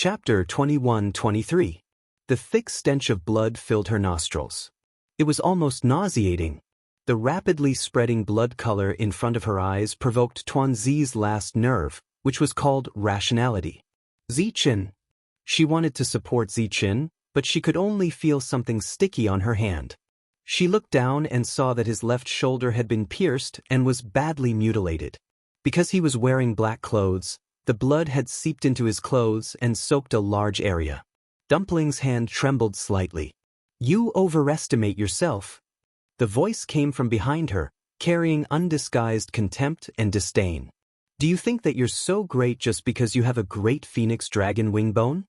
Chapter 21-23. The thick stench of blood filled her nostrils. It was almost nauseating. The rapidly spreading blood color in front of her eyes provoked Tuanzi's last nerve, which was called rationality. Zichen. She wanted to support Zichen, but she could only feel something sticky on her hand. She looked down and saw that his left shoulder had been pierced and was badly mutilated. Because he was wearing black clothes, the blood had seeped into his clothes and soaked a large area. Dumpling's hand trembled slightly. "You overestimate yourself." The voice came from behind her, carrying undisguised contempt and disdain. "Do you think that you're so great just because you have a great phoenix dragon wing bone?"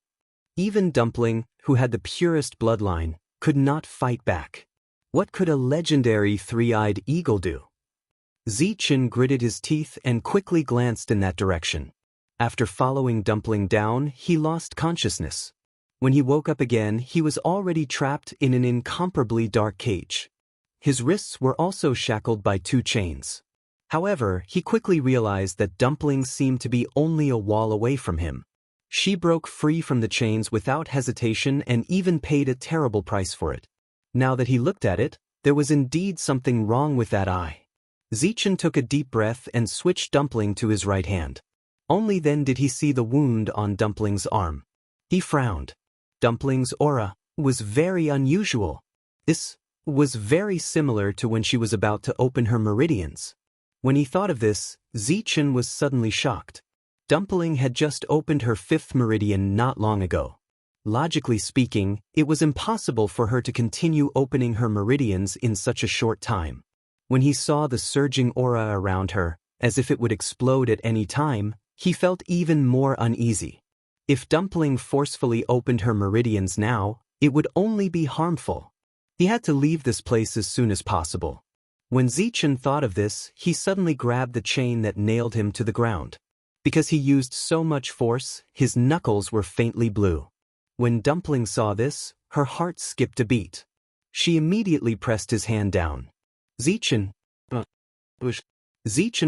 Even Dumpling, who had the purest bloodline, could not fight back. What could a legendary three-eyed eagle do? Zichen gritted his teeth and quickly glanced in that direction. After following Dumpling down, he lost consciousness. When he woke up again, he was already trapped in an incomparably dark cage. His wrists were also shackled by 2 chains. However, he quickly realized that Dumpling seemed to be only a wall away from him. She broke free from the chains without hesitation and even paid a terrible price for it. Now that he looked at it, there was indeed something wrong with that eye. Zichen took a deep breath and switched Dumpling to his right hand. Only then did he see the wound on Dumpling's arm. He frowned. Dumpling's aura was very unusual. This was very similar to when she was about to open her meridians. When he thought of this, Zichen was suddenly shocked. Dumpling had just opened her 5th meridian not long ago. Logically speaking, it was impossible for her to continue opening her meridians in such a short time. When he saw the surging aura around her, as if it would explode at any time, he felt even more uneasy. If Dumpling forcefully opened her meridians now, it would only be harmful. He had to leave this place as soon as possible. When Zichen thought of this, he suddenly grabbed the chain that nailed him to the ground. Because he used so much force, his knuckles were faintly blue. When Dumpling saw this, her heart skipped a beat. She immediately pressed his hand down. Zichen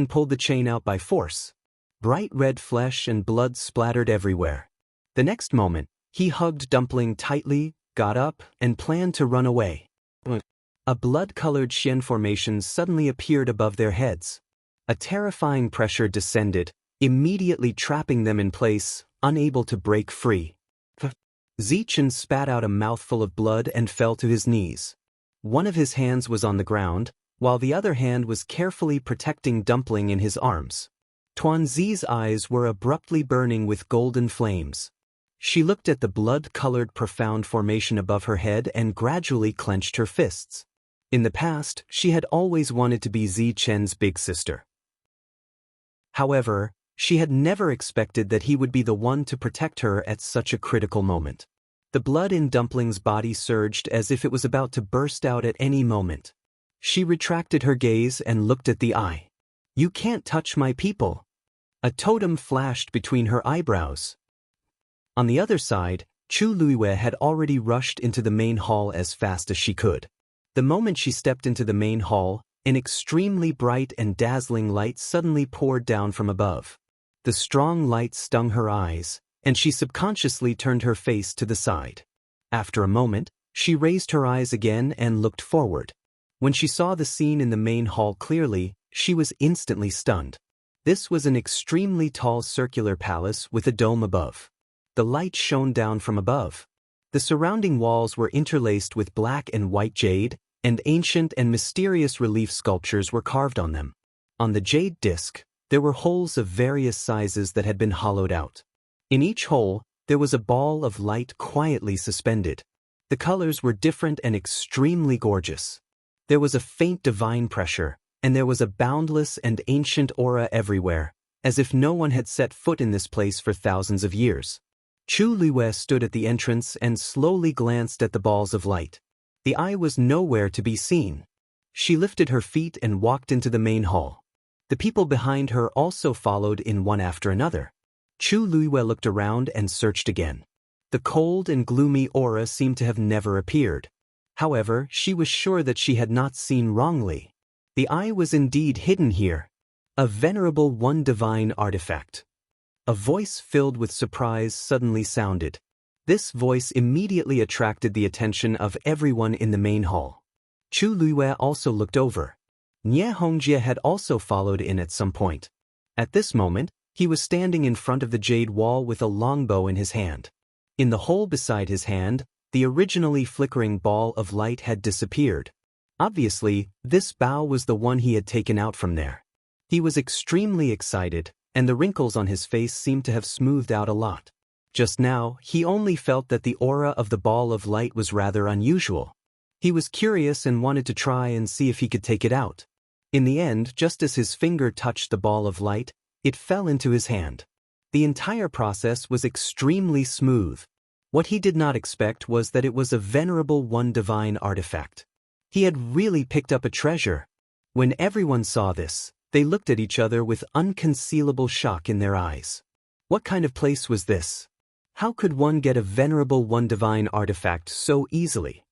pulled the chain out by force. Bright red flesh and blood splattered everywhere. The next moment, he hugged Dumpling tightly, got up, and planned to run away. A blood-colored Xian formation suddenly appeared above their heads. A terrifying pressure descended, immediately trapping them in place, unable to break free. Zichen spat out a mouthful of blood and fell to his knees. One of his hands was on the ground, while the other hand was carefully protecting Dumpling in his arms. Tuanzi's eyes were abruptly burning with golden flames. She looked at the blood-colored profound formation above her head and gradually clenched her fists. In the past, she had always wanted to be Zichen's big sister. However, she had never expected that he would be the one to protect her at such a critical moment. The blood in Dumpling's body surged as if it was about to burst out at any moment. She retracted her gaze and looked at the eye. "You can't touch my people." A totem flashed between her eyebrows. On the other side, Chu Luiwei had already rushed into the main hall as fast as she could. The moment she stepped into the main hall, an extremely bright and dazzling light suddenly poured down from above. The strong light stung her eyes, and she subconsciously turned her face to the side. After a moment, she raised her eyes again and looked forward. When she saw the scene in the main hall clearly, she was instantly stunned. This was an extremely tall circular palace with a dome above. The light shone down from above. The surrounding walls were interlaced with black and white jade, and ancient and mysterious relief sculptures were carved on them. On the jade disc, there were holes of various sizes that had been hollowed out. In each hole, there was a ball of light quietly suspended. The colors were different and extremely gorgeous. There was a faint divine pressure, and there was a boundless and ancient aura everywhere, as if no one had set foot in this place for thousands of years. Chu Luiwei stood at the entrance and slowly glanced at the balls of light. The eye was nowhere to be seen. She lifted her feet and walked into the main hall. The people behind her also followed in one after another. Chu Luiwei looked around and searched again. The cold and gloomy aura seemed to have never appeared. However, she was sure that she had not seen wrongly. The eye was indeed hidden here. A venerable one divine artifact. A voice filled with surprise suddenly sounded. This voice immediately attracted the attention of everyone in the main hall. Chu Luiyue also looked over. Nie Hongjie had also followed in at some point. At this moment, he was standing in front of the jade wall with a longbow in his hand. In the hole beside his hand, the originally flickering ball of light had disappeared. Obviously, this bow was the one he had taken out from there. He was extremely excited, and the wrinkles on his face seemed to have smoothed out a lot. Just now, he only felt that the aura of the ball of light was rather unusual. He was curious and wanted to try and see if he could take it out. In the end, just as his finger touched the ball of light, it fell into his hand. The entire process was extremely smooth. What he did not expect was that it was a venerable one divine artifact. He had really picked up a treasure. When everyone saw this, they looked at each other with unconcealable shock in their eyes. What kind of place was this? How could one get a venerable one divine artifact so easily?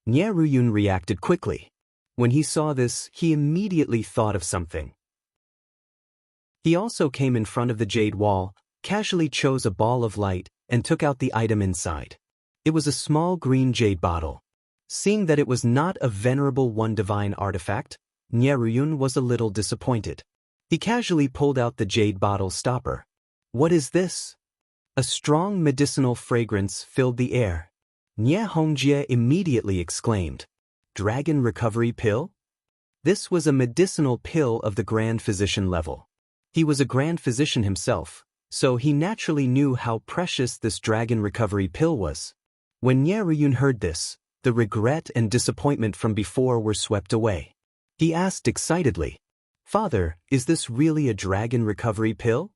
Nie Ruyun reacted quickly. When he saw this, he immediately thought of something. He also came in front of the jade wall, casually chose a ball of light, and took out the item inside. It was a small green jade bottle. Seeing that it was not a venerable one divine artifact, Nie Ruyun was a little disappointed. He casually pulled out the jade bottle stopper. What is this? A strong medicinal fragrance filled the air. Nie Hongjie immediately exclaimed, "Dragon recovery pill?" This was a medicinal pill of the Grand Physician level. He was a Grand Physician himself, so he naturally knew how precious this dragon recovery pill was. When Nie Ruyun heard this, the regret and disappointment from before were swept away. He asked excitedly, "Father, is this really a dragon recovery pill?"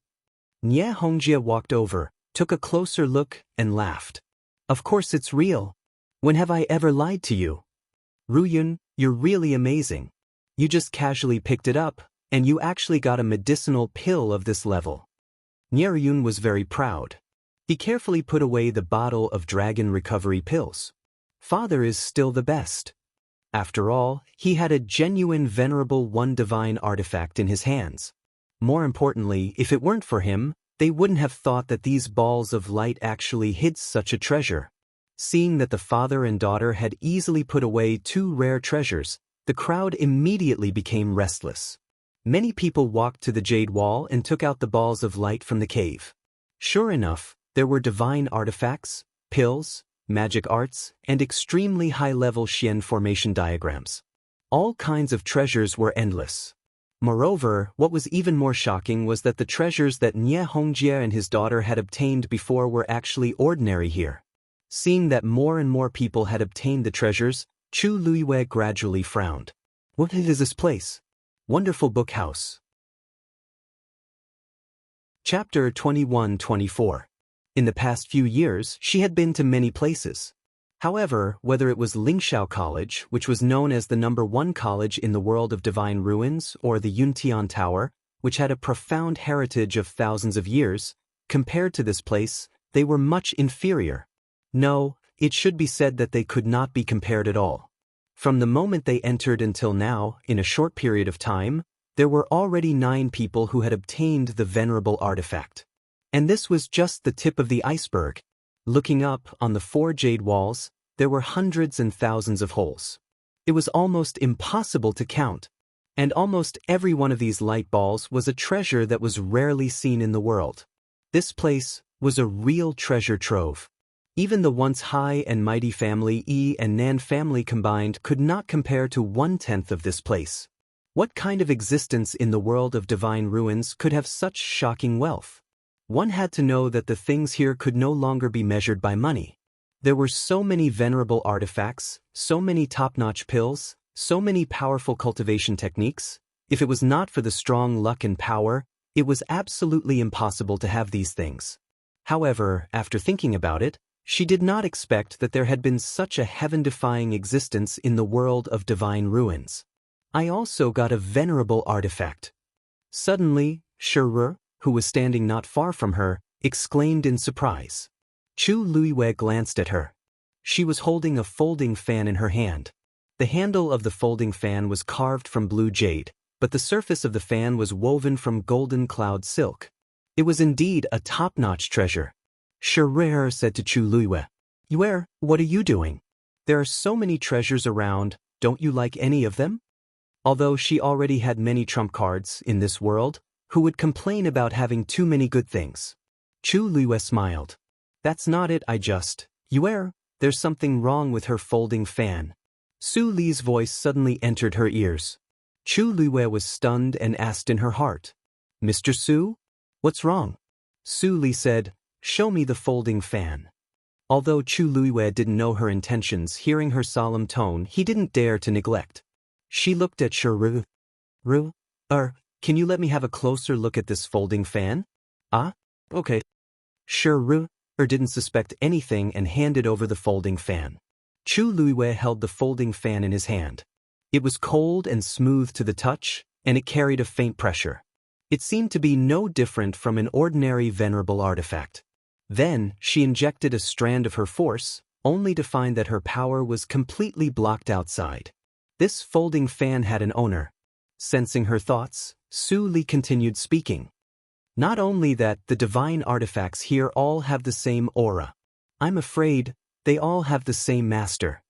Nie Hongjie walked over, took a closer look, and laughed. "Of course it's real. When have I ever lied to you? Ruyun, you're really amazing. You just casually picked it up, and you actually got a medicinal pill of this level." Nie Ruyun was very proud. He carefully put away the bottle of dragon recovery pills. Father is still the best. After all, he had a genuine venerable one divine artifact in his hands. More importantly, if it weren't for him, they wouldn't have thought that these balls of light actually hid such a treasure. Seeing that the father and daughter had easily put away two rare treasures, the crowd immediately became restless. Many people walked to the jade wall and took out the balls of light from the cave. Sure enough, there were divine artifacts, pills, magic arts, and extremely high-level Xian formation diagrams. All kinds of treasures were endless. Moreover, what was even more shocking was that the treasures that Nie Hongjie and his daughter had obtained before were actually ordinary here. Seeing that more and more people had obtained the treasures, Chu Luiyue gradually frowned. What is this place? Wonderful book house. Chapter 21-24. In the past few years, she had been to many places. However, whether it was Lingxiao College, which was known as the #1 college in the world of divine ruins, or the Yuntian Tower, which had a profound heritage of thousands of years, compared to this place, they were much inferior. No, it should be said that they could not be compared at all. From the moment they entered until now, in a short period of time, there were already 9 people who had obtained the venerable artifact. And this was just the tip of the iceberg. Looking up, on the 4 jade walls, there were hundreds and thousands of holes. It was almost impossible to count. And almost every one of these light balls was a treasure that was rarely seen in the world. This place was a real treasure trove. Even the once high and mighty family Yi and Nan family combined could not compare to 1/10 of this place. What kind of existence in the world of divine ruins could have such shocking wealth? One had to know that the things here could no longer be measured by money. There were so many venerable artifacts, so many top-notch pills, so many powerful cultivation techniques. If it was not for the strong luck and power, it was absolutely impossible to have these things. However, after thinking about it, she did not expect that there had been such a heaven-defying existence in the world of divine ruins. I also got a venerable artifact. Suddenly, Shirur, who was standing not far from her, exclaimed in surprise. Chu Luiyue glanced at her. She was holding a folding fan in her hand. The handle of the folding fan was carved from blue jade, but the surface of the fan was woven from golden cloud silk. It was indeed a top-notch treasure. Shirer said to Chu Luiyue, "Yue, what are you doing? There are so many treasures around, don't you like any of them?" Although she already had many trump cards in this world, who would complain about having too many good things? Chu Luiyue smiled. "That's not it, Yue, there's something wrong with her folding fan." Su Li's voice suddenly entered her ears. Chu Luiyue was stunned and asked in her heart, "Mr. Su? What's wrong?" Su Li said, "Show me the folding fan." Although Chu Luiyue didn't know her intentions, hearing her solemn tone, he didn't dare to neglect. She looked at Shiru. Can you let me have a closer look at this folding fan?" "Ah, okay." Shiru didn't suspect anything and handed over the folding fan. Chu Luiyue held the folding fan in his hand. It was cold and smooth to the touch, and it carried a faint pressure. It seemed to be no different from an ordinary venerable artifact. Then, she injected a strand of her force, only to find that her power was completely blocked outside. This folding fan had an owner. Sensing her thoughts, Su Li continued speaking. "Not only that, the divine artifacts here all have the same aura. I'm afraid they all have the same master."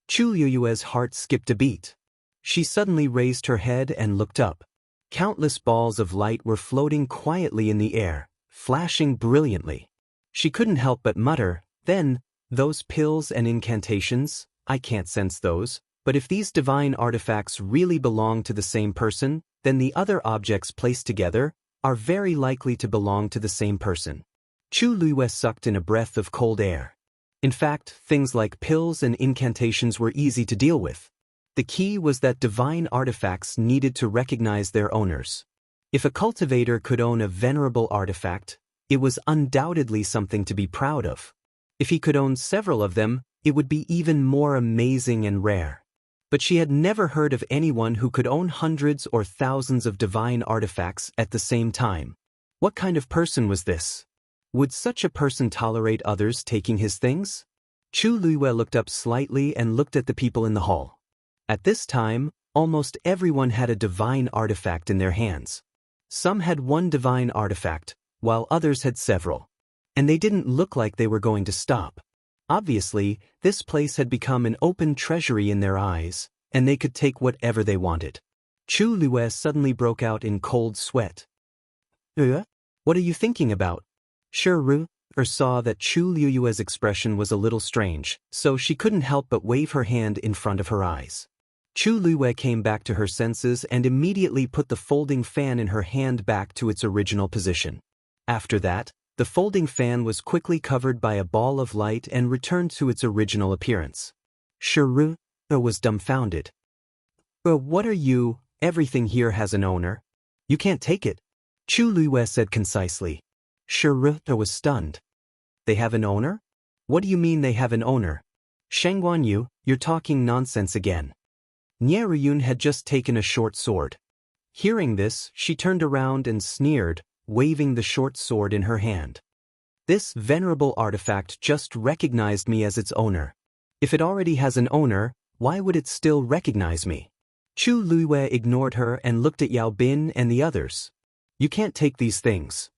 Chu Luiyue's heart skipped a beat. She suddenly raised her head and looked up. Countless balls of light were floating quietly in the air, flashing brilliantly. She couldn't help but mutter, "Then, those pills and incantations, I can't sense those, but if these divine artifacts really belong to the same person, then the other objects placed together are very likely to belong to the same person." Chu Luiyue sucked in a breath of cold air. In fact, things like pills and incantations were easy to deal with. The key was that divine artifacts needed to recognize their owners. If a cultivator could own a venerable artifact, it was undoubtedly something to be proud of. If he could own several of them, it would be even more amazing and rare. But she had never heard of anyone who could own hundreds or thousands of divine artifacts at the same time. What kind of person was this? Would such a person tolerate others taking his things? Chu Luiyue looked up slightly and looked at the people in the hall. At this time, almost everyone had a divine artifact in their hands. Some had one divine artifact, while others had several. And they didn't look like they were going to stop. Obviously, this place had become an open treasury in their eyes, and they could take whatever they wanted. Chu Luiyue suddenly broke out in cold sweat. What are you thinking about?" Shiru saw that Chu Luiyue's expression was a little strange, so she couldn't help but wave her hand in front of her eyes. Chu Luiyue came back to her senses and immediately put the folding fan in her hand back to its original position. After that, the folding fan was quickly covered by a ball of light and returned to its original appearance. Shiru was dumbfounded. "What are you? Everything here has an owner. You can't take it," Chu Luiyue said concisely. Shiru was stunned. "They have an owner? What do you mean they have an owner? Shengguanyu, you're talking nonsense again." Nieruyun had just taken a short sword. Hearing this, she turned around and sneered, waving the short sword in her hand. "This venerable artifact just recognized me as its owner. If it already has an owner, why would it still recognize me?" Chu Luiyue ignored her and looked at Yao Bin and the others. "You can't take these things."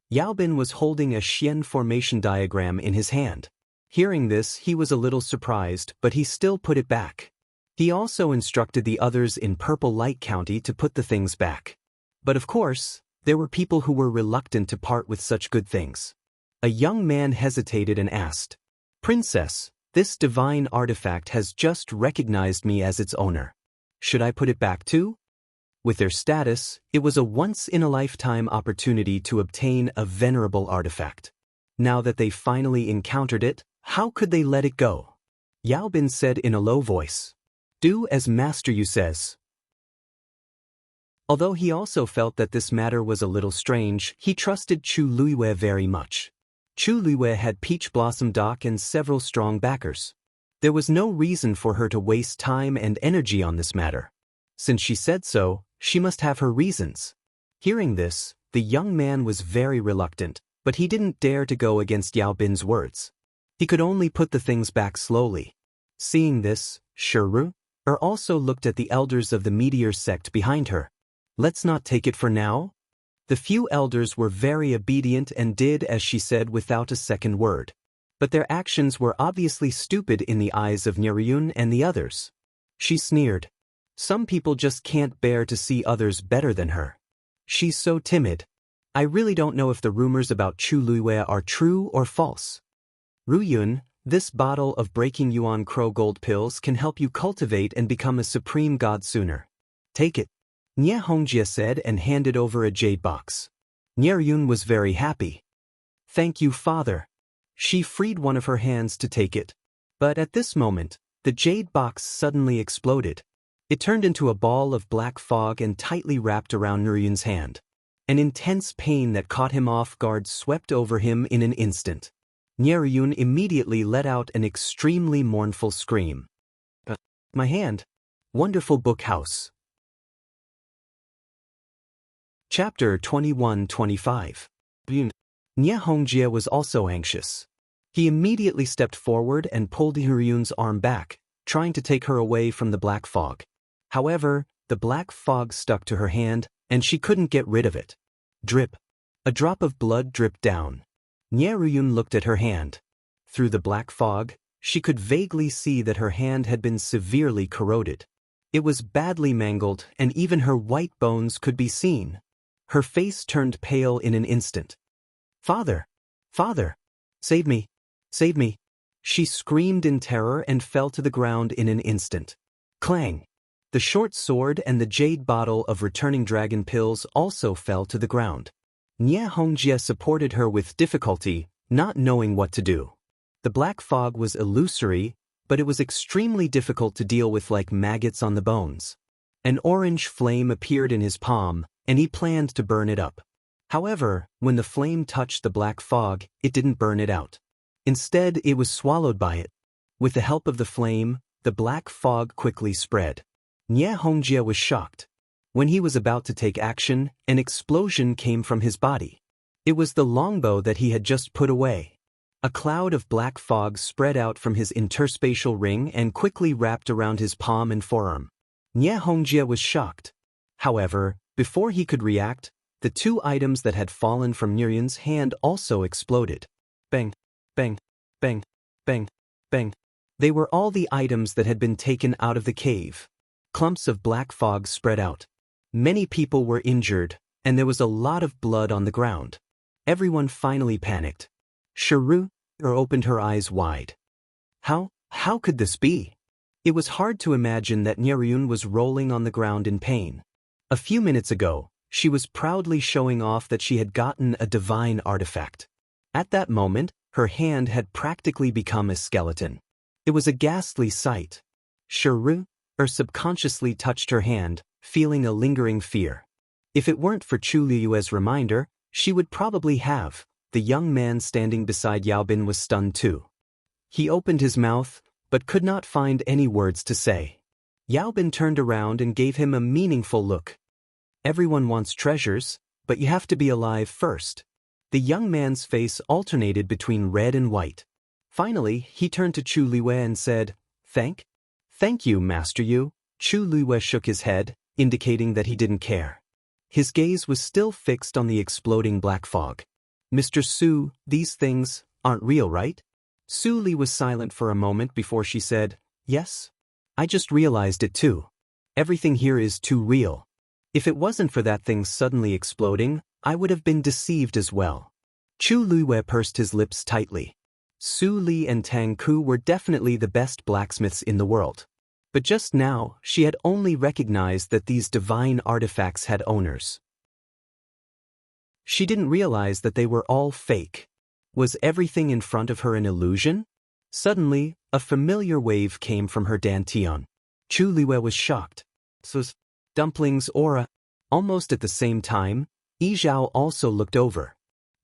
Yao Bin was holding a Xian formation diagram in his hand. Hearing this, he was a little surprised, but he still put it back. He also instructed the others in Purple Light County to put the things back. But of course, there were people who were reluctant to part with such good things. A young man hesitated and asked, "Princess, this divine artifact has just recognized me as its owner. Should I put it back too?" With their status, it was a once-in-a-lifetime opportunity to obtain a venerable artifact. Now that they finally encountered it, how could they let it go? Yao Bin said in a low voice, "Do as Master Yu says." Although he also felt that this matter was a little strange, he trusted Chu Luiyue very much. Chu Luiyue had Peach Blossom Dock and several strong backers. There was no reason for her to waste time and energy on this matter. Since she said so, she must have her reasons. Hearing this, the young man was very reluctant, but he didn't dare to go against Yao Bin's words. He could only put the things back slowly. Seeing this, Shiru also looked at the elders of the meteor sect behind her. "Let's not take it for now?" The few elders were very obedient and did as she said without a second word. But their actions were obviously stupid in the eyes of Nyeryun and the others. She sneered. Some people just can't bear to see others better than her. She's so timid. I really don't know if the rumors about Chu Luiwei are true or false. Ruyun, this bottle of breaking yuan crow gold pills can help you cultivate and become a supreme god sooner. Take it. Nye Hongjie said and handed over a jade box. Nyeryun was very happy. Thank you, father. She freed one of her hands to take it. But at this moment, the jade box suddenly exploded. It turned into a ball of black fog and tightly wrapped around Nyeryun's hand. An intense pain that caught him off guard swept over him in an instant. Nyeryun immediately let out an extremely mournful scream. My hand. Wonderful book house. Chapter 21-25. Nye Hongjie was also anxious. He immediately stepped forward and pulled Nyeryun's arm back, trying to take her away from the black fog. However, the black fog stuck to her hand, and she couldn't get rid of it. Drip. A drop of blood dripped down. Nyeryun looked at her hand. Through the black fog, she could vaguely see that her hand had been severely corroded. It was badly mangled, and even her white bones could be seen. Her face turned pale in an instant. Father! Father! Save me! Save me! She screamed in terror and fell to the ground in an instant. Clang! The short sword and the jade bottle of returning dragon pills also fell to the ground. Nye Hongjie supported her with difficulty, not knowing what to do. The black fog was illusory, but it was extremely difficult to deal with like maggots on the bones. An orange flame appeared in his palm, and he planned to burn it up. However, when the flame touched the black fog, it didn't burn it out. Instead, it was swallowed by it. With the help of the flame, the black fog quickly spread. Nye Hongjie was shocked. When he was about to take action, an explosion came from his body. It was the longbow that he had just put away. A cloud of black fog spread out from his interspatial ring and quickly wrapped around his palm and forearm. Nye Hongjie was shocked. However, before he could react, the two items that had fallen from Nyeryun's hand also exploded. Bang, bang, bang, bang, bang. They were all the items that had been taken out of the cave. Clumps of black fog spread out. Many people were injured, and there was a lot of blood on the ground. Everyone finally panicked. Shiru opened her eyes wide. How could this be? It was hard to imagine that Nyeryun was rolling on the ground in pain. A few minutes ago, she was proudly showing off that she had gotten a divine artifact. At that moment, her hand had practically become a skeleton. It was a ghastly sight. Shiru subconsciously touched her hand, feeling a lingering fear. If it weren't for Chu Liyue's reminder, she would probably have. The young man standing beside Yaobin was stunned too. He opened his mouth, but could not find any words to say. Yaobin turned around and gave him a meaningful look. Everyone wants treasures, but you have to be alive first. The young man's face alternated between red and white. Finally, he turned to Chu Liyue and said, Thank you, Master Yu. Chu Liyue shook his head, indicating that he didn't care. His gaze was still fixed on the exploding black fog. Mr. Su, these things aren't real, right? Su Li was silent for a moment before she said, Yes. I just realized it too. Everything here is too real. If it wasn't for that thing suddenly exploding, I would have been deceived as well. Chu Liyue pursed his lips tightly. Su Li and Tang Ku were definitely the best blacksmiths in the world. But just now, she had only recognized that these divine artifacts had owners. She didn't realize that they were all fake. Was everything in front of her an illusion? Suddenly, a familiar wave came from her dantian. Chu Liyue was shocked. Sus, dumplings aura. Almost at the same time, Yi Zhao also looked over.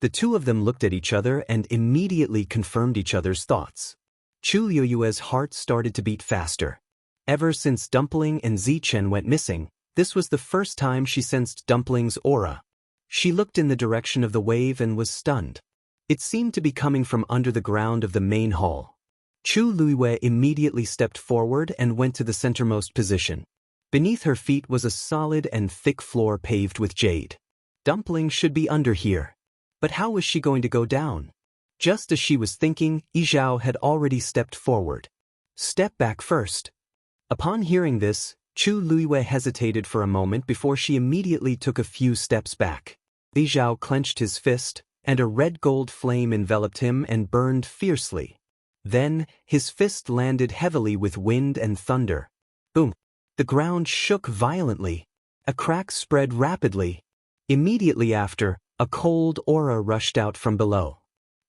The two of them looked at each other and immediately confirmed each other's thoughts. Chu Liyue's heart started to beat faster. Ever since Dumpling and Zichen went missing, this was the first time she sensed Dumpling's aura. She looked in the direction of the wave and was stunned. It seemed to be coming from under the ground of the main hall. Chu Liyue immediately stepped forward and went to the centermost position. Beneath her feet was a solid and thick floor paved with jade. Dumpling should be under here. But how was she going to go down? Just as she was thinking, Yizhao had already stepped forward. Step back first. Upon hearing this, Chu Luiwei hesitated for a moment before she immediately took a few steps back. Yizhao clenched his fist, and a red-gold flame enveloped him and burned fiercely. Then, his fist landed heavily with wind and thunder. Boom! The ground shook violently. A crack spread rapidly. Immediately after, a cold aura rushed out from below.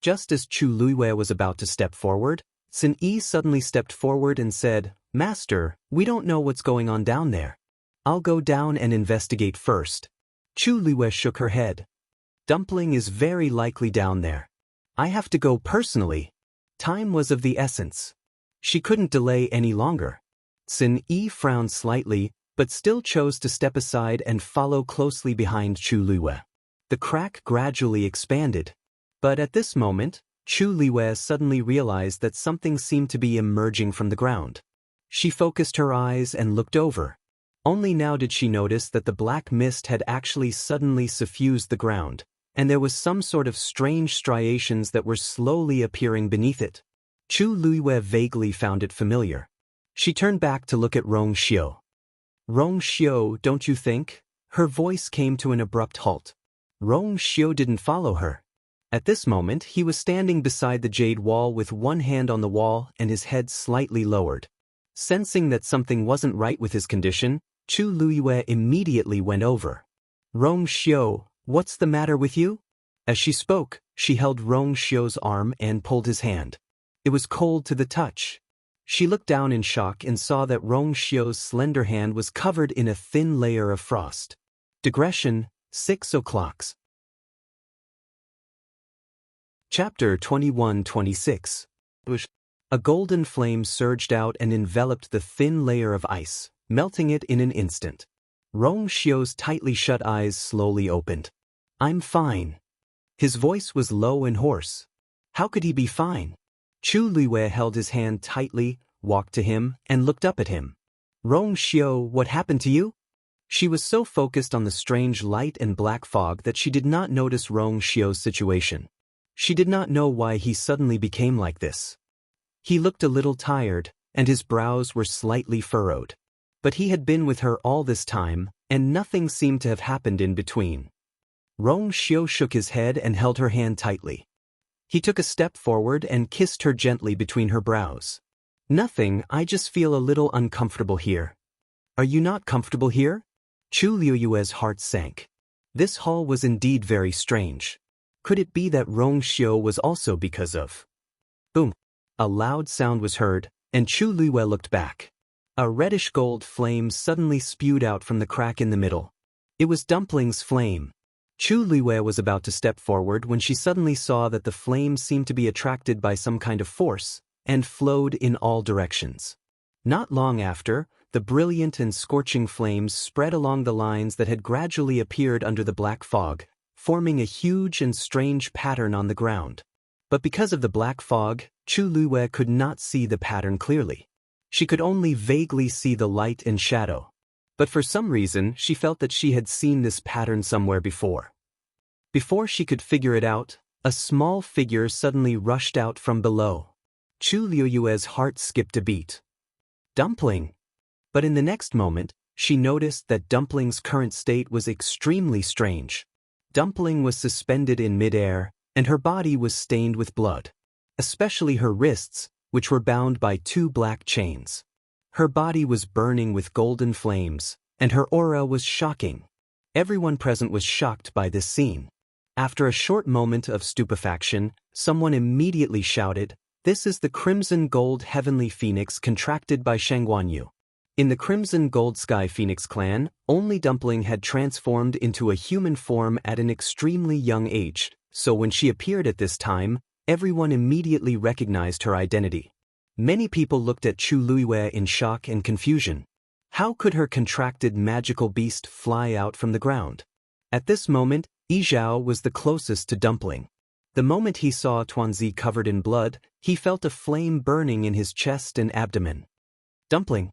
Just as Chu Luiwei was about to step forward, Xin Yi suddenly stepped forward and said, "Master, we don't know what's going on down there. I'll go down and investigate first." Chu Luiwei shook her head. "Dumpling is very likely down there. I have to go personally." Time was of the essence. She couldn't delay any longer. Xin Yi frowned slightly, but still chose to step aside and follow closely behind Chu Luiwei. The crack gradually expanded. But at this moment, Chu Luiwei suddenly realized that something seemed to be emerging from the ground. She focused her eyes and looked over. Only now did she notice that the black mist had actually suddenly suffused the ground, and there was some sort of strange striations that were slowly appearing beneath it. Chu Luiwei vaguely found it familiar. She turned back to look at Rong Xiu. "Rong Xiu, don't you think?" Her voice came to an abrupt halt. Rong Xiu didn't follow her. At this moment, he was standing beside the jade wall with one hand on the wall and his head slightly lowered. Sensing that something wasn't right with his condition, Chu Luiwei immediately went over. "Rong Xiu, what's the matter with you?" As she spoke, she held Rong Xiu's arm and pulled his hand. It was cold to the touch. She looked down in shock and saw that Rong Xiu's slender hand was covered in a thin layer of frost. Digression, 6 o'clocks. Chapter 21-26. A golden flame surged out and enveloped the thin layer of ice, melting it in an instant. Rong Xiu's tightly shut eyes slowly opened. "I'm fine." His voice was low and hoarse. How could he be fine? Chu Luiwei held his hand tightly, walked to him, and looked up at him. "Rong Xiu, what happened to you?" She was so focused on the strange light and black fog that she did not notice Rong Xiu's situation. She did not know why he suddenly became like this. He looked a little tired, and his brows were slightly furrowed. But he had been with her all this time, and nothing seemed to have happened in between. Rong Xiu shook his head and held her hand tightly. He took a step forward and kissed her gently between her brows. "Nothing, I just feel a little uncomfortable here." "Are you not comfortable here?" Chu Luiwei's heart sank. This hall was indeed very strange. Could it be that Rong Xiu was also because of... Boom! A loud sound was heard, and Chu Luiwei looked back. A reddish-gold flame suddenly spewed out from the crack in the middle. It was Dumpling's flame. Chu Luiwei was about to step forward when she suddenly saw that the flame seemed to be attracted by some kind of force, and flowed in all directions. Not long after, the brilliant and scorching flames spread along the lines that had gradually appeared under the black fog, forming a huge and strange pattern on the ground. But because of the black fog, Chu Luiwei could not see the pattern clearly. She could only vaguely see the light and shadow. But for some reason, she felt that she had seen this pattern somewhere before. Before she could figure it out, a small figure suddenly rushed out from below. Chu Luiwei's heart skipped a beat. Dumpling! But in the next moment, she noticed that Dumpling's current state was extremely strange. Dumpling was suspended in midair, and her body was stained with blood. Especially her wrists, which were bound by 2 black chains. Her body was burning with golden flames, and her aura was shocking. Everyone present was shocked by this scene. After a short moment of stupefaction, someone immediately shouted, "This is the Crimson Gold Heavenly Phoenix contracted by Shangguanyu." In the Crimson Gold Sky Phoenix clan, only Dumpling had transformed into a human form at an extremely young age, so when she appeared at this time, everyone immediately recognized her identity. Many people looked at Chu Luiwei in shock and confusion. How could her contracted magical beast fly out from the ground? At this moment, Yizhao was the closest to Dumpling. The moment he saw Tuanzi covered in blood, he felt a flame burning in his chest and abdomen. "Dumpling!"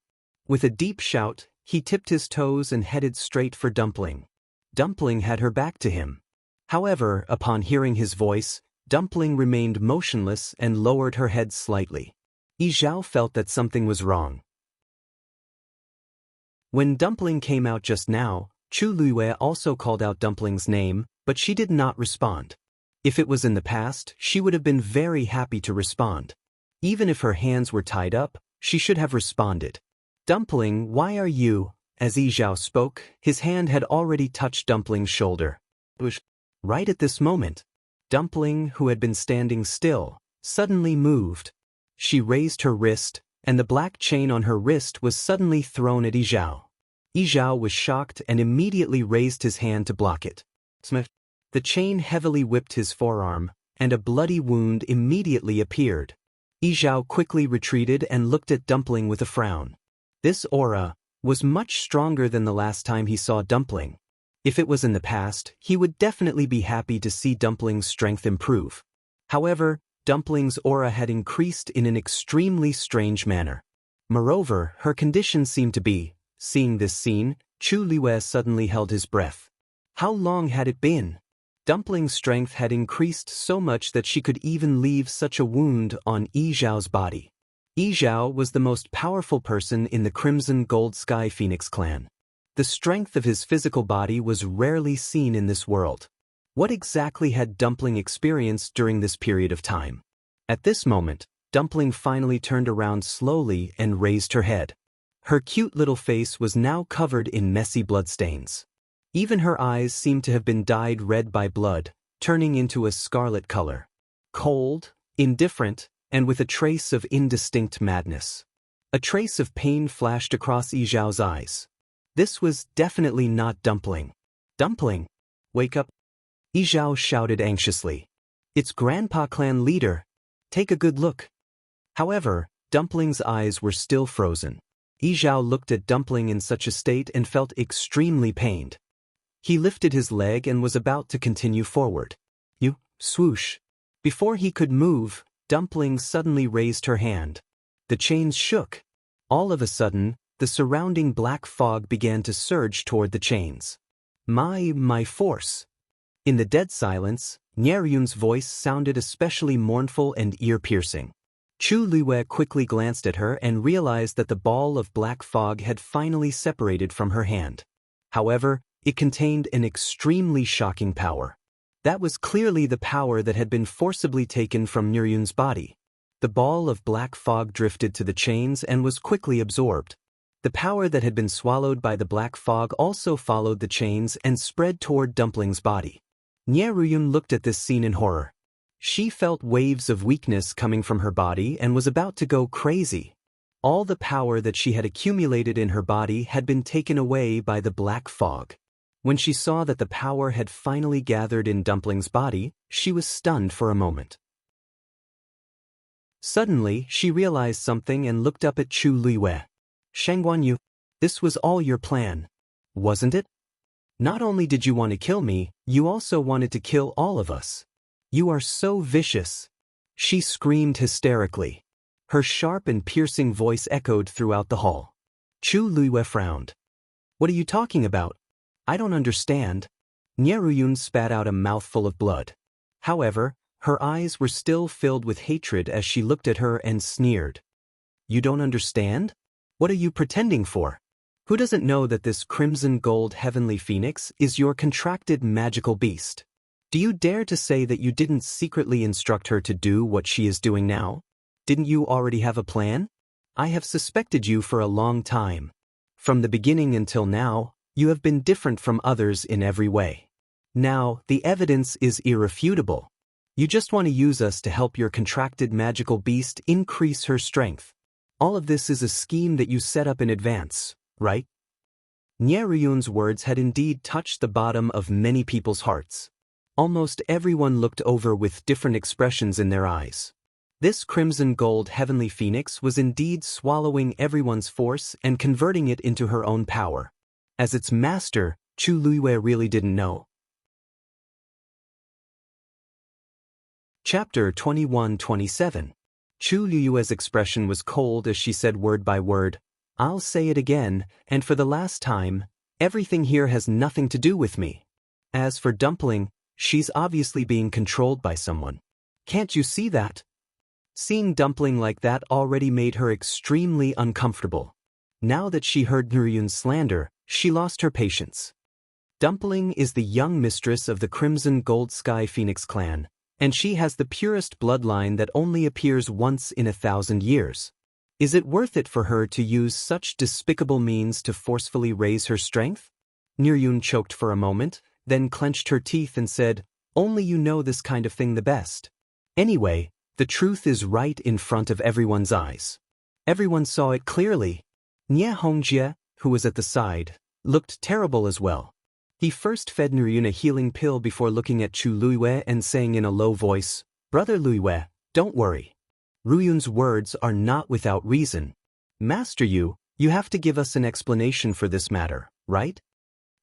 With a deep shout, he tipped his toes and headed straight for Dumpling. Dumpling had her back to him. However, upon hearing his voice, Dumpling remained motionless and lowered her head slightly. Yi Zhao felt that something was wrong. When Dumpling came out just now, Chu Luiyue also called out Dumpling's name, but she did not respond. If it was in the past, she would have been very happy to respond. Even if her hands were tied up, she should have responded. Dumpling, why are you? As Yi Zhao spoke, his hand had already touched Dumpling's shoulder. Right at this moment, Dumpling, who had been standing still, suddenly moved. She raised her wrist, and the black chain on her wrist was suddenly thrown at Yi Zhao. Yi Zhao was shocked and immediately raised his hand to block it. The chain heavily whipped his forearm, and a bloody wound immediately appeared. Yi Zhao quickly retreated and looked at Dumpling with a frown. This aura was much stronger than the last time he saw Dumpling. If it was in the past, he would definitely be happy to see Dumpling's strength improve. However, Dumpling's aura had increased in an extremely strange manner. Moreover, her condition seemed to be. Seeing this scene, Chu Luiyue suddenly held his breath. How long had it been? Dumpling's strength had increased so much that she could even leave such a wound on Yi Zhao's body. Yi Zhao was the most powerful person in the Crimson Gold Sky Phoenix clan. The strength of his physical body was rarely seen in this world. What exactly had Dumpling experienced during this period of time? At this moment, Dumpling finally turned around slowly and raised her head. Her cute little face was now covered in messy bloodstains. Even her eyes seemed to have been dyed red by blood, turning into a scarlet color. Cold, indifferent, and with a trace of indistinct madness. A trace of pain flashed across Yi Zhao's eyes. This was definitely not Dumpling. Dumpling, wake up! Yi Zhao shouted anxiously. It's Grandpa Clan leader. Take a good look. However, Dumpling's eyes were still frozen. Yi Zhao looked at Dumpling in such a state and felt extremely pained. He lifted his leg and was about to continue forward. Swoosh. Before he could move, Dumpling suddenly raised her hand. The chains shook. All of a sudden, the surrounding black fog began to surge toward the chains. My force. In the dead silence, Nyeryun's voice sounded especially mournful and ear-piercing. Chu Luiyue quickly glanced at her and realized that the ball of black fog had finally separated from her hand. However, it contained an extremely shocking power. That was clearly the power that had been forcibly taken from Nyeryun's body. The ball of black fog drifted to the chains and was quickly absorbed. The power that had been swallowed by the black fog also followed the chains and spread toward Dumpling's body. Nyeryun looked at this scene in horror. She felt waves of weakness coming from her body and was about to go crazy. All the power that she had accumulated in her body had been taken away by the black fog. When she saw that the power had finally gathered in Dumpling's body, she was stunned for a moment. Suddenly, she realized something and looked up at Chu Luiyue. Shangguanyu, this was all your plan, wasn't it? Not only did you want to kill me, you also wanted to kill all of us. You are so vicious. She screamed hysterically. Her sharp and piercing voice echoed throughout the hall. Chu Luiyue frowned. What are you talking about? I don't understand. Nyeryun spat out a mouthful of blood. However, her eyes were still filled with hatred as she looked at her and sneered. You don't understand? What are you pretending for? Who doesn't know that this crimson gold heavenly phoenix is your contracted magical beast? Do you dare to say that you didn't secretly instruct her to do what she is doing now? Didn't you already have a plan? I have suspected you for a long time. From the beginning until now, you have been different from others in every way. Now, the evidence is irrefutable. You just want to use us to help your contracted magical beast increase her strength. All of this is a scheme that you set up in advance, right? Nyeryun's words had indeed touched the bottom of many people's hearts. Almost everyone looked over with different expressions in their eyes. This crimson gold heavenly phoenix was indeed swallowing everyone's force and converting it into her own power. As its master, Chu Luiyue really didn't know. Chapter 21-27. Chu Luiyue's expression was cold as she said word by word, I'll say it again, and for the last time, Everything here has nothing to do with me. As for Dumpling, she's obviously being controlled by someone. Can't you see that? Seeing Dumpling like that already made her extremely uncomfortable. Now that she heard Nuryun's slander, she lost her patience. Dumpling is the young mistress of the Crimson Gold Sky Phoenix clan, and she has the purest bloodline that only appears once in 1,000 years. Is it worth it for her to use such despicable means to forcefully raise her strength? Nuryun choked for a moment, then clenched her teeth and said, "Only you know this kind of thing the best. Anyway, the truth is right in front of everyone's eyes." Everyone saw it clearly. Xianxia, who was at the side, looked terrible as well. He first fed Nuryun a healing pill before looking at Chu Luiyue and saying in a low voice, "Brother Luiyue, don't worry. Ruyun's words are not without reason. Master you have to give us an explanation for this matter, right?"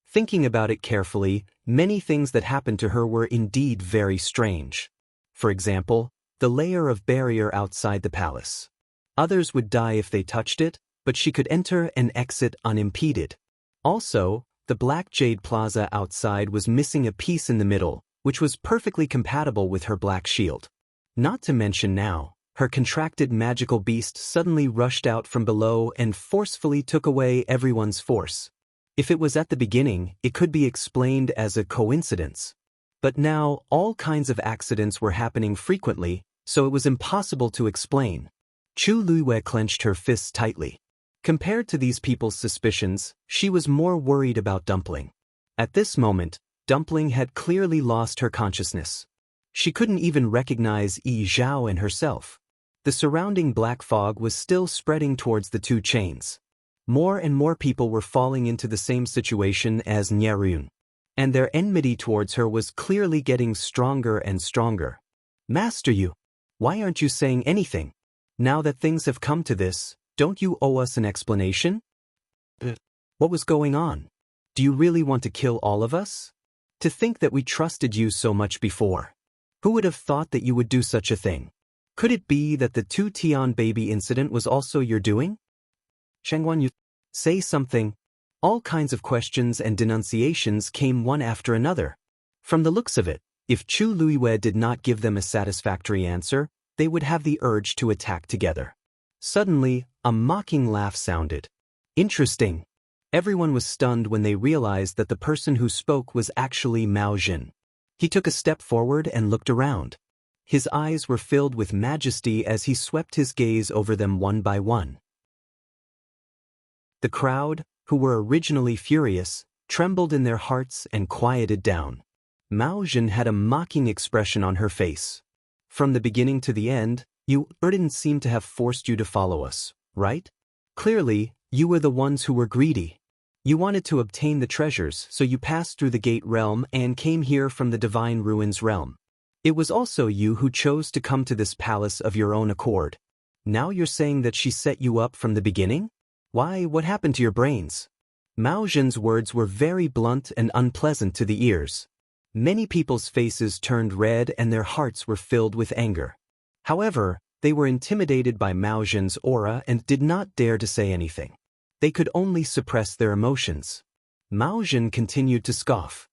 Thinking about it carefully, many things that happened to her were indeed very strange. For example, the layer of barrier outside the palace. Others would die if they touched it, but she could enter and exit unimpeded. Also, the Black Jade Plaza outside was missing a piece in the middle, which was perfectly compatible with her black shield. Not to mention now, her contracted magical beast suddenly rushed out from below and forcefully took away everyone's force. If it was at the beginning, it could be explained as a coincidence. But now, all kinds of accidents were happening frequently, so it was impossible to explain. Chu Luiyue clenched her fists tightly. Compared to these people's suspicions, she was more worried about Dumpling. At this moment, Dumpling had clearly lost her consciousness. She couldn't even recognize Yi Zhao and herself. The surrounding black fog was still spreading towards the two chains. More and more people were falling into the same situation as Nuryun, and their enmity towards her was clearly getting stronger and stronger. "Master you, why aren't you saying anything? Now that things have come to this, don't you owe us an explanation? What was going on? Do you really want to kill all of us? To think that we trusted you so much before. Who would have thought that you would do such a thing? Could it be that the 2 Tian baby incident was also your doing? Shengguan, you say something." All kinds of questions and denunciations came one after another. From the looks of it, if Chu Luiyue did not give them a satisfactory answer, they would have the urge to attack together. Suddenly, a mocking laugh sounded. Interesting. Everyone was stunned when they realized that the person who spoke was actually Mao Jin. He took a step forward and looked around. His eyes were filled with majesty as he swept his gaze over them one by one. The crowd, who were originally furious, trembled in their hearts and quieted down. Mao Jin had a mocking expression on her face. "From the beginning to the end, you didn't seem to have forced you to follow us, right? Clearly, you were the ones who were greedy. You wanted to obtain the treasures, so you passed through the Gate Realm and came here from the Divine Ruins Realm. It was also you who chose to come to this palace of your own accord. Now you're saying that she set you up from the beginning? Why, what happened to your brains?" Mao Jin's words were very blunt and unpleasant to the ears. Many people's faces turned red and their hearts were filled with anger. However, they were intimidated by Mao Jin's aura and did not dare to say anything. They could only suppress their emotions. Mao Jin continued to scoff.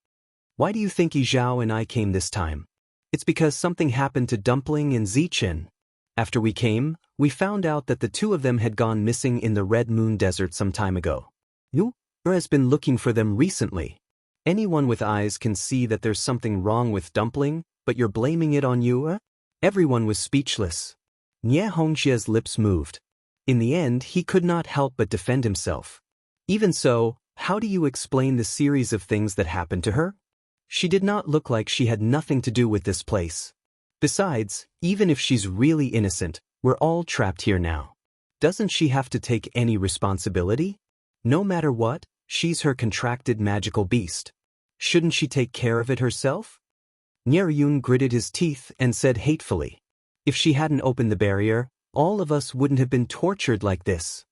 "Why do you think Yi Zhao and I came this time? It's because something happened to Dumpling and Zichen. After we came, we found out that the two of them had gone missing in the Red Moon Desert some time ago. You has been looking for them recently. Anyone with eyes can see that there's something wrong with Dumpling, but you're blaming it on you?" Everyone was speechless. Xianxia's lips moved. In the end, he could not help but defend himself. Even so, how do you explain the series of things that happened to her? She did not look like she had nothing to do with this place. Besides, even if she's really innocent, we're all trapped here now. Doesn't she have to take any responsibility? No matter what, she's her contracted magical beast. Shouldn't she take care of it herself? Nuryun gritted his teeth and said hatefully, "If she hadn't opened the barrier, all of us wouldn't have been tortured like this."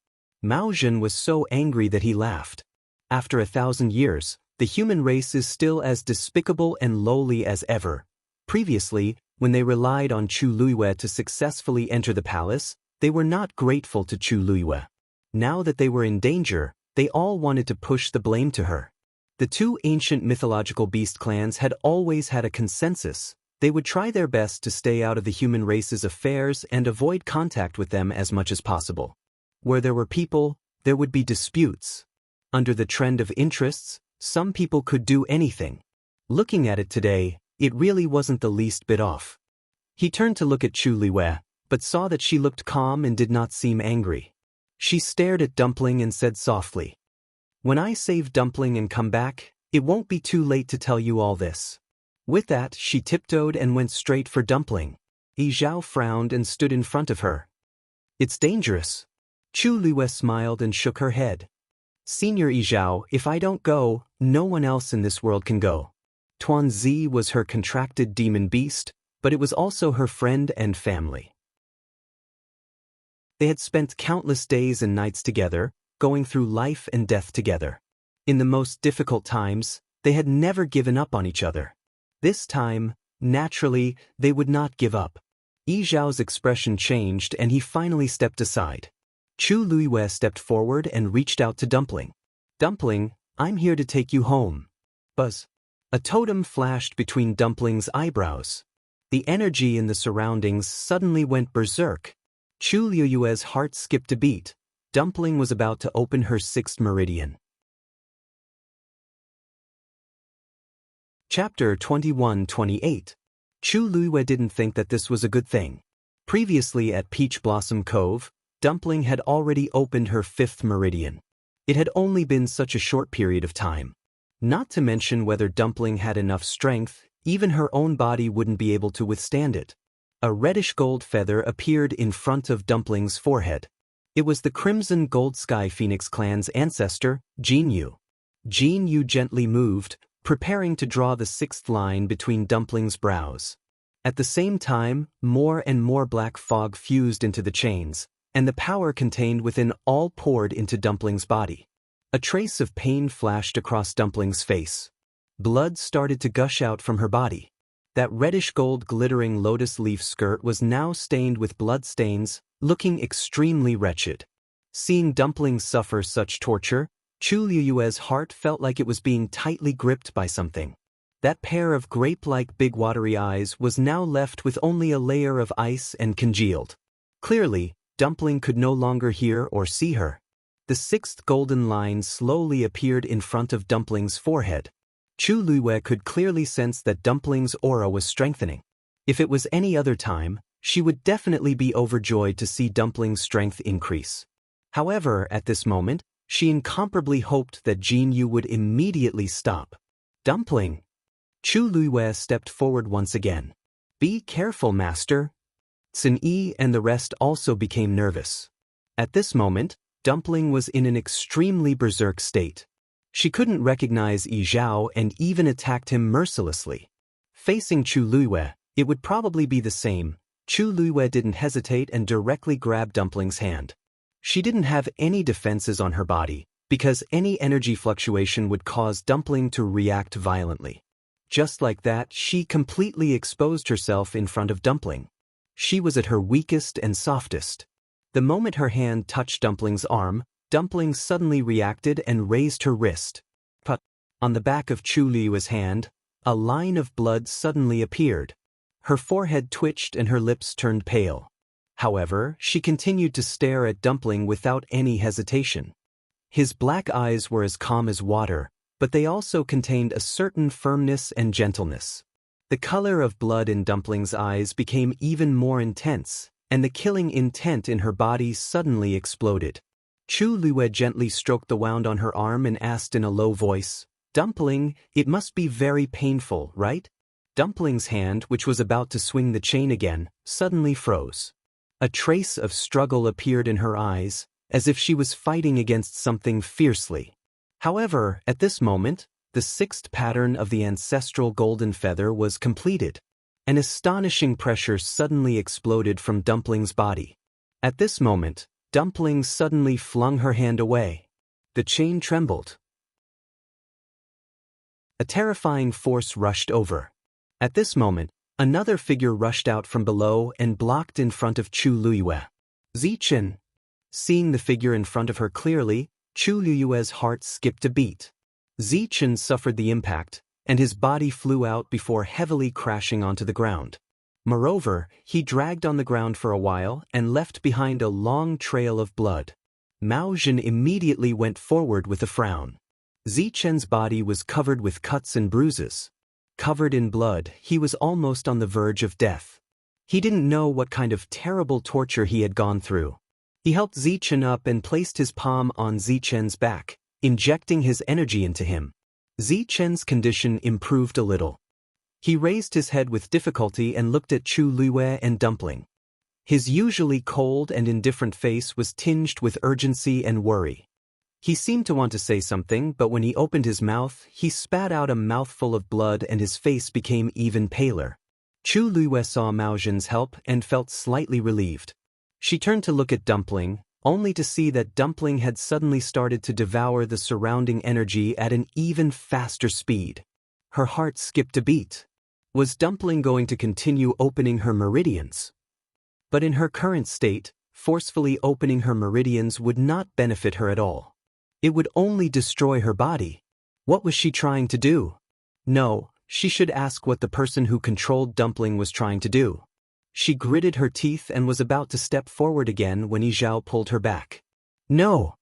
Mao Jin was so angry that he laughed. After 1,000 years, the human race is still as despicable and lowly as ever. Previously, when they relied on Chu Luiyue to successfully enter the palace, they were not grateful to Chu Luiyue. Now that they were in danger, They all wanted to push the blame to her. The two ancient mythological beast clans had always had a consensus. They would try their best to stay out of the human race's affairs and avoid contact with them as much as possible. Where there were people, there would be disputes. Under the trend of interests, some people could do anything. Looking at it today, it really wasn't the least bit off. He turned to look at Chu Liwei, but saw that she looked calm and did not seem angry. She stared at Dumpling and said softly, "When I save Dumpling and come back, it won't be too late to tell you all this." With that, she tiptoed and went straight for Dumpling. Yi Zhao frowned and stood in front of her. "It's dangerous." Chu Liwei smiled and shook her head. "Senior Yi Zhao, if I don't go, no one else in this world can go." Tuanzi was her contracted demon beast, but it was also her friend and family. They had spent countless days and nights together, going through life and death together. In the most difficult times, they had never given up on each other. This time, naturally, they would not give up. Yi Zhao's expression changed and he finally stepped aside. Chu Liwei stepped forward and reached out to Dumpling. "Dumpling, I'm here to take you home." Buzz. A totem flashed between Dumpling's eyebrows. The energy in the surroundings suddenly went berserk. Chu Liu's heart skipped a beat. Dumpling was about to open her sixth meridian. Chapter 21-28. Chu Liwei didn't think that this was a good thing. Previously at Peach Blossom Cove, Dumpling had already opened her fifth meridian. It had only been such a short period of time. Not to mention whether Dumpling had enough strength, even her own body wouldn't be able to withstand it. A reddish-gold feather appeared in front of Dumpling's forehead. It was the Crimson Gold Sky Phoenix clan's ancestor, Jin Yu. Jin Yu gently moved, preparing to draw the sixth line between Dumpling's brows. At the same time, more and more black fog fused into the chains, and the power contained within all poured into Dumpling's body. A trace of pain flashed across Dumpling's face. Blood started to gush out from her body. That reddish-gold glittering lotus leaf skirt was now stained with blood stains, looking extremely wretched. Seeing Dumpling suffer such torture, Chu Liu's heart felt like it was being tightly gripped by something. That pair of grape-like big watery eyes was now left with only a layer of ice and congealed. Clearly, Dumpling could no longer hear or see her. The sixth golden line slowly appeared in front of Dumpling's forehead. Chu Liwei could clearly sense that Dumpling's aura was strengthening. If it was any other time, she would definitely be overjoyed to see Dumpling's strength increase. However, at this moment, she incomparably hoped that Jin Yu would immediately stop. "Dumpling!" Chu Liwei stepped forward once again. "Be careful, master." Sun Yi and the rest also became nervous. At this moment, Dumpling was in an extremely berserk state. She couldn't recognize Yi Zhao and even attacked him mercilessly. Facing Chu Liwei, it would probably be the same. Chu Liwei didn't hesitate and directly grabbed Dumpling's hand. She didn't have any defenses on her body, because any energy fluctuation would cause Dumpling to react violently. Just like that, she completely exposed herself in front of Dumpling. She was at her weakest and softest. The moment her hand touched Dumpling's arm, Dumpling suddenly reacted and raised her wrist. But on the back of Chu Liu's hand, a line of blood suddenly appeared. Her forehead twitched and her lips turned pale. However, she continued to stare at Dumpling without any hesitation. His black eyes were as calm as water, but they also contained a certain firmness and gentleness. The color of blood in Dumpling's eyes became even more intense, and the killing intent in her body suddenly exploded. Chu Liwei gently stroked the wound on her arm and asked in a low voice, "Dumpling, it must be very painful, right?" Dumpling's hand, which was about to swing the chain again, suddenly froze. A trace of struggle appeared in her eyes, as if she was fighting against something fiercely. However, at this moment, the sixth pattern of the ancestral golden feather was completed. An astonishing pressure suddenly exploded from Dumpling's body. At this moment, Dumpling suddenly flung her hand away. The chain trembled. A terrifying force rushed over. At this moment, another figure rushed out from below and blocked in front of Chu Liwei. Zichen. Seeing the figure in front of her clearly, Chu Liyue's heart skipped a beat. Zichen suffered the impact, and his body flew out before heavily crashing onto the ground. Moreover, he dragged on the ground for a while and left behind a long trail of blood. Mao Zhen immediately went forward with a frown. Zichen's body was covered with cuts and bruises. Covered in blood, he was almost on the verge of death. He didn't know what kind of terrible torture he had gone through. He helped Zichen up and placed his palm on Zichen's back, injecting his energy into him. Zichen's condition improved a little. He raised his head with difficulty and looked at Chu Liyue and Dumpling. His usually cold and indifferent face was tinged with urgency and worry. He seemed to want to say something, but when he opened his mouth, he spat out a mouthful of blood and his face became even paler. Chu Liyue saw Mao Zhen's help and felt slightly relieved. She turned to look at Dumpling, only to see that Dumpling had suddenly started to devour the surrounding energy at an even faster speed. Her heart skipped a beat. Was Dumpling going to continue opening her meridians? But in her current state, forcefully opening her meridians would not benefit her at all. It would only destroy her body. What was she trying to do? No, she should ask what the person who controlled Dumpling was trying to do. She gritted her teeth and was about to step forward again when Yi Zhao pulled her back. No!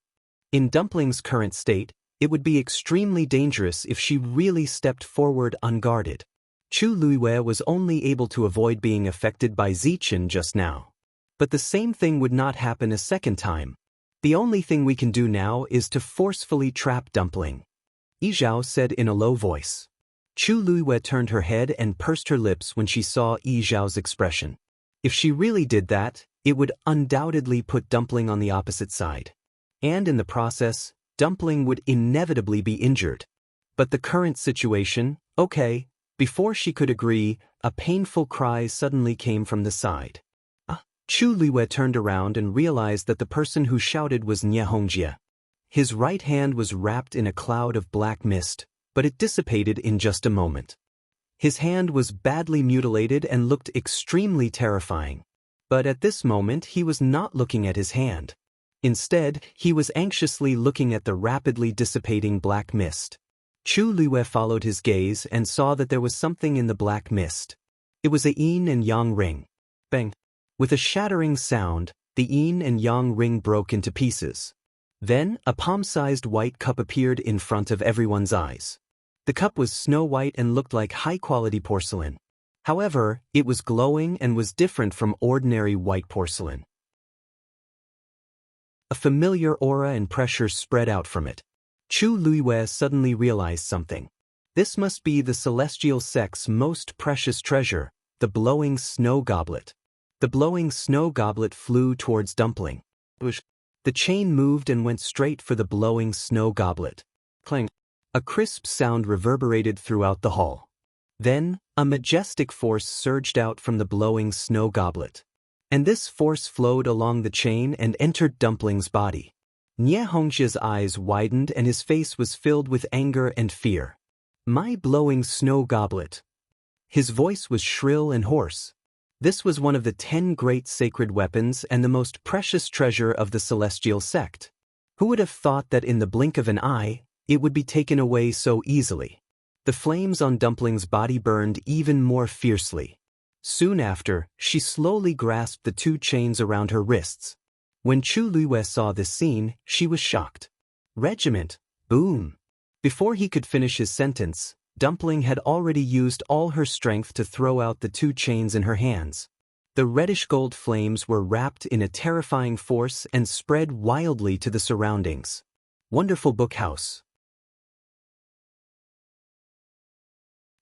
In Dumpling's current state, it would be extremely dangerous if she really stepped forward unguarded. Chu Liyue was only able to avoid being affected by Zichen just now. But the same thing would not happen a second time. The only thing we can do now is to forcefully trap Dumpling, Yi Zhao said in a low voice. Chu Liyue turned her head and pursed her lips when she saw Yi Zhao's expression. If she really did that, it would undoubtedly put Dumpling on the opposite side. And in the process, Dumpling would inevitably be injured. But the current situation, okay. Before she could agree, a painful cry suddenly came from the side. Chu Liyue turned around and realized that the person who shouted was Xianxia. His right hand was wrapped in a cloud of black mist, but it dissipated in just a moment. His hand was badly mutilated and looked extremely terrifying. But at this moment he was not looking at his hand. Instead, he was anxiously looking at the rapidly dissipating black mist. Chu Liyue followed his gaze and saw that there was something in the black mist. It was a yin and yang ring. Bang! With a shattering sound, the yin and yang ring broke into pieces. Then, a palm-sized white cup appeared in front of everyone's eyes. The cup was snow-white and looked like high-quality porcelain. However, it was glowing and was different from ordinary white porcelain. A familiar aura and pressure spread out from it. Chu Liyue suddenly realized something. This must be the celestial sect's most precious treasure, the blowing snow goblet. The blowing snow goblet flew towards Dumpling. The chain moved and went straight for the blowing snow goblet. Clang! A crisp sound reverberated throughout the hall. Then, a majestic force surged out from the blowing snow goblet. And this force flowed along the chain and entered Dumpling's body. Xianxia's eyes widened and his face was filled with anger and fear. My blowing snow goblet. His voice was shrill and hoarse. This was one of the 10 great sacred weapons and the most precious treasure of the celestial sect. Who would have thought that in the blink of an eye, it would be taken away so easily? The flames on Dumpling's body burned even more fiercely. Soon after, she slowly grasped the 2 chains around her wrists. When Chu Liyue saw this scene, she was shocked. Regiment, boom! Before he could finish his sentence, Dumpling had already used all her strength to throw out the 2 chains in her hands. The reddish-gold flames were wrapped in a terrifying force and spread wildly to the surroundings. Wonderful Book House.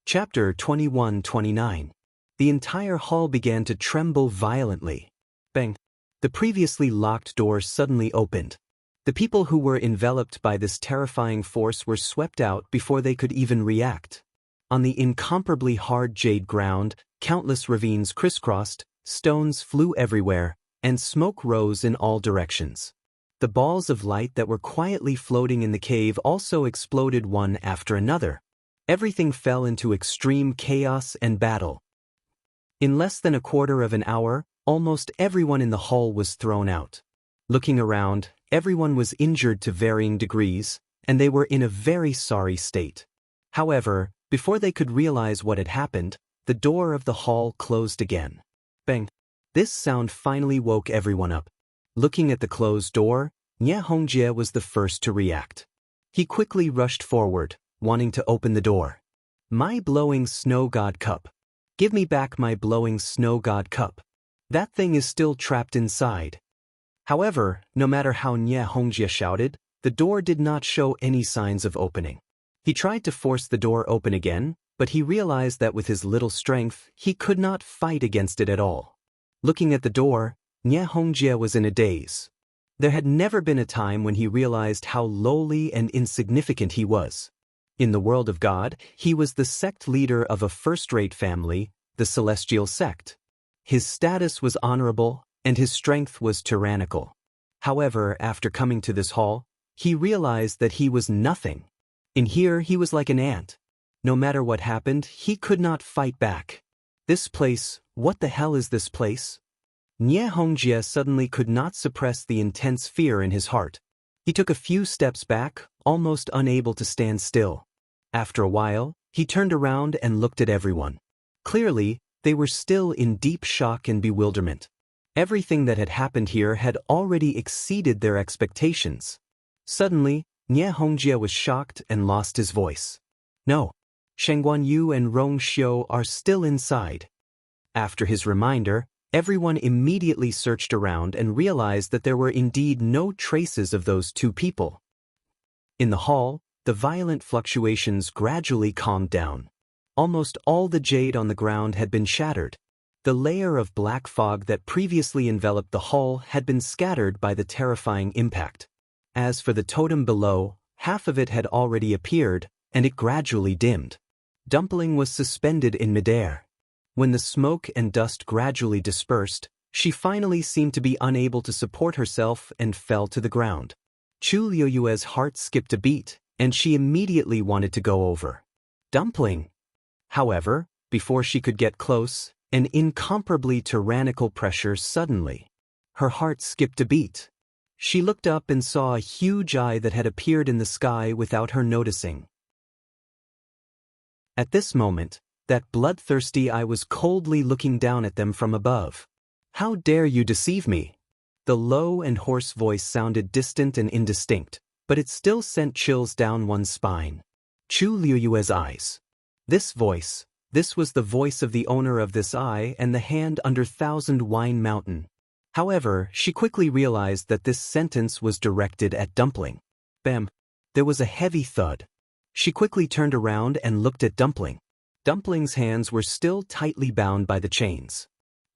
Chapter 21-29. The entire hall began to tremble violently. Bang! The previously locked door suddenly opened. The people who were enveloped by this terrifying force were swept out before they could even react. On the incomparably hard jade ground, countless ravines crisscrossed, stones flew everywhere, and smoke rose in all directions. The balls of light that were quietly floating in the cave also exploded one after another. Everything fell into extreme chaos and battle. In less than a quarter of an hour, almost everyone in the hall was thrown out. Looking around, Everyone was injured to varying degrees, and they were in a very sorry state. However, before they could realize what had happened, the door of the hall closed again. Bang! This sound finally woke everyone up. Looking at the closed door, Nie Hongjie was the first to react. He quickly rushed forward, wanting to open the door. My blowing snow god cup. Give me back my blowing snow god cup. That thing is still trapped inside. However, no matter how Nie Hongjie shouted, the door did not show any signs of opening. He tried to force the door open again, but he realized that with his little strength, he could not fight against it at all. Looking at the door, Nie Hongjie was in a daze. There had never been a time when he realized how lowly and insignificant he was. In the world of God, he was the sect leader of a first-rate family, the Celestial Sect. His status was honorable, and his strength was tyrannical. However, after coming to this hall, he realized that he was nothing. In here, he was like an ant. No matter what happened, he could not fight back. This place, what the hell is this place? Nie Hongjie suddenly could not suppress the intense fear in his heart. He took a few steps back, almost unable to stand still. After a while, he turned around and looked at everyone. Clearly, they were still in deep shock and bewilderment. Everything that had happened here had already exceeded their expectations. Suddenly, Nie Hongjie was shocked and lost his voice. No, Shengguan Yu and Rong Xiu are still inside. After his reminder, everyone immediately searched around and realized that there were indeed no traces of those two people. In the hall, the violent fluctuations gradually calmed down. Almost all the jade on the ground had been shattered. The layer of black fog that previously enveloped the hall had been scattered by the terrifying impact. As for the totem below, half of it had already appeared, and it gradually dimmed. Dumpling was suspended in midair. When the smoke and dust gradually dispersed, she finally seemed to be unable to support herself and fell to the ground. Chu Liuyue's heart skipped a beat, and she immediately wanted to go over. Dumpling! However, before she could get close, an incomparably tyrannical pressure suddenly. Her heart skipped a beat. She looked up and saw a huge eye that had appeared in the sky without her noticing. At this moment, that bloodthirsty eye was coldly looking down at them from above. How dare you deceive me? The low and hoarse voice sounded distant and indistinct, but it still sent chills down one's spine. Chu Liuyue's eyes. This was the voice of the owner of this eye and the hand under Thousand Wine Mountain. However, she quickly realized that this sentence was directed at Dumpling. Bam! There was a heavy thud. She quickly turned around and looked at Dumpling. Dumpling's hands were still tightly bound by the chains.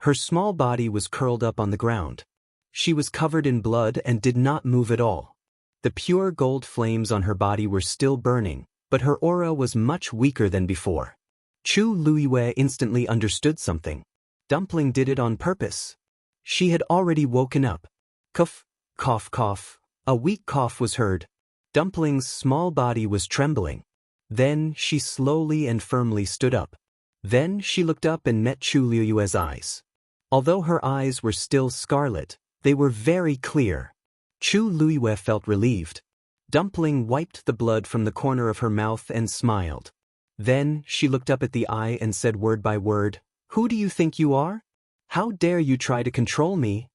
Her small body was curled up on the ground. She was covered in blood and did not move at all. The pure gold flames on her body were still burning, but her aura was much weaker than before. Chu Liyue instantly understood something. Dumpling did it on purpose. She had already woken up. Cough, cough, cough. A weak cough was heard. Dumpling's small body was trembling. Then she slowly and firmly stood up. Then she looked up and met Chu Liyue's eyes. Although her eyes were still scarlet, they were very clear. Chu Liyue felt relieved. Dumpling wiped the blood from the corner of her mouth and smiled. Then she looked up at the eye and said word by word, "Who do you think you are? How dare you try to control me?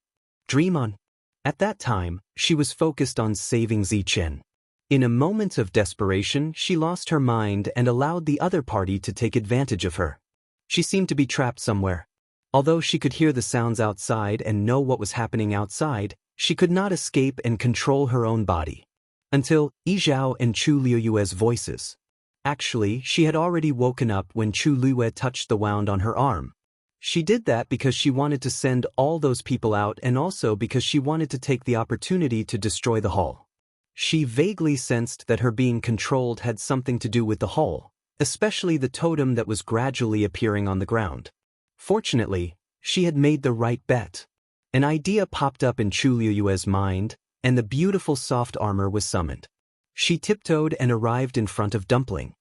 Dream on." At that time, she was focused on saving Zichen. In a moment of desperation, she lost her mind and allowed the other party to take advantage of her. She seemed to be trapped somewhere. Although she could hear the sounds outside and know what was happening outside, she could not escape and control her own body. Until Yizhao and Chu Liyue's voices. Actually, she had already woken up when Chu Liyue touched the wound on her arm. She did that because she wanted to send all those people out and also because she wanted to take the opportunity to destroy the hall. She vaguely sensed that her being controlled had something to do with the hall, especially the totem that was gradually appearing on the ground. Fortunately, she had made the right bet. An idea popped up in Chu Liyue's mind, and the beautiful soft armor was summoned. She tiptoed and arrived in front of Dumpling.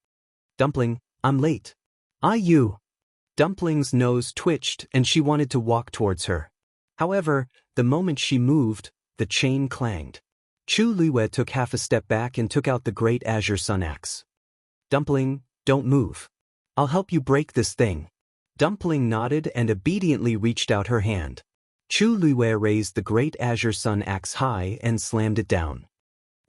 "Dumpling, I'm late." "You." Dumpling's nose twitched and she wanted to walk towards her. However, the moment she moved, the chain clanged. Chu Luiwei took half a step back and took out the great azure sun axe. Dumpling, don't move. I'll help you break this thing. Dumpling nodded and obediently reached out her hand. Chu Luiwei raised the great azure sun axe high and slammed it down.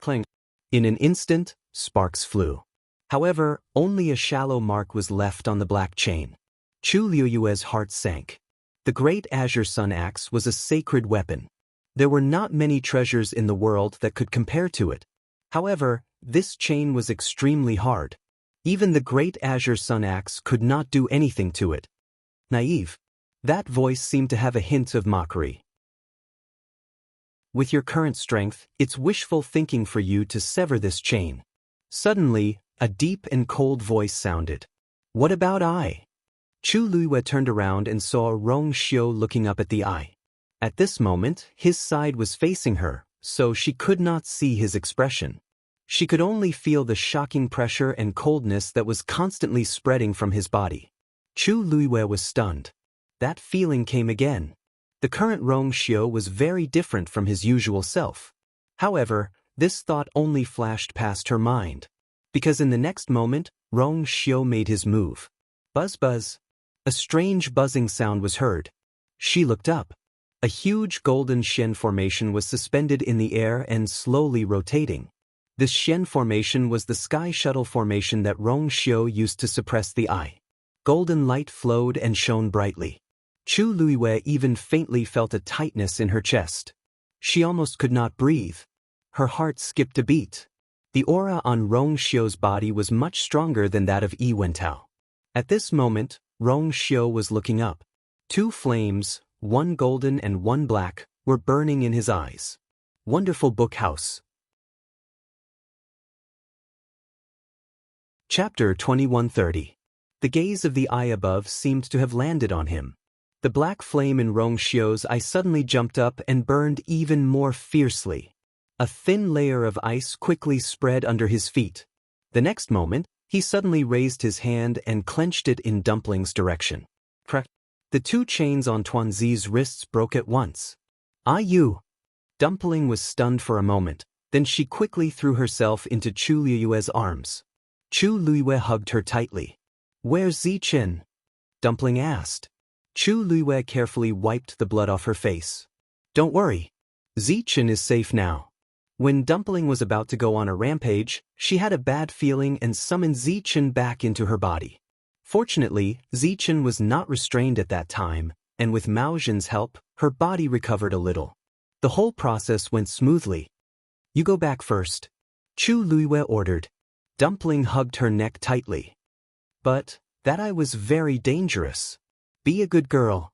Clang. In an instant, sparks flew. However, only a shallow mark was left on the black chain. Chu Luiwei's heart sank. The great azure sun axe was a sacred weapon. There were not many treasures in the world that could compare to it. However, this chain was extremely hard. Even the great azure sun axe could not do anything to it. Naive. That voice seemed to have a hint of mockery. With your current strength, it's wishful thinking for you to sever this chain. Suddenly, a deep and cold voice sounded. What about I? Chu Luiwei turned around and saw Rong Xiu looking up at the eye. At this moment, his side was facing her, so she could not see his expression. She could only feel the shocking pressure and coldness that was constantly spreading from his body. Chu Luiwei was stunned. That feeling came again. The current Rong Xiu was very different from his usual self. However, this thought only flashed past her mind. Because in the next moment, Rong Xiu made his move. Buzz buzz. A strange buzzing sound was heard. She looked up. A huge golden Shen formation was suspended in the air and slowly rotating. This Shen formation was the sky shuttle formation that Rong Xiu used to suppress the eye. Golden light flowed and shone brightly. Chu Luiwei even faintly felt a tightness in her chest. She almost could not breathe. Her heart skipped a beat. The aura on Rong Xiu's body was much stronger than that of Yi Wentao. At this moment, Rong Xiu was looking up. Two flames, one golden and one black, were burning in his eyes. Wonderful book house. Chapter 2130. The gaze of the eye above seemed to have landed on him. The black flame in Rong Xiu's eye suddenly jumped up and burned even more fiercely. A thin layer of ice quickly spread under his feet. The next moment, he suddenly raised his hand and clenched it in Dumpling's direction. Crack. The two chains on Tuanzi's wrists broke at once. Ah, you! Dumpling was stunned for a moment, then she quickly threw herself into Chu Luiwei's arms. Chu Luiwei hugged her tightly. Where's Zichen? Dumpling asked. Chu Luiwei carefully wiped the blood off her face. Don't worry. Zichen is safe now. When Dumpling was about to go on a rampage, she had a bad feeling and summoned Zichen back into her body. Fortunately, Zichen was not restrained at that time, and with Mao Zhen's help, her body recovered a little. The whole process went smoothly. You go back first. Chu Luiwei ordered. Dumpling hugged her neck tightly. But that eye was very dangerous. Be a good girl.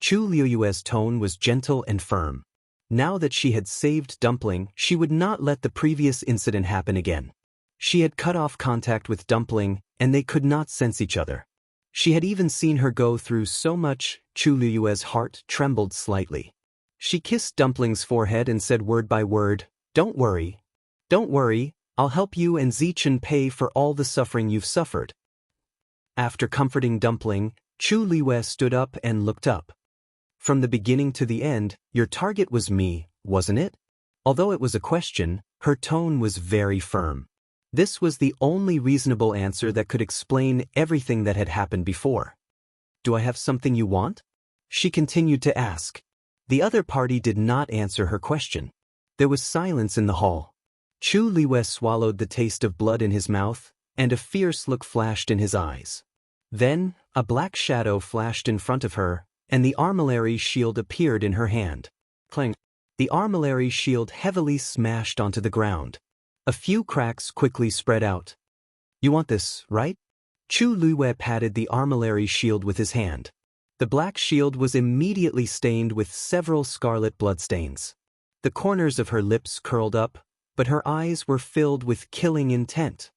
Chu Luiwei's tone was gentle and firm. Now that she had saved Dumpling, she would not let the previous incident happen again. She had cut off contact with Dumpling, and they could not sense each other. She had even seen her go through so much, Chu Luiwei's heart trembled slightly. She kissed Dumpling's forehead and said word by word, Don't worry. Don't worry, I'll help you and Zichen pay for all the suffering you've suffered. After comforting Dumpling, Chu Luiwei stood up and looked up. From the beginning to the end, your target was me, wasn't it? Although it was a question, her tone was very firm. This was the only reasonable answer that could explain everything that had happened before. Do I have something you want? She continued to ask. The other party did not answer her question. There was silence in the hall. Chu Luiwei swallowed the taste of blood in his mouth, and a fierce look flashed in his eyes. Then, a black shadow flashed in front of her, and the armillary shield appeared in her hand. Clang! The armillary shield heavily smashed onto the ground. A few cracks quickly spread out. You want this, right? Chu Luiwei patted the armillary shield with his hand. The black shield was immediately stained with several scarlet bloodstains. The corners of her lips curled up, but her eyes were filled with killing intent.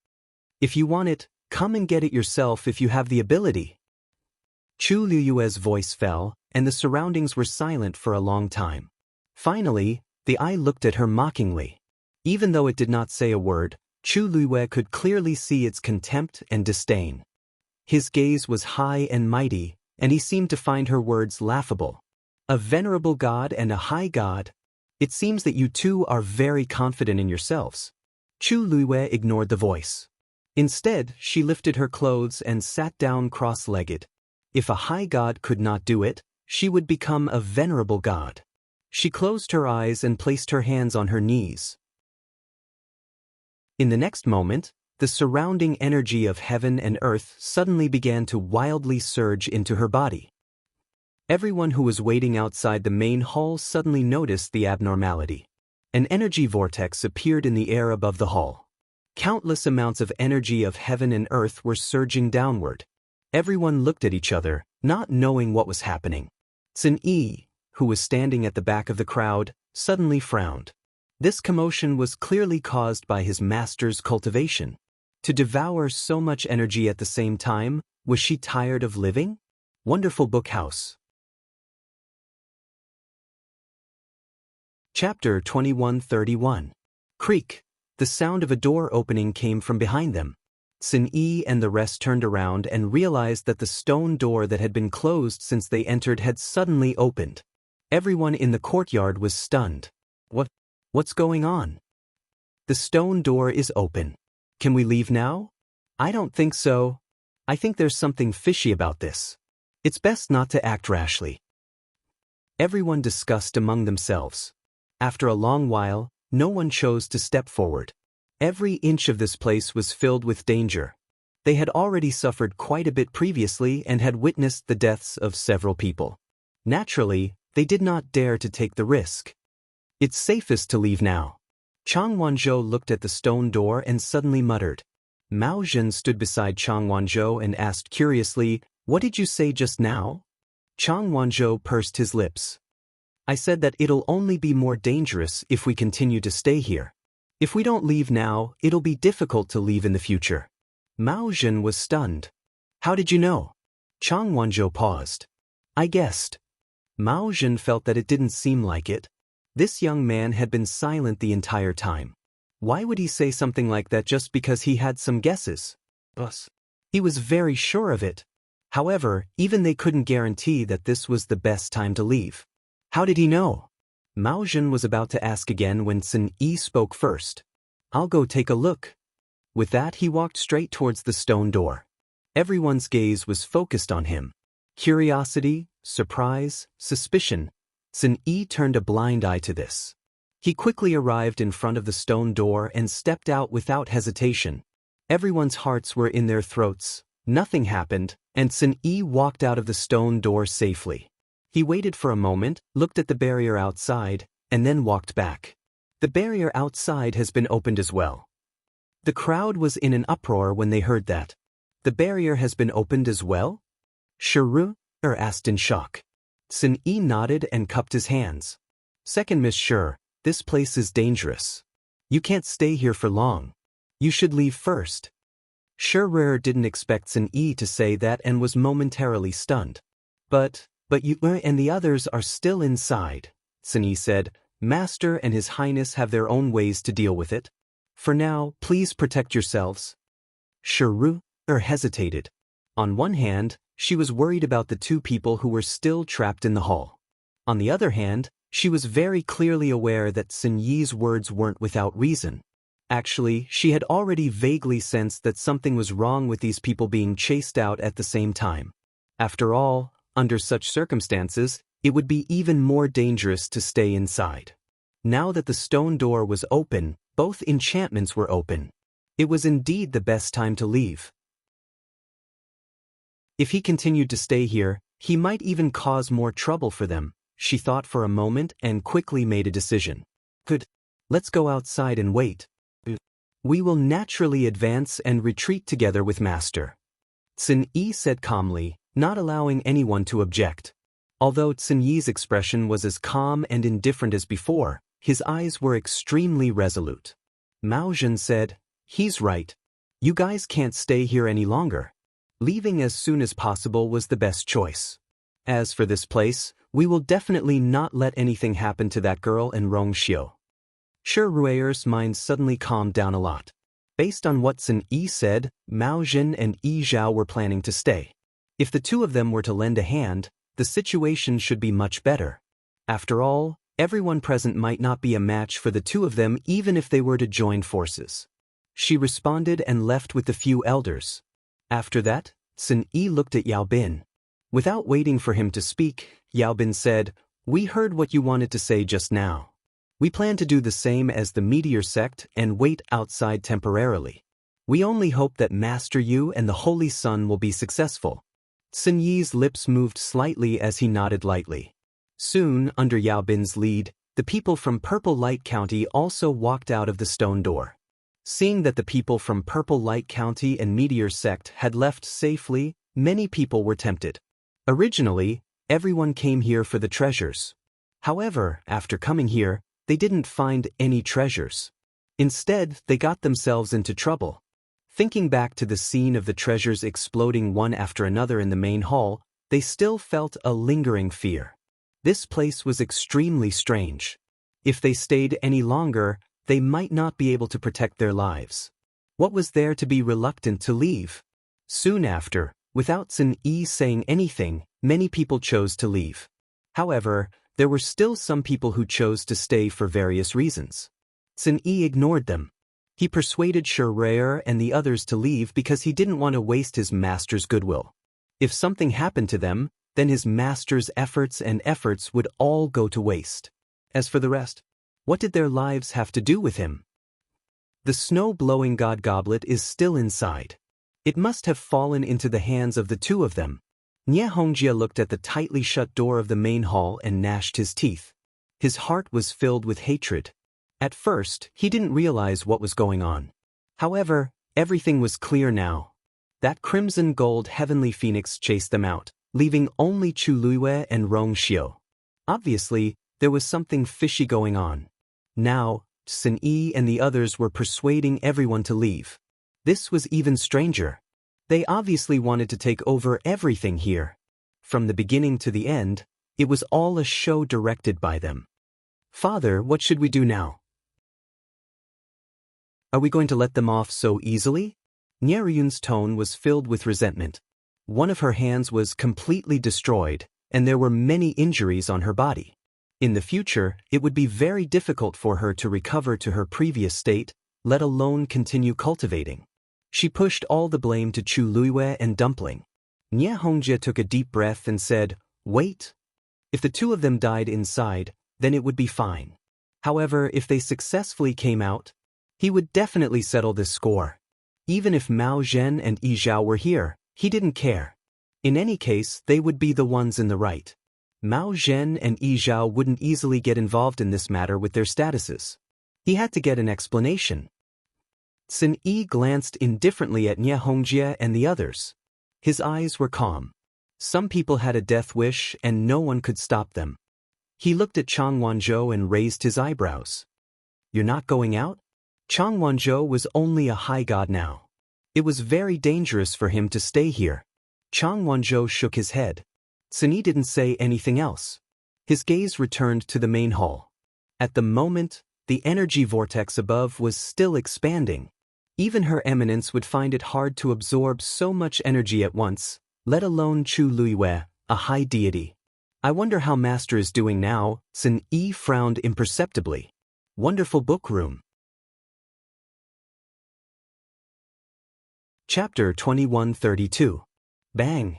If you want it, come and get it yourself if you have the ability. Chu Luiwei's voice fell, and the surroundings were silent for a long time. Finally, the eye looked at her mockingly. Even though it did not say a word, Chu Luiwei could clearly see its contempt and disdain. His gaze was high and mighty, and he seemed to find her words laughable. A venerable god and a high god. It seems that you two are very confident in yourselves. Chu Luiwei ignored the voice. Instead, she lifted her clothes and sat down cross-legged. If a high god could not do it, she would become a venerable god. She closed her eyes and placed her hands on her knees. In the next moment, the surrounding energy of heaven and earth suddenly began to wildly surge into her body. Everyone who was waiting outside the main hall suddenly noticed the abnormality. An energy vortex appeared in the air above the hall. Countless amounts of energy of heaven and earth were surging downward. Everyone looked at each other, not knowing what was happening. Sun Yi, who was standing at the back of the crowd, suddenly frowned. This commotion was clearly caused by his master's cultivation. To devour so much energy at the same time, was she tired of living? Wonderful Book House. Chapter 2131. Creak. The sound of a door opening came from behind them. Sun Yi and the rest turned around and realized that the stone door that had been closed since they entered had suddenly opened. Everyone in the courtyard was stunned. What's going on? The stone door is open. Can we leave now? I don't think so. I think there's something fishy about this. It's best not to act rashly. Everyone discussed among themselves. After a long while, no one chose to step forward. Every inch of this place was filled with danger. They had already suffered quite a bit previously and had witnessed the deaths of several people. Naturally, they did not dare to take the risk. It's safest to leave now. Chang Wanzhou looked at the stone door and suddenly muttered. Mao Zhen stood beside Chang Wanzhou and asked curiously, "What did you say just now?" Chang Wanzhou pursed his lips. "I said that it'll only be more dangerous if we continue to stay here. If we don't leave now, it'll be difficult to leave in the future." Mao Zhen was stunned. "How did you know?" Chang Wanzhou paused. "I guessed." Mao Zhen felt that it didn't seem like it. This young man had been silent the entire time. Why would he say something like that just because he had some guesses? He was very sure of it. However, even they couldn't guarantee that this was the best time to leave. How did he know? Mao Zhen was about to ask again when Sun Yi spoke first. "I'll go take a look." With that, he walked straight towards the stone door. Everyone's gaze was focused on him. Curiosity, surprise, suspicion. Sun Yi turned a blind eye to this. He quickly arrived in front of the stone door and stepped out without hesitation. Everyone's hearts were in their throats. Nothing happened, and Sun Yi walked out of the stone door safely. He waited for a moment, looked at the barrier outside, and then walked back. The barrier outside has been opened as well. The crowd was in an uproar when they heard that. The barrier has been opened as well? Shiru asked in shock. Sun Yi nodded and cupped his hands. "Second Miss Shi, this place is dangerous. You can't stay here for long. You should leave first." Shi didn't expect Sun Yi to say that and was momentarily stunned. But you and the others are still inside," Sun Yi said. "Master and His Highness have their own ways to deal with it. For now, please protect yourselves." Shiru hesitated. On one hand, she was worried about the two people who were still trapped in the hall. On the other hand, she was very clearly aware that Sun Yi's words weren't without reason. Actually, she had already vaguely sensed that something was wrong with these people being chased out at the same time. After all, under such circumstances, it would be even more dangerous to stay inside. Now that the stone door was open, both enchantments were open. It was indeed the best time to leave. If he continued to stay here, he might even cause more trouble for them. She thought for a moment and quickly made a decision. "Good. Let's go outside and wait. We will naturally advance and retreat together with Master." Sun Yi said calmly, not allowing anyone to object. Although Sun Yi's expression was as calm and indifferent as before, his eyes were extremely resolute. Mao Zhen said, "He's right. You guys can't stay here any longer. Leaving as soon as possible was the best choice. As for this place, we will definitely not let anything happen to that girl and Rong Xiu." Shi Rui's mind suddenly calmed down a lot. Based on what Sun Yi said, Mao Zhen and Yi Zhao were planning to stay. If the two of them were to lend a hand, the situation should be much better. After all, Everyone present might not be a match for the two of them even if they were to join forces. She responded and left with the few elders. After that, Sun Yi looked at Yao Bin. Without waiting for him to speak, Yao Bin said, "We heard what you wanted to say just now. We plan to do the same as the meteor sect and wait outside temporarily. We only hope that Master Yu and the Holy Sun will be successful." Sun Yi's lips moved slightly as he nodded lightly. Soon, under Yao Bin's lead, the people from Purple Light County also walked out of the stone door. Seeing that the people from Purple Light County and Meteor Sect had left safely, many people were tempted. Originally, everyone came here for the treasures. However, after coming here, they didn't find any treasures. Instead, they got themselves into trouble. Thinking back to the scene of the treasures exploding one after another in the main hall, they still felt a lingering fear. This place was extremely strange. If they stayed any longer, they might not be able to protect their lives. What was there to be reluctant to leave? Soon after, without Sun Yi saying anything, many people chose to leave. However, there were still some people who chose to stay for various reasons. Sun Yi ignored them. He persuaded Shirayer and the others to leave because he didn't want to waste his master's goodwill. If something happened to them, then his master's efforts would all go to waste. As for the rest, what did their lives have to do with him? The snow-blowing god goblet is still inside. It must have fallen into the hands of the two of them. Xianxia looked at the tightly shut door of the main hall and gnashed his teeth. His heart was filled with hatred. At first, he didn't realize what was going on. However, everything was clear now. That crimson gold heavenly phoenix chased them out, leaving only Chu Luiyue and Rong Xiu. Obviously, there was something fishy going on. Now, Sun Yi and the others were persuading everyone to leave. This was even stranger. They obviously wanted to take over everything here. From the beginning to the end, it was all a show directed by them. "Father, what should we do now? Are we going to let them off so easily?" Nyeruyun's tone was filled with resentment. One of her hands was completely destroyed, and there were many injuries on her body. In the future, it would be very difficult for her to recover to her previous state, let alone continue cultivating. She pushed all the blame to Chu Luiyue and Dumpling. Xianxia took a deep breath and said, "Wait. If the two of them died inside, then it would be fine. However, if they successfully came out, he would definitely settle this score. Even if Mao Zhen and Yi Zhao were here, he didn't care. In any case, they would be the ones in the right. Mao Zhen and Yi Zhao wouldn't easily get involved in this matter with their statuses. He had to get an explanation." Sun Yi glanced indifferently at Xianxia and the others. His eyes were calm. Some people had a death wish and no one could stop them. He looked at Chang Wanzhou and raised his eyebrows. "You're not going out?" Chang Wanzhou was only a high god now. It was very dangerous for him to stay here. Chang Wanzhou shook his head. Sun Yi didn't say anything else. His gaze returned to the main hall. At the moment, the energy vortex above was still expanding. Even Her Eminence would find it hard to absorb so much energy at once, let alone Chu Luiyue, a high deity. "I wonder how Master is doing now." Sun Yi frowned imperceptibly. Wonderful book room. Chapter 2132. Bang!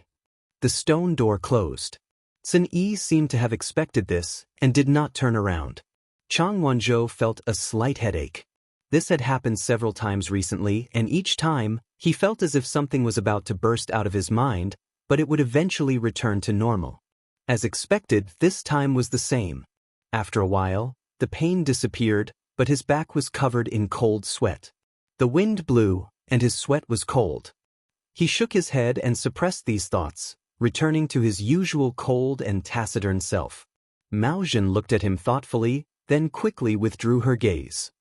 The stone door closed. Sun Yi seemed to have expected this and did not turn around. Chang Wanzhou felt a slight headache. This had happened several times recently, and each time, he felt as if something was about to burst out of his mind, but it would eventually return to normal. As expected, this time was the same. After a while, the pain disappeared, but his back was covered in cold sweat. The wind blew, and his sweat was cold. He shook his head and suppressed these thoughts, returning to his usual cold and taciturn self. Mao Zhen looked at him thoughtfully, then quickly withdrew her gaze.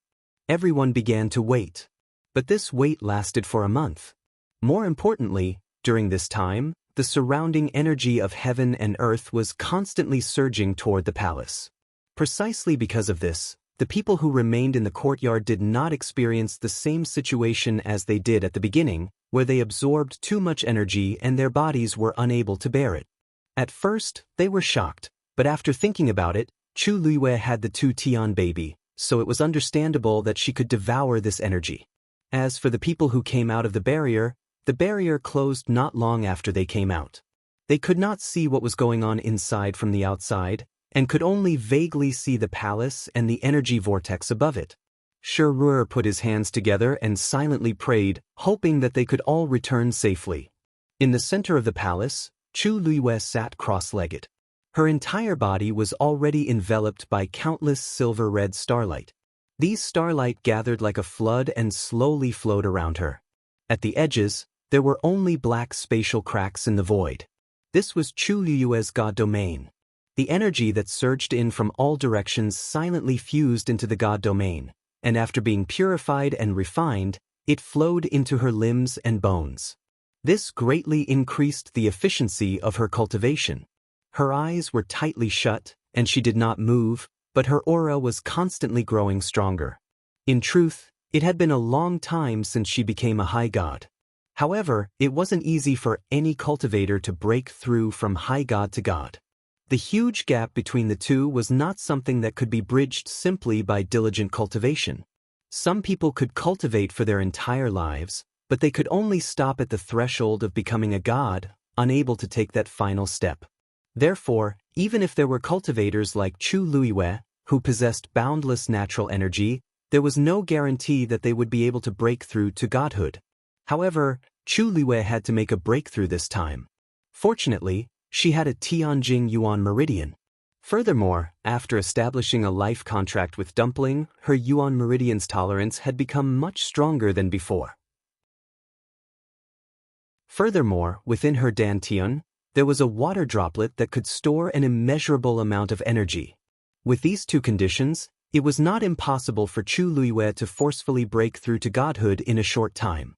Everyone began to wait. But this wait lasted for a month. More importantly, during this time, the surrounding energy of heaven and earth was constantly surging toward the palace. Precisely because of this, the people who remained in the courtyard did not experience the same situation as they did at the beginning, where they absorbed too much energy and their bodies were unable to bear it. At first, they were shocked, but after thinking about it, Chu Luiyue had the 2 Tian baby, so it was understandable that she could devour this energy. As for the people who came out of the barrier closed not long after they came out. They could not see what was going on inside from the outside, and could only vaguely see the palace and the energy vortex above it. Shi Ru'er put his hands together and silently prayed, hoping that they could all return safely. In the center of the palace, Chu Luiyue sat cross-legged. Her entire body was already enveloped by countless silver-red starlight. These starlight gathered like a flood and slowly flowed around her. At the edges, there were only black spatial cracks in the void. This was Chu Luiyue's god domain. The energy that surged in from all directions silently fused into the god domain, and after being purified and refined, it flowed into her limbs and bones. This greatly increased the efficiency of her cultivation. Her eyes were tightly shut, and she did not move, but her aura was constantly growing stronger. In truth, it had been a long time since she became a high god. However, it wasn't easy for any cultivator to break through from high god to god. The huge gap between the two was not something that could be bridged simply by diligent cultivation. Some people could cultivate for their entire lives, but they could only stop at the threshold of becoming a god, unable to take that final step. Therefore, even if there were cultivators like Chu Luiyue, who possessed boundless natural energy, there was no guarantee that they would be able to break through to godhood. However, Chu Luiyue had to make a breakthrough this time. Fortunately, she had a Tianjing Yuan meridian. Furthermore, after establishing a life contract with Dumpling, her Yuan meridian's tolerance had become much stronger than before. Furthermore, within her dantian, there was a water droplet that could store an immeasurable amount of energy. With these two conditions, it was not impossible for Chu Luiyue to forcefully break through to godhood in a short time.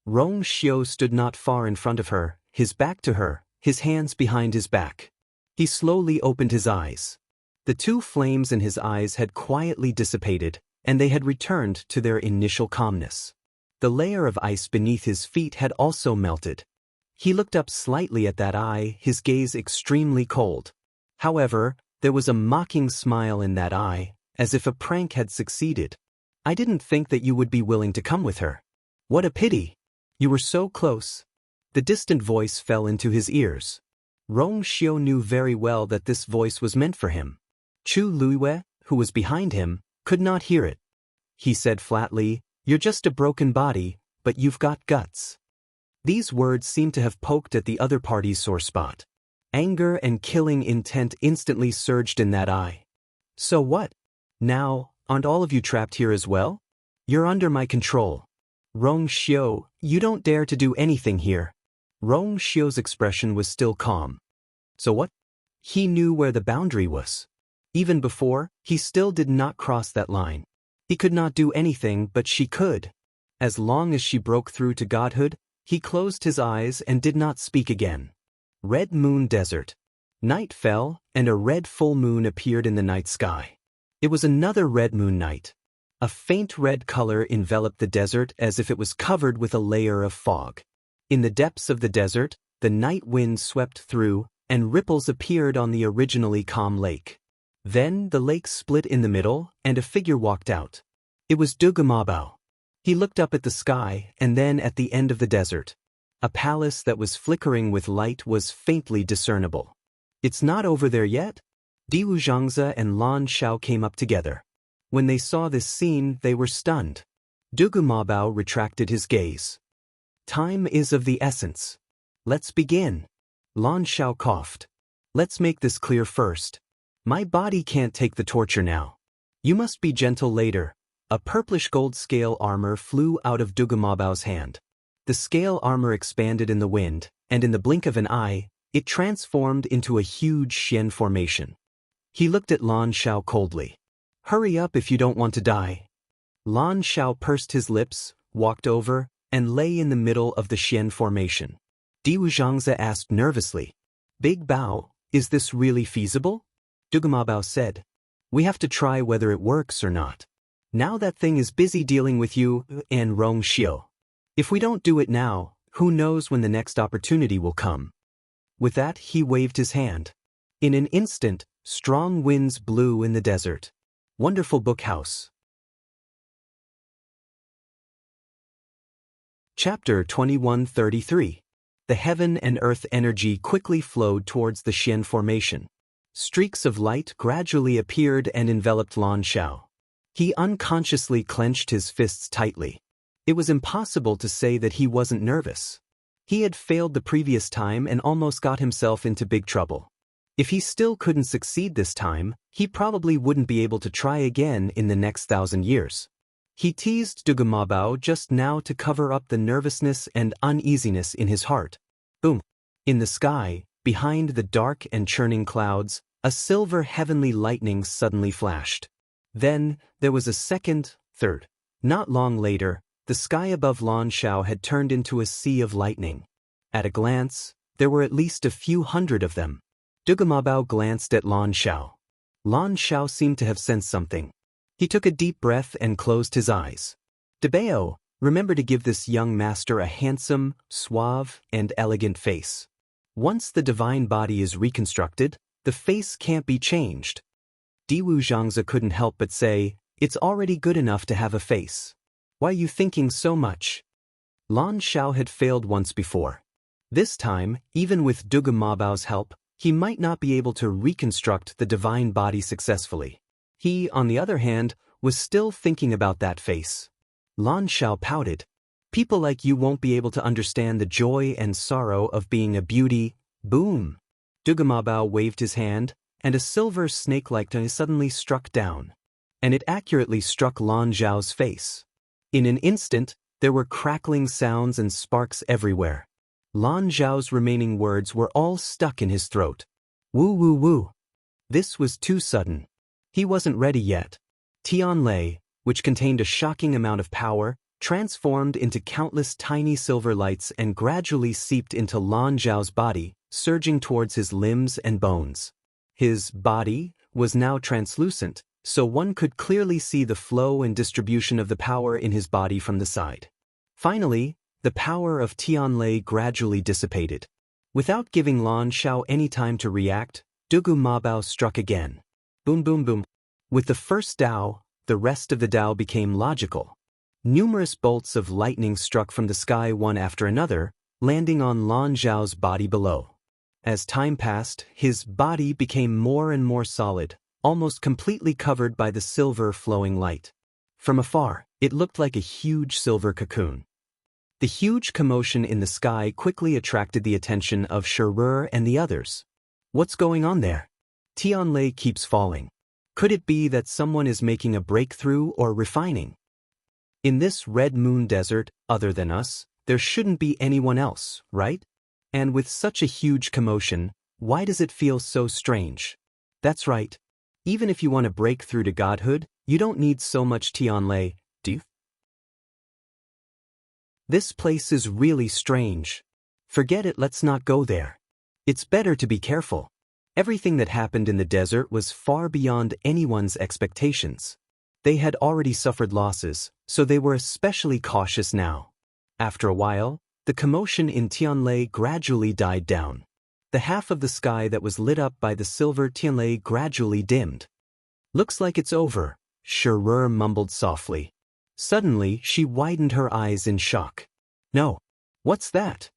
Rong Xiu stood not far in front of her, his back to her, his hands behind his back. He slowly opened his eyes. The 2 flames in his eyes had quietly dissipated, and they had returned to their initial calmness. The layer of ice beneath his feet had also melted. He looked up slightly at that eye, his gaze extremely cold. However, there was a mocking smile in that eye, as if a prank had succeeded. "I didn't think that you would be willing to come with her. What a pity! You were so close." The distant voice fell into his ears. Rong Xiu knew very well that this voice was meant for him. Chu Luiyue, who was behind him, could not hear it. He said flatly, "You're just a broken body, but you've got guts." These words seemed to have poked at the other party's sore spot. Anger and killing intent instantly surged in that eye. "So what? Now, aren't all of you trapped here as well? You're under my control. Rong Xiu, you don't dare to do anything here." Rong Xiu's expression was still calm. "So what?" He knew where the boundary was. Even before, he still did not cross that line. He could not do anything, but she could. As long as she broke through to godhood, he closed his eyes and did not speak again. Red Moon Desert. Night fell, and a red full moon appeared in the night sky. It was another red moon night. A faint red color enveloped the desert as if it was covered with a layer of fog. In the depths of the desert, the night wind swept through, and ripples appeared on the originally calm lake. Then the lake split in the middle, and a figure walked out. It was Dugumabao. He looked up at the sky, and then at the end of the desert. A palace that was flickering with light was faintly discernible. "It's not over there yet?" Diwu Zhangzi and Lan Shao came up together. When they saw this scene, they were stunned. Dugumabao retracted his gaze. "Time is of the essence. Let's begin." Lan Shao coughed. "Let's make this clear first. My body can't take the torture now. You must be gentle later." A purplish gold scale armor flew out of Dugumabao's hand. The scale armor expanded in the wind, and in the blink of an eye, it transformed into a huge Xian formation. He looked at Lan Shao coldly. "Hurry up if you don't want to die." Lan Shao pursed his lips, walked over, and lay in the middle of the Xian formation. Diwu Zhangzi asked nervously, "Big Bao, is this really feasible?" Dugumabao said, "We have to try whether it works or not. Now that thing is busy dealing with you and Rong Xiu. If we don't do it now, who knows when the next opportunity will come." With that, he waved his hand. In an instant, Strong winds blew in the desert. Wonderful book house. Chapter 2133. The heaven and earth energy quickly flowed towards the Xian formation. Streaks of light gradually appeared and enveloped Lan Xiao. He unconsciously clenched his fists tightly. It was impossible to say that he wasn't nervous. He had failed the previous time and almost got himself into big trouble. If he still couldn't succeed this time, he probably wouldn't be able to try again in the next 1,000 years. He teased Dugumabao just now to cover up the nervousness and uneasiness in his heart. Boom! In the sky, behind the dark and churning clouds, a silver heavenly lightning suddenly flashed. Then, there was a second, third. Not long later, the sky above Lan Xiao had turned into a sea of lightning. At a glance, there were at least a few hundred of them. Dugumabao glanced at Lan Xiao. Lan Xiao seemed to have sensed something. He took a deep breath and closed his eyes. Dabao, remember to give this young master a handsome, suave, and elegant face. Once the divine body is reconstructed, the face can't be changed. Diwu Zhangzi couldn't help but say, "It's already good enough to have a face. Why are you thinking so much?" Lan Xiao had failed once before. This time, even with Dugumabao's help, he might not be able to reconstruct the divine body successfully. He, on the other hand, was still thinking about that face. Lan Xiao pouted. "People like you won't be able to understand the joy and sorrow of being a beauty." Boom! Dugumabao waved his hand, and a silver snake-like thing suddenly struck down. And it accurately struck Lan Xiao's face. In an instant, there were crackling sounds and sparks everywhere. Lan Xiao's remaining words were all stuck in his throat. Woo woo woo. This was too sudden. He wasn't ready yet. Tianlei, which contained a shocking amount of power, transformed into countless tiny silver lights and gradually seeped into Lan Xiao's body, surging towards his limbs and bones. His body was now translucent, so one could clearly see the flow and distribution of the power in his body from the side. Finally, the power of Tianlei gradually dissipated. Without giving Lan Xiao any time to react, Dugumabao struck again. Boom boom boom. With the first Dao, the rest of the Dao became logical. Numerous bolts of lightning struck from the sky one after another, landing on Lan Xiao's body below. As time passed, his body became more and more solid, almost completely covered by the silver flowing light. From afar, it looked like a huge silver cocoon. The huge commotion in the sky quickly attracted the attention of Shirer and the others. What's going on there? Tianlei keeps falling. Could it be that someone is making a breakthrough or refining? In this Red Moon desert, other than us, there shouldn't be anyone else, right? And with such a huge commotion, why does it feel so strange? That's right. Even if you want to break through to godhood, you don't need so much Tianlei, do you? This place is really strange. Forget it, let's not go there. It's better to be careful. Everything that happened in the desert was far beyond anyone's expectations. They had already suffered losses, so they were especially cautious now. After a while, the commotion in Tianlei gradually died down. The half of the sky that was lit up by the silver Tianlei gradually dimmed. Looks like it's over, Shirer mumbled softly. Suddenly, she widened her eyes in shock. No. What's that?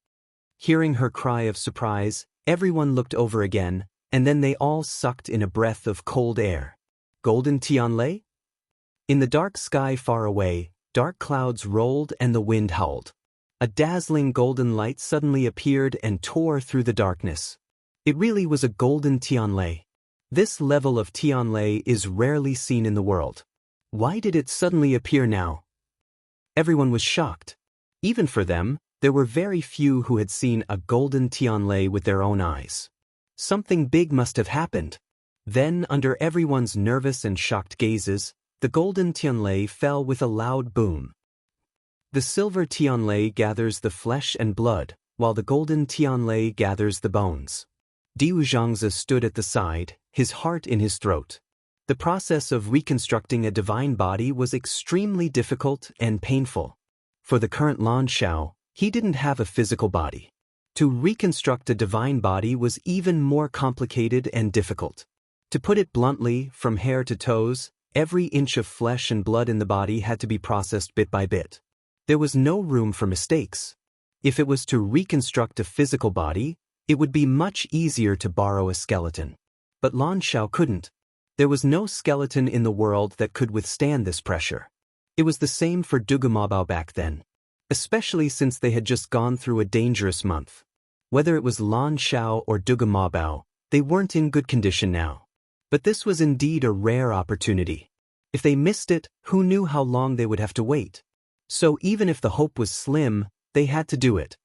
Hearing her cry of surprise, everyone looked over again, and then they all sucked in a breath of cold air. Golden Tianlei? In the dark sky far away, dark clouds rolled and the wind howled. A dazzling golden light suddenly appeared and tore through the darkness. It really was a golden Tianlei. This level of Tianlei is rarely seen in the world. Why did it suddenly appear now? Everyone was shocked. Even for them, there were very few who had seen a golden Tianlei with their own eyes. Something big must have happened. Then, under everyone's nervous and shocked gazes, the golden Tianlei fell with a loud boom. The silver Tianlei gathers the flesh and blood, while the golden Tianlei gathers the bones. Diwu Zhangzi stood at the side, his heart in his throat. The process of reconstructing a divine body was extremely difficult and painful. For the current Lan Xiao, he didn't have a physical body. To reconstruct a divine body was even more complicated and difficult. To put it bluntly, from hair to toes, every inch of flesh and blood in the body had to be processed bit by bit. There was no room for mistakes. If it was to reconstruct a physical body, it would be much easier to borrow a skeleton. But Lan Xiao couldn't. There was no skeleton in the world that could withstand this pressure. It was the same for Dugumabao back then, especially since they had just gone through a dangerous month. Whether it was Lan Xiao or Dugumabao, they weren't in good condition now. But this was indeed a rare opportunity. If they missed it, who knew how long they would have to wait? So even if the hope was slim, they had to do it.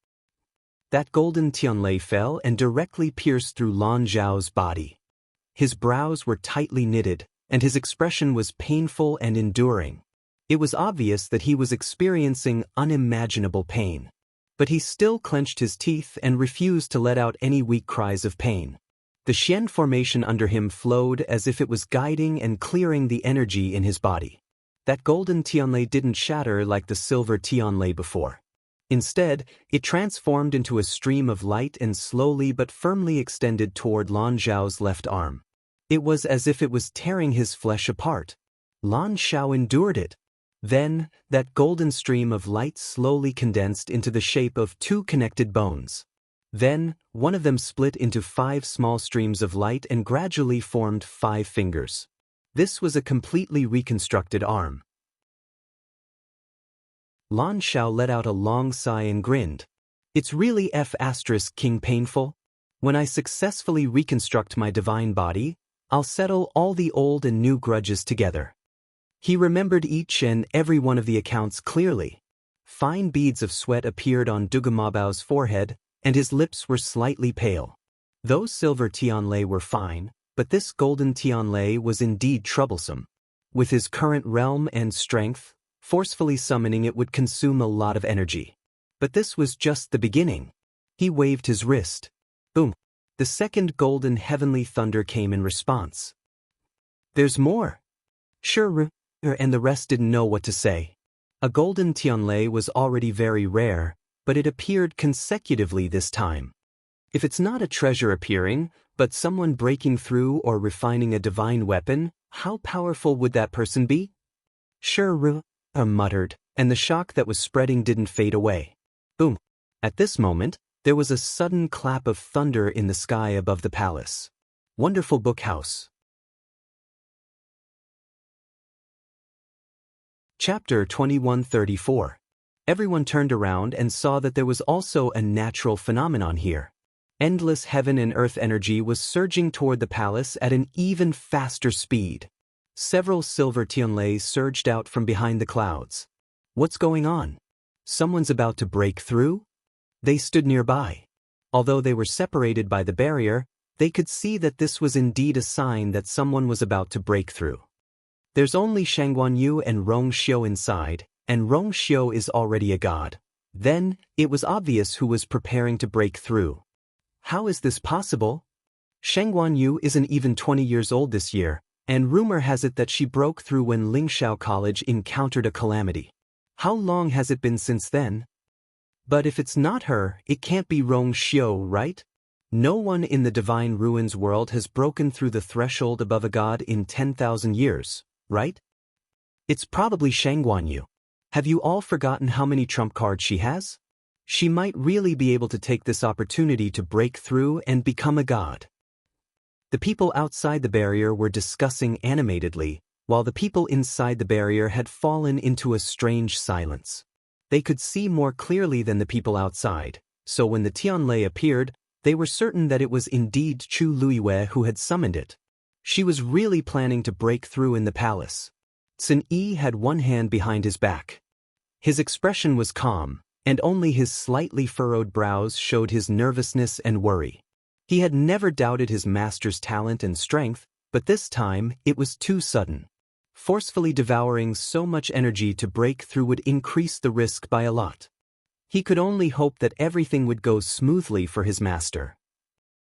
That golden Tianlei fell and directly pierced through Lan Xiao's body. His brows were tightly knitted, and his expression was painful and enduring. It was obvious that he was experiencing unimaginable pain. But he still clenched his teeth and refused to let out any weak cries of pain. The Xian formation under him flowed as if it was guiding and clearing the energy in his body. That golden Tianlei didn't shatter like the silver Tianlei before. Instead, it transformed into a stream of light and slowly but firmly extended toward Lan Xiao's left arm. It was as if it was tearing his flesh apart. Lan Xiao endured it. Then, that golden stream of light slowly condensed into the shape of two connected bones. Then, one of them split into 5 small streams of light and gradually formed 5 fingers. This was a completely reconstructed arm. Lan Xiao let out a long sigh and grinned. It's really King painful. When I successfully reconstruct my divine body, I'll settle all the old and new grudges together. He remembered each and every one of the accounts clearly. Fine beads of sweat appeared on Dugumabao's forehead, and his lips were slightly pale. Those silver Tianlei were fine, but this golden Tianlei was indeed troublesome. With his current realm and strength, forcefully summoning it would consume a lot of energy. But this was just the beginning. He waved his wrist. Boom! The second golden heavenly thunder came in response. There's more. Sure, and the rest didn't know what to say. A golden Tianlei was already very rare, but it appeared consecutively this time. If it's not a treasure appearing, but someone breaking through or refining a divine weapon, how powerful would that person be? Sure, muttered, and the shock that was spreading didn't fade away. Boom! At this moment, there was a sudden clap of thunder in the sky above the palace. Wonderful book house. Chapter 2134. Everyone turned around and saw that there was also a natural phenomenon here. Endless heaven and earth energy was surging toward the palace at an even faster speed. Several silver Tianleis surged out from behind the clouds. What's going on? Someone's about to break through? They stood nearby. Although they were separated by the barrier, they could see that this was indeed a sign that someone was about to break through. There's only Shangguanyu and Rongxiu inside, and Rongxiu is already a god. Then, it was obvious who was preparing to break through. How is this possible? Shangguanyu isn't even 20 years old this year, and rumor has it that she broke through when Lingxiao College encountered a calamity. How long has it been since then? But if it's not her, it can't be Rongxiu, right? No one in the Divine Ruins world has broken through the threshold above a god in 10,000 years. Right? It's probably Shangguanyu. Have you all forgotten how many trump cards she has? She might really be able to take this opportunity to break through and become a god. The people outside the barrier were discussing animatedly, while the people inside the barrier had fallen into a strange silence. They could see more clearly than the people outside, so when the Tianlei appeared, they were certain that it was indeed Chu Luiwei who had summoned it. She was really planning to break through in the palace. Sun Yi had one hand behind his back. His expression was calm, and only his slightly furrowed brows showed his nervousness and worry. He had never doubted his master's talent and strength, but this time it was too sudden. Forcefully devouring so much energy to break through would increase the risk by a lot. He could only hope that everything would go smoothly for his master.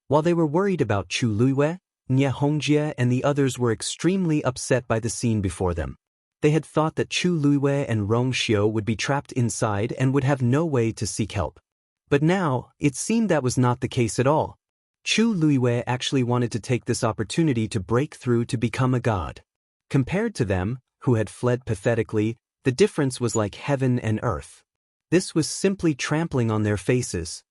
While they were worried about Chu Luiwei, Nye Hongjie and the others were extremely upset by the scene before them. They had thought that Chu Luiwei and Rongxiu would be trapped inside and would have no way to seek help. But now, it seemed that was not the case at all. Chu Luiwei actually wanted to take this opportunity to break through to become a god. Compared to them, who had fled pathetically, the difference was like heaven and earth. This was simply trampling on their faces.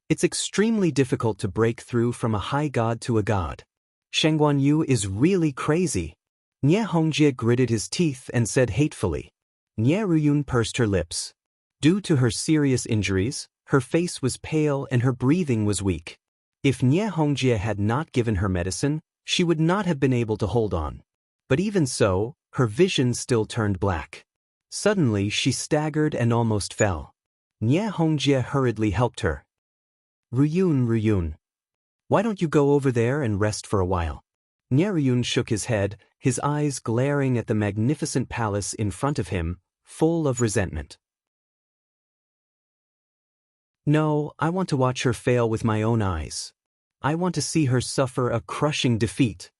It's extremely difficult to break through from a high god to a god. Sheng Guanyu is really crazy. Nie Hongjie gritted his teeth and said hatefully. Nie Ruyun pursed her lips. Due to her serious injuries, her face was pale and her breathing was weak. If Nie Hongjie had not given her medicine, she would not have been able to hold on. But even so, her vision still turned black. Suddenly she staggered and almost fell. Nie Hongjie hurriedly helped her. Ruyun. Why don't you go over there and rest for a while? Nie Ruyun shook his head, his eyes glaring at the magnificent palace in front of him, full of resentment. No, I want to watch her fail with my own eyes. I want to see her suffer a crushing defeat.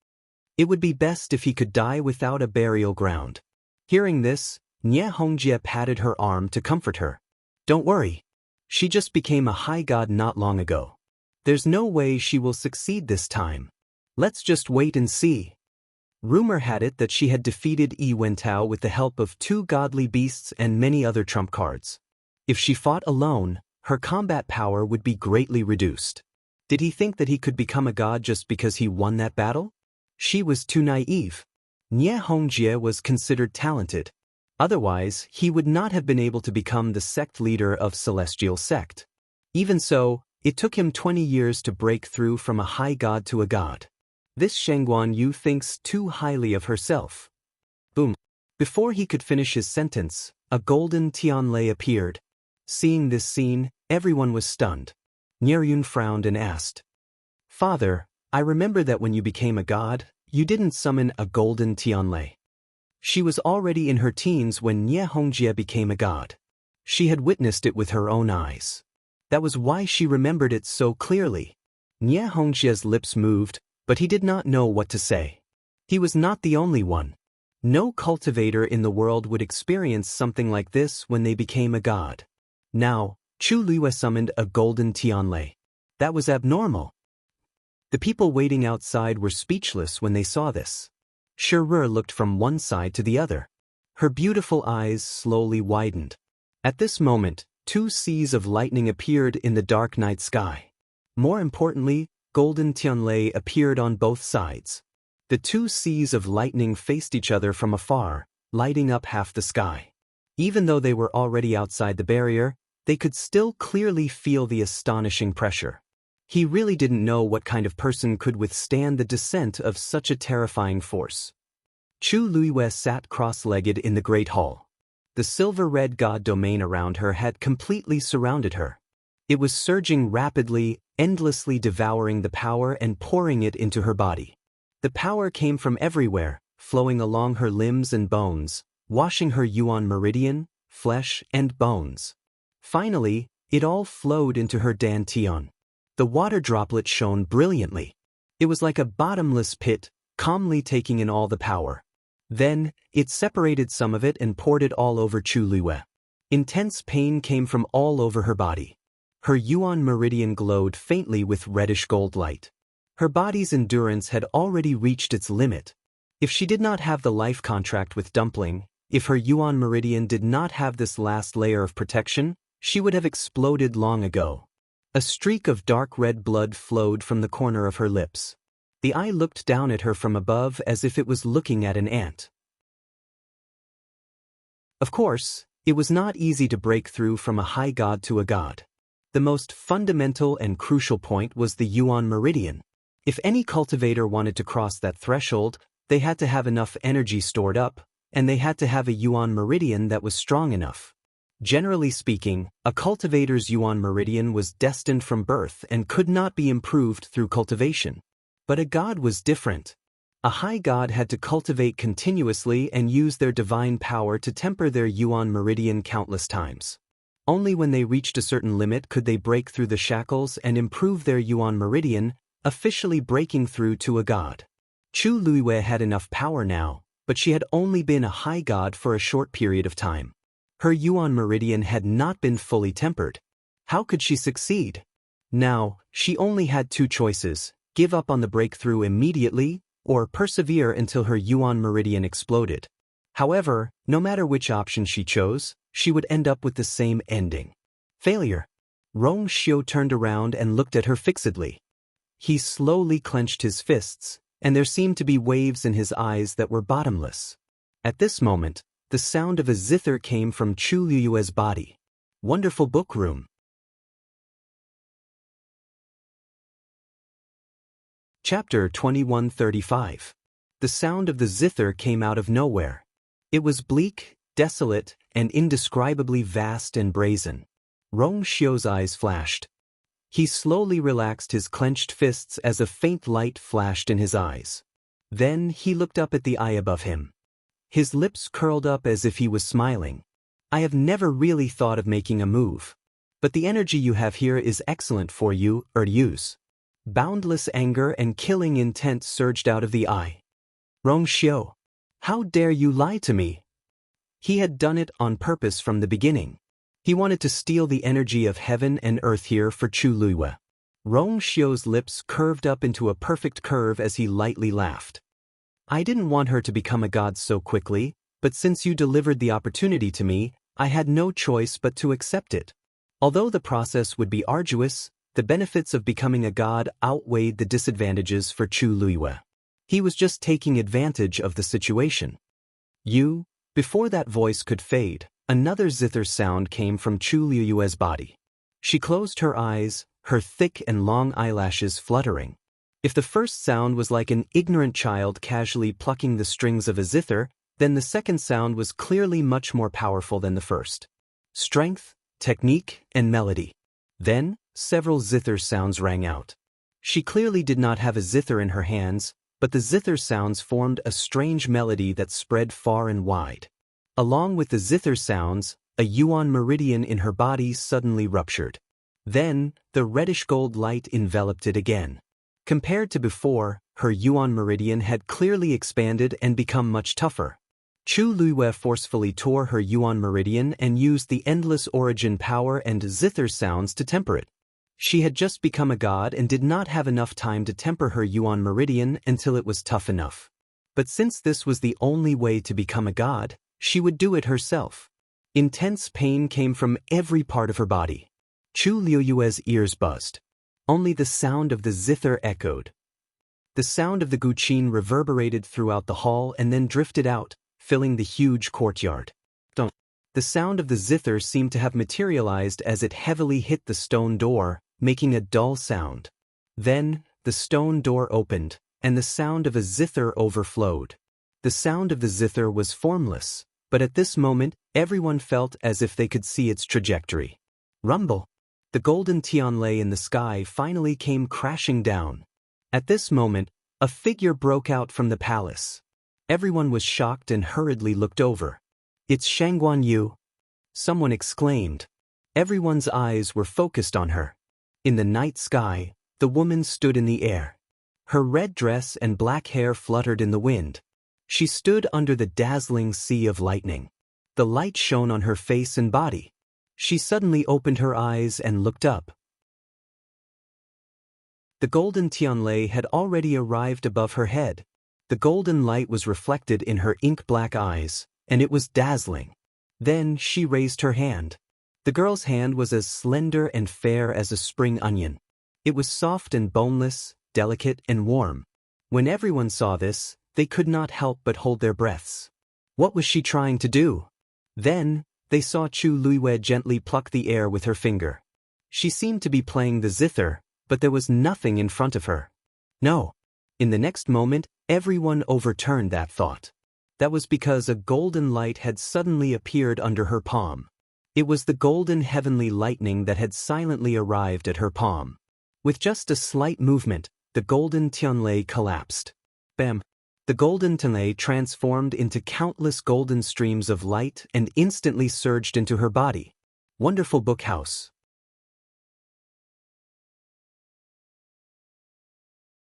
It would be best if he could die without a burial ground. Hearing this, Nie Hongjie patted her arm to comfort her. Don't worry. She just became a high god not long ago. There's no way she will succeed this time. Let's just wait and see. Rumor had it that she had defeated Yi Wentao with the help of 2 godly beasts and many other trump cards. If she fought alone, her combat power would be greatly reduced. Did he think that he could become a god just because he won that battle? She was too naive. Nie Hongjie was considered talented. Otherwise, he would not have been able to become the sect leader of Celestial Sect. Even so, it took him 20 years to break through from a high god to a god. This Sheng Guanyu thinks too highly of herself. Boom. Before he could finish his sentence, a golden Tianlei appeared. Seeing this scene, everyone was stunned. Nyeryun frowned and asked, Father, I remember that when you became a god, you didn't summon a golden Tianlei. She was already in her teens when Nie Hongjie became a god. She had witnessed it with her own eyes. That was why she remembered it so clearly. Nie Hongjie's lips moved, but he did not know what to say. He was not the only one. No cultivator in the world would experience something like this when they became a god. Now, Chu Luiwei summoned a golden Tianlei. That was abnormal. The people waiting outside were speechless when they saw this. Shi Re looked from one side to the other. Her beautiful eyes slowly widened. At this moment, 2 seas of lightning appeared in the dark night sky. More importantly, golden Tianlei appeared on both sides. The 2 seas of lightning faced each other from afar, lighting up half the sky. Even though they were already outside the barrier, they could still clearly feel the astonishing pressure. He really didn't know what kind of person could withstand the descent of such a terrifying force. Chu Luiwei sat cross-legged in the Great Hall. The silver-red god domain around her had completely surrounded her. It was surging rapidly, endlessly devouring the power and pouring it into her body. The power came from everywhere, flowing along her limbs and bones, washing her yuan meridian, flesh, and bones. Finally, it all flowed into her dantian. The water droplet shone brilliantly. It was like a bottomless pit, calmly taking in all the power. Then, it separated some of it and poured it all over Chu Luiwei. Intense pain came from all over her body. Her yuan meridian glowed faintly with reddish gold light. Her body's endurance had already reached its limit. If she did not have the life contract with Dumpling, if her yuan meridian did not have this last layer of protection, she would have exploded long ago. A streak of dark red blood flowed from the corner of her lips. The eye looked down at her from above as if it was looking at an ant. Of course, it was not easy to break through from a high god to a god. The most fundamental and crucial point was the yuan meridian. If any cultivator wanted to cross that threshold, they had to have enough energy stored up, and they had to have a yuan meridian that was strong enough. Generally speaking, a cultivator's yuan meridian was destined from birth and could not be improved through cultivation. But a god was different. A high god had to cultivate continuously and use their divine power to temper their yuan meridian countless times. Only when they reached a certain limit could they break through the shackles and improve their yuan meridian, officially breaking through to a god. Chu Luiwei had enough power now, but she had only been a high god for a short period of time. Her yuan meridian had not been fully tempered. How could she succeed? Now, she only had two choices: give up on the breakthrough immediately, or persevere until her Yuan meridian exploded. However, no matter which option she chose, she would end up with the same ending: failure. Rong Xiu turned around and looked at her fixedly. He slowly clenched his fists, and there seemed to be waves in his eyes that were bottomless. At this moment, the sound of a zither came from Chu Liyue's body. Wonderful book room. Chapter 2135. The sound of the zither came out of nowhere. It was bleak, desolate, and indescribably vast and brazen. Rong Xiu's eyes flashed. He slowly relaxed his clenched fists as a faint light flashed in his eyes. Then he looked up at the eye above him. His lips curled up as if he was smiling. I have never really thought of making a move. But the energy you have here is excellent for you, to use. Boundless anger and killing intent surged out of the eye. Rong Xiu, how dare you lie to me? He had done it on purpose from the beginning. He wanted to steal the energy of heaven and earth here for Chu Liyue. Rong Xiu's lips curved up into a perfect curve as he lightly laughed. I didn't want her to become a god so quickly, but since you delivered the opportunity to me, I had no choice but to accept it. Although the process would be arduous, the benefits of becoming a god outweighed the disadvantages for Chu Liyue. He was just taking advantage of the situation. Before that voice could fade, another zither sound came from Chu Liyue's body. She closed her eyes, her thick and long eyelashes fluttering. If the first sound was like an ignorant child casually plucking the strings of a zither, then the second sound was clearly much more powerful than the first. Strength, technique, and melody. Then, several zither sounds rang out. She clearly did not have a zither in her hands, but the zither sounds formed a strange melody that spread far and wide. Along with the zither sounds, a Yuan meridian in her body suddenly ruptured. Then, the reddish-gold light enveloped it again. Compared to before, her Yuan meridian had clearly expanded and become much tougher. Chu Liyue forcefully tore her Yuan meridian and used the endless origin power and zither sounds to temper it. She had just become a god and did not have enough time to temper her Yuan meridian until it was tough enough. But since this was the only way to become a god, she would do it herself. Intense pain came from every part of her body. Chu Liyue's ears buzzed. Only the sound of the zither echoed. The sound of the guqin reverberated throughout the hall and then drifted out, filling the huge courtyard. The sound of the zither seemed to have materialized as it heavily hit the stone door, making a dull sound. Then, the stone door opened, and the sound of a zither overflowed. The sound of the zither was formless, but at this moment, everyone felt as if they could see its trajectory. Rumble! The golden tianlei in the sky finally came crashing down. At this moment, a figure broke out from the palace. Everyone was shocked and hurriedly looked over. It's Shangguan Yu! Someone exclaimed. Everyone's eyes were focused on her. In the night sky, the woman stood in the air. Her red dress and black hair fluttered in the wind. She stood under the dazzling sea of lightning. The light shone on her face and body. She suddenly opened her eyes and looked up. The golden tianlei had already arrived above her head. The golden light was reflected in her ink-black eyes, and it was dazzling. Then she raised her hand. The girl's hand was as slender and fair as a spring onion. It was soft and boneless, delicate and warm. When everyone saw this, they could not help but hold their breaths. What was she trying to do? Then, they saw Chu Liyue gently pluck the air with her finger. She seemed to be playing the zither, but there was nothing in front of her. No. In the next moment, everyone overturned that thought. That was because a golden light had suddenly appeared under her palm. It was the golden heavenly lightning that had silently arrived at her palm. With just a slight movement, the golden tianlei collapsed. Bam! The golden tianlei transformed into countless golden streams of light and instantly surged into her body. Wonderful book house.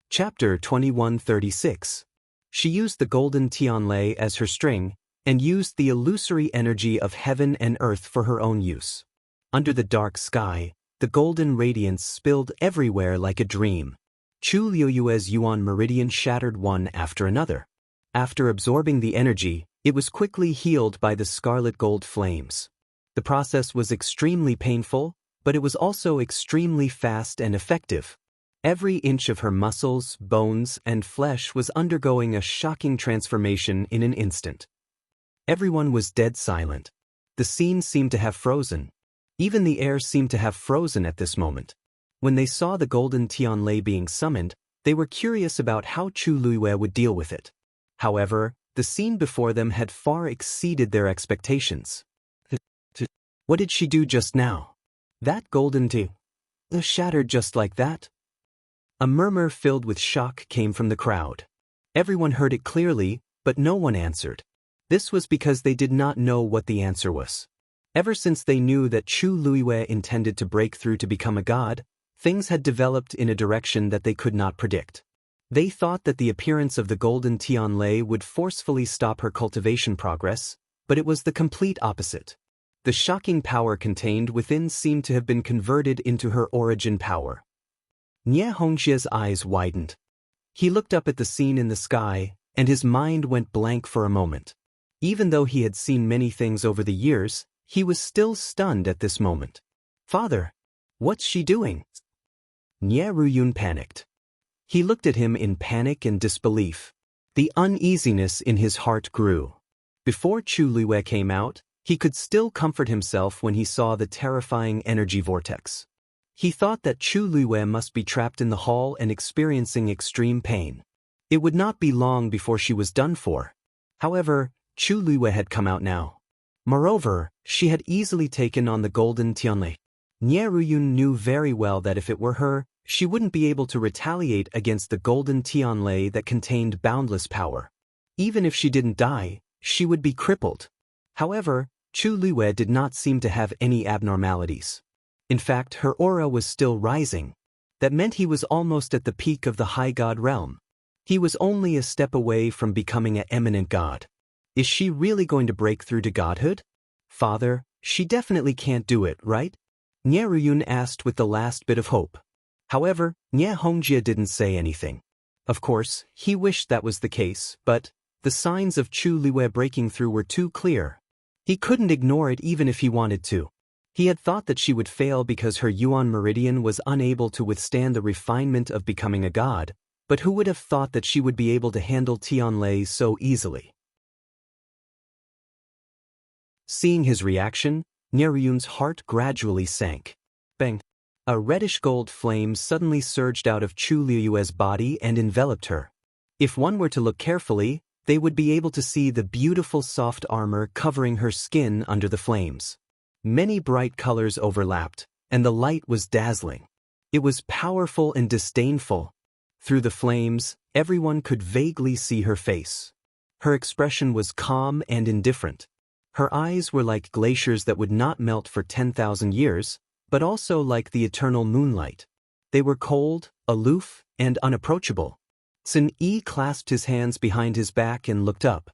Chapter 2136. She used the golden tianlei as her string, and used the illusory energy of heaven and earth for her own use. Under the dark sky, The golden radiance spilled everywhere like a dream. Chu Liuyue's yuan meridian shattered one after another. After absorbing the energy, it was quickly healed by the scarlet gold flames. The process was extremely painful, but it was also extremely fast and effective. Every inch of her muscles, bones, and flesh was undergoing a shocking transformation in an instant. Everyone was dead silent. The scene seemed to have frozen. Even the air seemed to have frozen at this moment. When they saw the golden Tianlei being summoned, they were curious about how Chu Liyue would deal with it. However, the scene before them had far exceeded their expectations. What did she do just now? That golden shattered just like that? A murmur filled with shock came from the crowd. Everyone heard it clearly, but no one answered. This was because they did not know what the answer was. Ever since they knew that Chu Liyue intended to break through to become a god, things had developed in a direction that they could not predict. They thought that the appearance of the golden Tianlei would forcefully stop her cultivation progress, but it was the complete opposite. The shocking power contained within seemed to have been converted into her origin power. Nie Hongxia's eyes widened. He looked up at the scene in the sky, and his mind went blank for a moment. Even though he had seen many things over the years, he was still stunned at this moment. "Father, what's she doing?" Nie Ruyun panicked. He looked at him in panic and disbelief. The uneasiness in his heart grew. Before Chu Liyue came out, he could still comfort himself when he saw the terrifying energy vortex. He thought that Chu Liyue must be trapped in the hall and experiencing extreme pain. It would not be long before she was done for. However, Chu Liyue had come out now. Moreover, she had easily taken on the golden Tianlei. Nie Ruyun knew very well that if it were her, she wouldn't be able to retaliate against the golden Tianlei that contained boundless power. Even if she didn't die, she would be crippled. However, Chu Liyue did not seem to have any abnormalities. In fact, her aura was still rising. That meant he was almost at the peak of the high god realm. He was only a step away from becoming an eminent god. Is she really going to break through to godhood? Father, she definitely can't do it, right? Nie Ruyun asked with the last bit of hope. However, Nie Hongjia didn't say anything. Of course, he wished that was the case, but the signs of Chu Liyue breaking through were too clear. He couldn't ignore it even if he wanted to. He had thought that she would fail because her yuan meridian was unable to withstand the refinement of becoming a god, but who would have thought that she would be able to handle Tianlei so easily? Seeing his reaction, Nie Ruyun's heart gradually sank. Bang! A reddish-gold flame suddenly surged out of Chu Liyue's body and enveloped her. If one were to look carefully, they would be able to see the beautiful soft armor covering her skin under the flames. Many bright colors overlapped, and the light was dazzling. It was powerful and disdainful. Through the flames, everyone could vaguely see her face. Her expression was calm and indifferent. Her eyes were like glaciers that would not melt for 10,000 years, but also like the eternal moonlight. They were cold, aloof, and unapproachable. Sun Yi clasped his hands behind his back and looked up.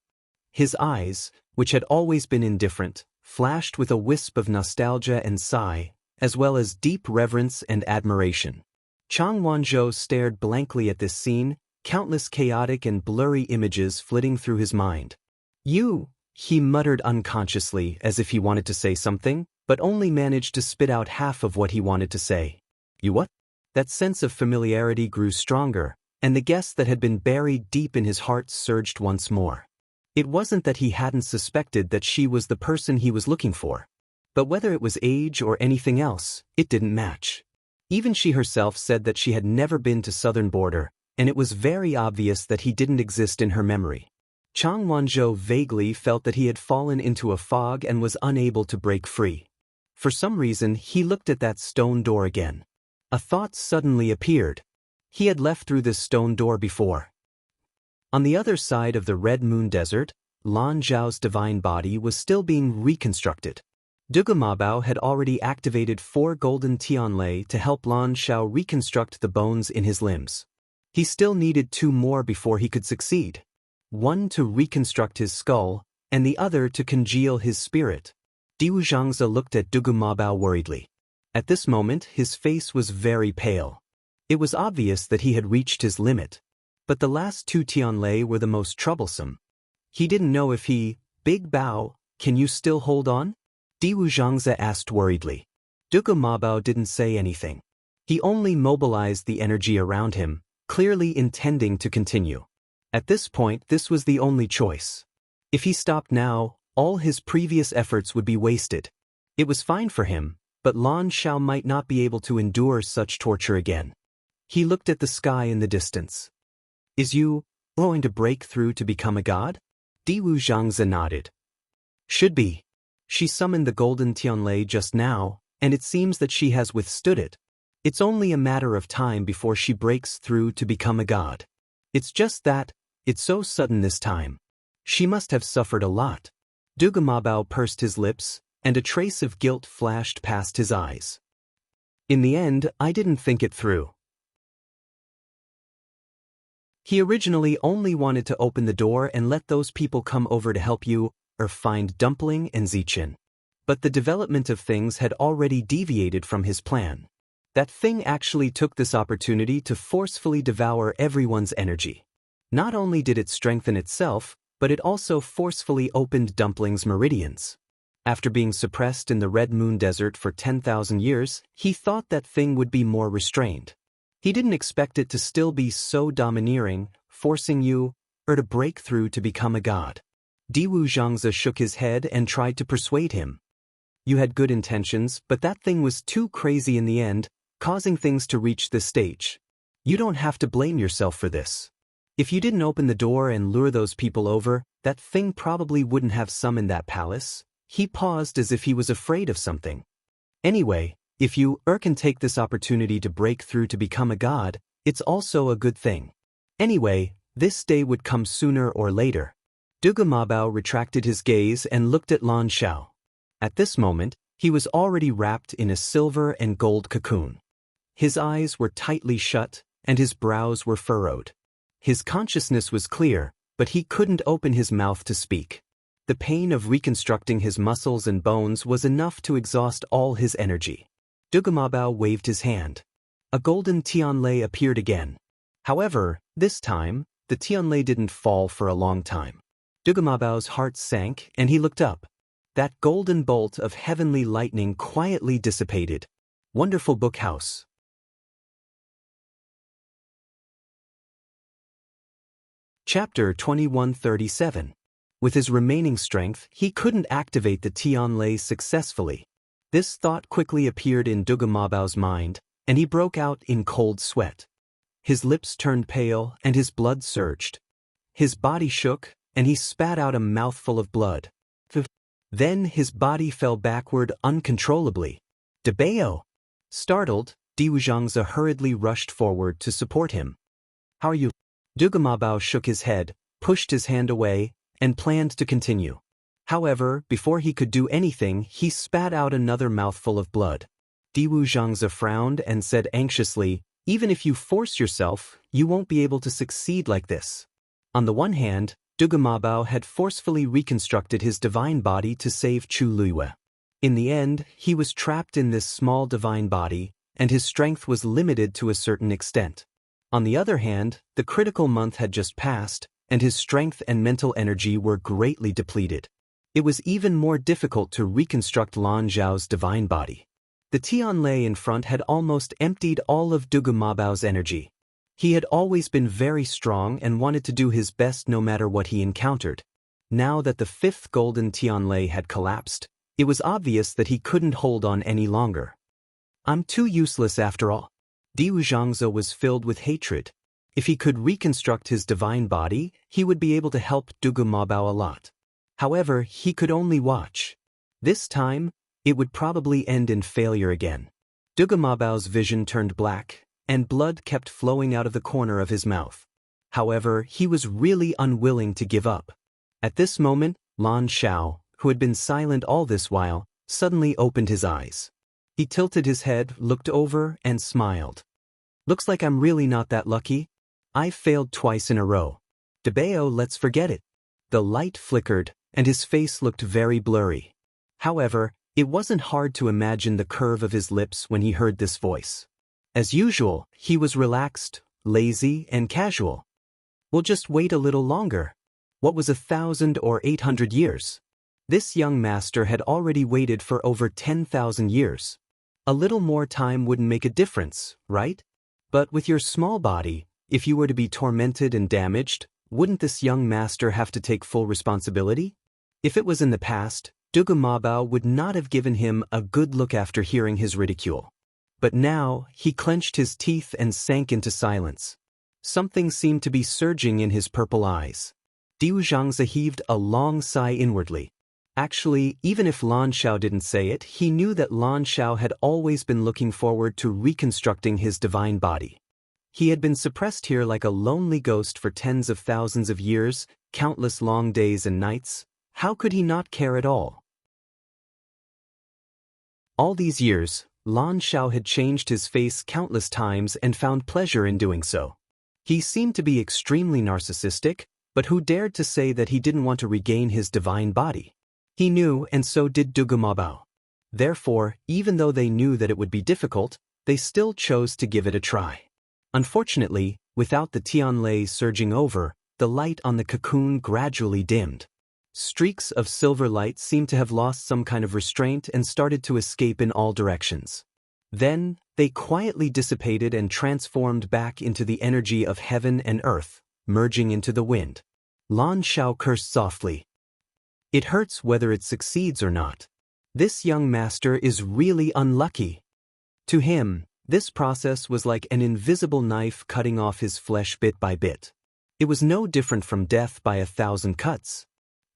His eyes, which had always been indifferent, flashed with a wisp of nostalgia and sigh, as well as deep reverence and admiration. Chang Wanzhou stared blankly at this scene, countless chaotic and blurry images flitting through his mind. "You," he muttered unconsciously as if he wanted to say something, but only managed to spit out half of what he wanted to say. "You what?" That sense of familiarity grew stronger, and the guess that had been buried deep in his heart surged once more. It wasn't that he hadn't suspected that she was the person he was looking for. But whether it was age or anything else, it didn't match. Even she herself said that she had never been to southern border, and it was very obvious that he didn't exist in her memory. Chang Wanzhou vaguely felt that he had fallen into a fog and was unable to break free. For some reason, he looked at that stone door again. A thought suddenly appeared. He had left through this stone door before. On the other side of the Red Moon Desert, Lan Zhao's divine body was still being reconstructed. Dugu Mabao had already activated 4 golden Tianlei to help Lan Zhao reconstruct the bones in his limbs. He still needed 2 more before he could succeed. 1 to reconstruct his skull, and the other to congeal his spirit. Diwu Zhangzi looked at Dugu Mabao worriedly. At this moment, his face was very pale. It was obvious that he had reached his limit. But the last two Tianlei were the most troublesome. He didn't know if Big Bao, can you still hold on? Diwu Zhangze asked worriedly. Dugu Mabao didn't say anything. He only mobilized the energy around him, clearly intending to continue. At this point, this was the only choice. If he stopped now, all his previous efforts would be wasted. It was fine for him, but Lan Xiao might not be able to endure such torture again. He looked at the sky in the distance. Is you going to break through to become a god? Diwu Zhangze nodded. Should be. She summoned the golden Tianlei just now, and it seems that she has withstood it. It's only a matter of time before she breaks through to become a god. It's just that, it's so sudden this time. She must have suffered a lot. Dugu Mabao pursed his lips, and a trace of guilt flashed past his eyes. In the end, I didn't think it through. He originally only wanted to open the door and let those people come over to help you, or find Dumpling and Zichen. But the development of things had already deviated from his plan. That thing actually took this opportunity to forcefully devour everyone's energy. Not only did it strengthen itself, but it also forcefully opened Dumpling's meridians. After being suppressed in the Red Moon Desert for 10,000 years, he thought that thing would be more restrained. He didn't expect it to still be so domineering, forcing you, or to break through to become a god. Diwu Zhangze shook his head and tried to persuade him. You had good intentions, but that thing was too crazy in the end, causing things to reach this stage. You don't have to blame yourself for this. If you didn't open the door and lure those people over, that thing probably wouldn't have summoned that palace. He paused as if he was afraid of something. Anyway, if you can take this opportunity to break through to become a god, it's also a good thing. Anyway, this day would come sooner or later. Dugu Mabao retracted his gaze and looked at Lan Xiao. At this moment, he was already wrapped in a silver and gold cocoon. His eyes were tightly shut, and his brows were furrowed. His consciousness was clear, but he couldn't open his mouth to speak. The pain of reconstructing his muscles and bones was enough to exhaust all his energy. Dugu Mabao waved his hand. A golden Tianlei appeared again. However, this time, the Tianlei didn't fall for a long time. Dugu Mabao's heart sank, and he looked up. That golden bolt of heavenly lightning quietly dissipated. Wonderful book house. Chapter 2137. With his remaining strength, he couldn't activate the Tianlei successfully. This thought quickly appeared in Dugu Mabao's mind, and he broke out in cold sweat. His lips turned pale, and his blood surged. His body shook, and he spat out a mouthful of blood. Then his body fell backward uncontrollably. Dabao! Startled, Diwu Zhangze hurriedly rushed forward to support him. How are you? Dugu Mabao shook his head, pushed his hand away, and planned to continue. However, before he could do anything, he spat out another mouthful of blood. Diwu Zhangze frowned and said anxiously, even if you force yourself, you won't be able to succeed like this. On the one hand, Dugu Mabao had forcefully reconstructed his divine body to save Chu Luiyue. In the end, he was trapped in this small divine body, and his strength was limited to a certain extent. On the other hand, the critical month had just passed, and his strength and mental energy were greatly depleted. It was even more difficult to reconstruct Lan Zhao's divine body. The Tianlei in front had almost emptied all of Dugu Mabao's energy. He had always been very strong and wanted to do his best no matter what he encountered. Now that the fifth golden Tianlei had collapsed, it was obvious that he couldn't hold on any longer. I'm too useless after all. Diwu Zhangze was filled with hatred. If he could reconstruct his divine body, he would be able to help Dugu Mabao a lot. However, he could only watch. This time, it would probably end in failure again. Dugu Mabao's vision turned black, and blood kept flowing out of the corner of his mouth. However, he was really unwilling to give up. At this moment, Lan Xiao, who had been silent all this while, suddenly opened his eyes. He tilted his head, looked over, and smiled. Looks like I'm really not that lucky. I've failed twice in a row. Dabao, let's forget it. The light flickered, and his face looked very blurry. However, It wasn't hard to imagine the curve of his lips when he heard this voice. As usual, he was relaxed, lazy, and casual. We'll just wait a little longer. What was 1,000 or 800 years? This young master had already waited for over 10,000 years. A little more time wouldn't make a difference, right? But with your small body, if you were to be tormented and damaged, wouldn't this young master have to take full responsibility? If it was in the past, Dugu Mabao would not have given him a good look after hearing his ridicule. But now, he clenched his teeth and sank into silence. Something seemed to be surging in his purple eyes. Diu Zhangzi heaved a long sigh inwardly. Actually, even if Lan Xiao didn't say it, he knew that Lan Xiao had always been looking forward to reconstructing his divine body. He had been suppressed here like a lonely ghost for tens of thousands of years, countless long days and nights. How could he not care at all? All these years, Lan Xiao had changed his face countless times and found pleasure in doing so. He seemed to be extremely narcissistic, but who dared to say that he didn't want to regain his divine body? He knew, and so did Dugu Mabao. Therefore, even though they knew that it would be difficult, they still chose to give it a try. Unfortunately, without the Tianlei surging over, the light on the cocoon gradually dimmed. Streaks of silver light seemed to have lost some kind of restraint and started to escape in all directions. Then, they quietly dissipated and transformed back into the energy of heaven and earth, merging into the wind. Lan Xiao cursed softly. It hurts whether it succeeds or not. This young master is really unlucky. To him, this process was like an invisible knife cutting off his flesh bit by bit. It was no different from death by 1,000 cuts.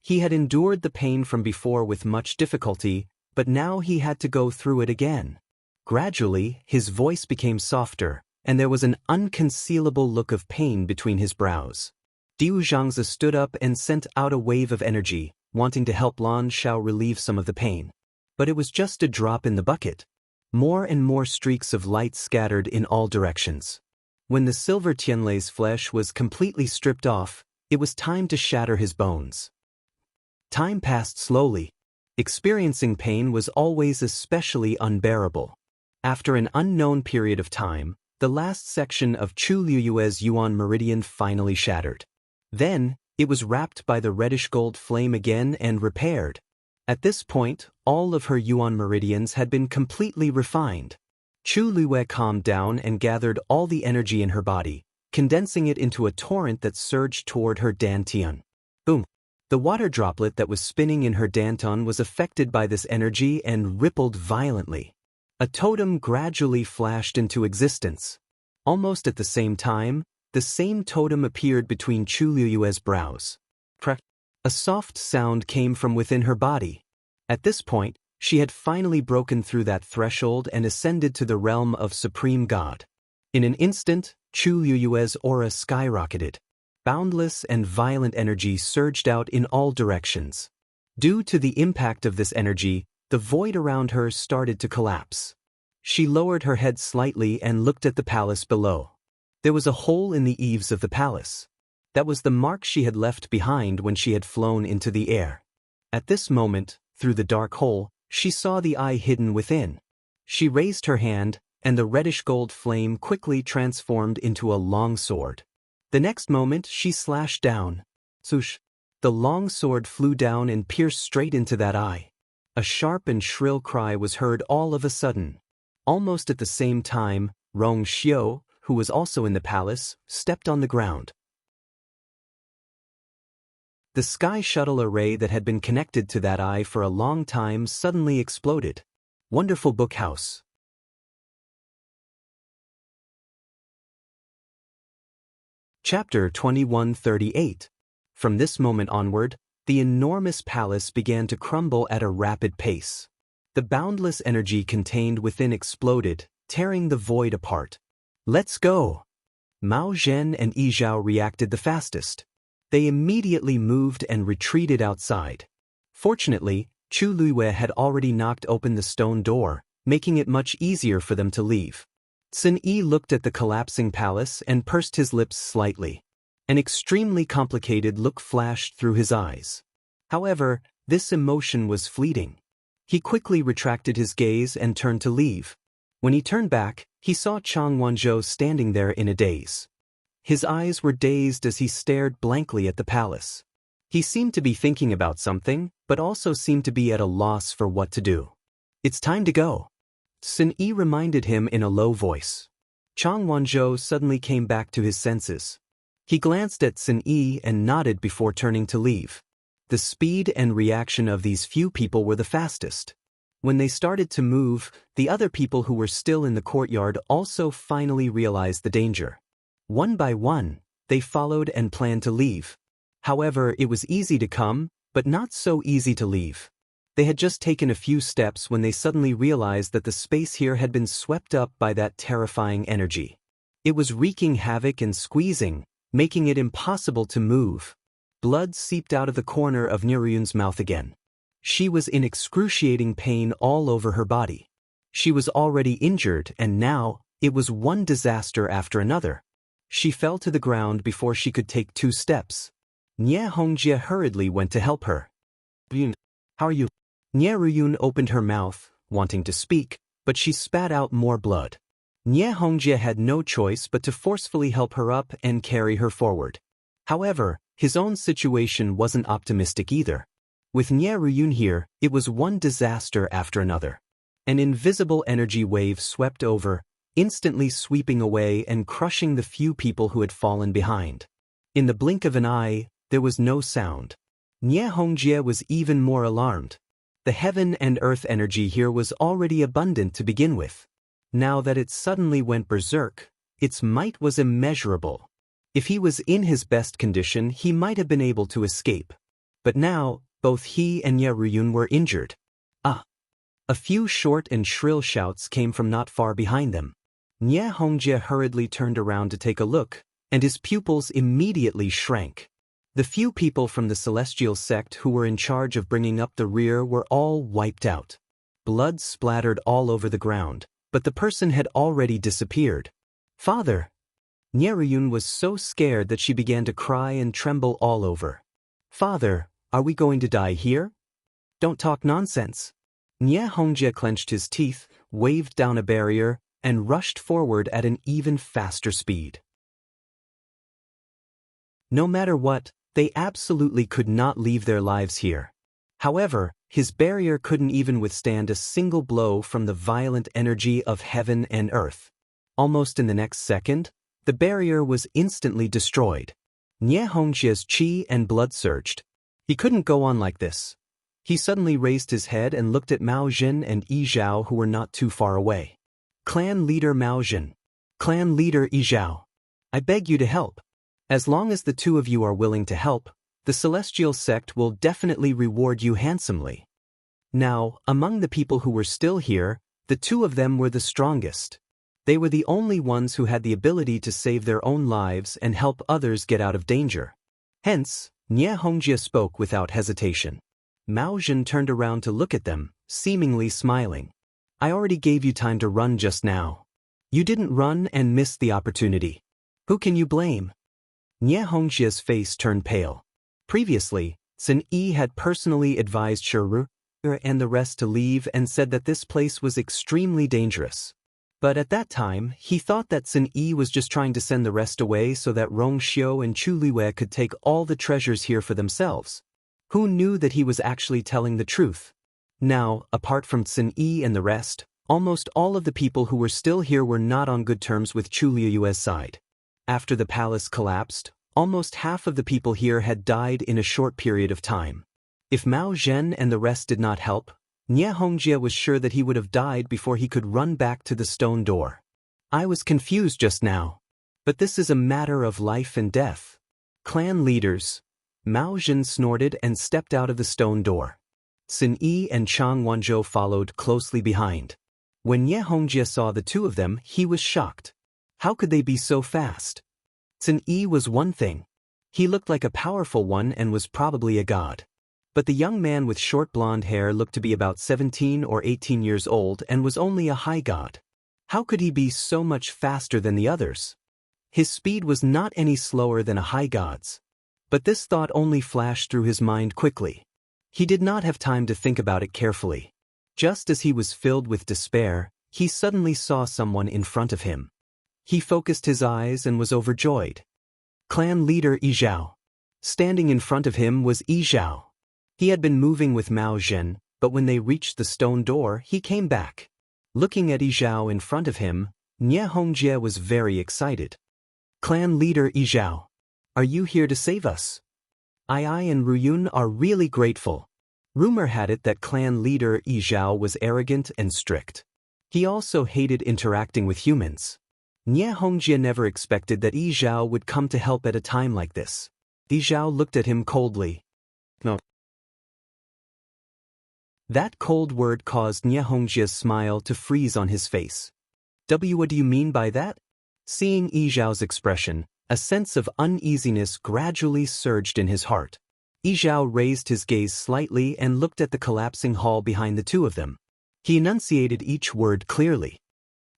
He had endured the pain from before with much difficulty, but now he had to go through it again. Gradually, his voice became softer, and there was an unconcealable look of pain between his brows. Diu Zhangzi stood up and sent out a wave of energy, wanting to help Lan Xiao relieve some of the pain. But it was just a drop in the bucket. More and more streaks of light scattered in all directions. When the silver Tianlei's flesh was completely stripped off, it was time to shatter his bones. Time passed slowly. Experiencing pain was always especially unbearable. After an unknown period of time, the last section of Chu Liyue's Yuan meridian finally shattered. Then, it was wrapped by the reddish-gold flame again and repaired. At this point, all of her Yuan meridians had been completely refined. Chu Liyue calmed down and gathered all the energy in her body, condensing it into a torrent that surged toward her dantian. Boom! The water droplet that was spinning in her dantian was affected by this energy and rippled violently. A totem gradually flashed into existence. Almost at the same time, the same totem appeared between Chu Liyue's brows. Crack! A soft sound came from within her body. At this point, she had finally broken through that threshold and ascended to the realm of Supreme God. In an instant, Chu Liyue's aura skyrocketed. Boundless and violent energy surged out in all directions. Due to the impact of this energy, the void around her started to collapse. She lowered her head slightly and looked at the palace below. There was a hole in the eaves of the palace. That was the mark she had left behind when she had flown into the air. At this moment, through the dark hole, she saw the eye hidden within. She raised her hand, and the reddish-gold flame quickly transformed into a long sword. The next moment, she slashed down. Swoosh! The long sword flew down and pierced straight into that eye. A sharp and shrill cry was heard all of a sudden. Almost at the same time, Rong Xiu, who was also in the palace, stepped on the ground. The sky shuttle array that had been connected to that eye for a long time suddenly exploded. Wonderful book house. Chapter 2138. From this moment onward, the enormous palace began to crumble at a rapid pace. The boundless energy contained within exploded, tearing the void apart. Let's go! Mao Zhen and Yi Zhao reacted the fastest. They immediately moved and retreated outside. Fortunately, Chu Liyue had already knocked open the stone door, making it much easier for them to leave. Sun Yi looked at the collapsing palace and pursed his lips slightly. An extremely complicated look flashed through his eyes. However, this emotion was fleeting. He quickly retracted his gaze and turned to leave. When he turned back, he saw Chang Wanzhou standing there in a daze. His eyes were dazed as he stared blankly at the palace. He seemed to be thinking about something, but also seemed to be at a loss for what to do. "It's time to go," Sun Yi reminded him in a low voice. Chang Wanzhou suddenly came back to his senses. He glanced at Sun Yi and nodded before turning to leave. The speed and reaction of these few people were the fastest. When they started to move, the other people who were still in the courtyard also finally realized the danger. One by one, they followed and planned to leave. However, it was easy to come, but not so easy to leave. They had just taken a few steps when they suddenly realized that the space here had been swept up by that terrifying energy. It was wreaking havoc and squeezing, making it impossible to move. Blood seeped out of the corner of Niruyun's mouth again. She was in excruciating pain all over her body. She was already injured, and now, it was one disaster after another. She fell to the ground before she could take 2 steps. Nie Hongjie hurriedly went to help her. "Yun, how are you?" Nie Ruyun opened her mouth, wanting to speak, but she spat out more blood. Nie Hongjie had no choice but to forcefully help her up and carry her forward. However, his own situation wasn't optimistic either. With Nie Ruyun here, it was one disaster after another. An invisible energy wave swept over, instantly sweeping away and crushing the few people who had fallen behind. In the blink of an eye, there was no sound. Nie Hongjie was even more alarmed. The heaven and earth energy here was already abundant to begin with. Now that it suddenly went berserk, its might was immeasurable. If he was in his best condition, he might have been able to escape. But now, both he and Nie Ruyun were injured. "Ah!" A few short and shrill shouts came from not far behind them. Nie Hongjie hurriedly turned around to take a look, and his pupils immediately shrank. The few people from the celestial sect who were in charge of bringing up the rear were all wiped out. Blood splattered all over the ground, but the person had already disappeared. "Father!" Nie Ruyun was so scared that she began to cry and tremble all over. "Father, are we going to die here? Don't talk nonsense." Nie Hongjie clenched his teeth, waved down a barrier, and rushed forward at an even faster speed. No matter what, they absolutely could not leave their lives here. However, his barrier couldn't even withstand a single blow from the violent energy of heaven and earth. Almost in the next second, the barrier was instantly destroyed. Nie Hongjie's qi and blood surged. He couldn't go on like this. He suddenly raised his head and looked at Mao Jin and Yi Zhao, who were not too far away. "Clan leader Mao Jin. Clan leader Yi Zhao. I beg you to help. As long as the two of you are willing to help, the celestial sect will definitely reward you handsomely." Now, among the people who were still here, the 2 of them were the strongest. They were the only ones who had the ability to save their own lives and help others get out of danger. Hence, Nie Hongjie spoke without hesitation. Mao Jin turned around to look at them, seemingly smiling. "I already gave you time to run just now. You didn't run and missed the opportunity. Who can you blame?" Nie Hongjie's face turned pale. Previously, Sun Yi had personally advised Shiru and the rest to leave and said that this place was extremely dangerous. But at that time, he thought that Sun Yi was just trying to send the rest away so that Rong Xiu and Chu Liwei could take all the treasures here for themselves. Who knew that he was actually telling the truth? Now, apart from Sun Yi and the rest, almost all of the people who were still here were not on good terms with Chu Liu's side. After the palace collapsed, almost half of the people here had died in a short period of time. If Mao Zhen and the rest did not help, Nie Hongjie was sure that he would have died before he could run back to the stone door. "I was confused just now. But this is a matter of life and death. Clan leaders." Mao Zhen snorted and stepped out of the stone door. Sun Yi and Chang Wanzhou followed closely behind. When Nie Hongjie saw the 2 of them, he was shocked. How could they be so fast? Sun Yi was one thing. He looked like a powerful one and was probably a god. But the young man with short blonde hair looked to be about 17 or 18 years old and was only a high god. How could he be so much faster than the others? His speed was not any slower than a high god's. But this thought only flashed through his mind quickly. He did not have time to think about it carefully. Just as he was filled with despair, he suddenly saw someone in front of him. He focused his eyes and was overjoyed. Clan leader Yi Zhao. Standing in front of him was Yi Zhao. He had been moving with Mao Zhen, but when they reached the stone door, he came back. Looking at Yi Zhao in front of him, Nie Hongjie was very excited. Clan leader Yi Zhao. Are you here to save us? I and Ruyun are really grateful. Rumor had it that clan leader Yi Zhao was arrogant and strict. He also hated interacting with humans. Nie Hongjie never expected that Yi Zhao would come to help at a time like this. Yi Zhao looked at him coldly. No. That cold word caused Nie Hongjie's smile to freeze on his face. What do you mean by that? Seeing Yi Zhao's expression, a sense of uneasiness gradually surged in his heart. Yi Zhao raised his gaze slightly and looked at the collapsing hall behind the two of them. He enunciated each word clearly.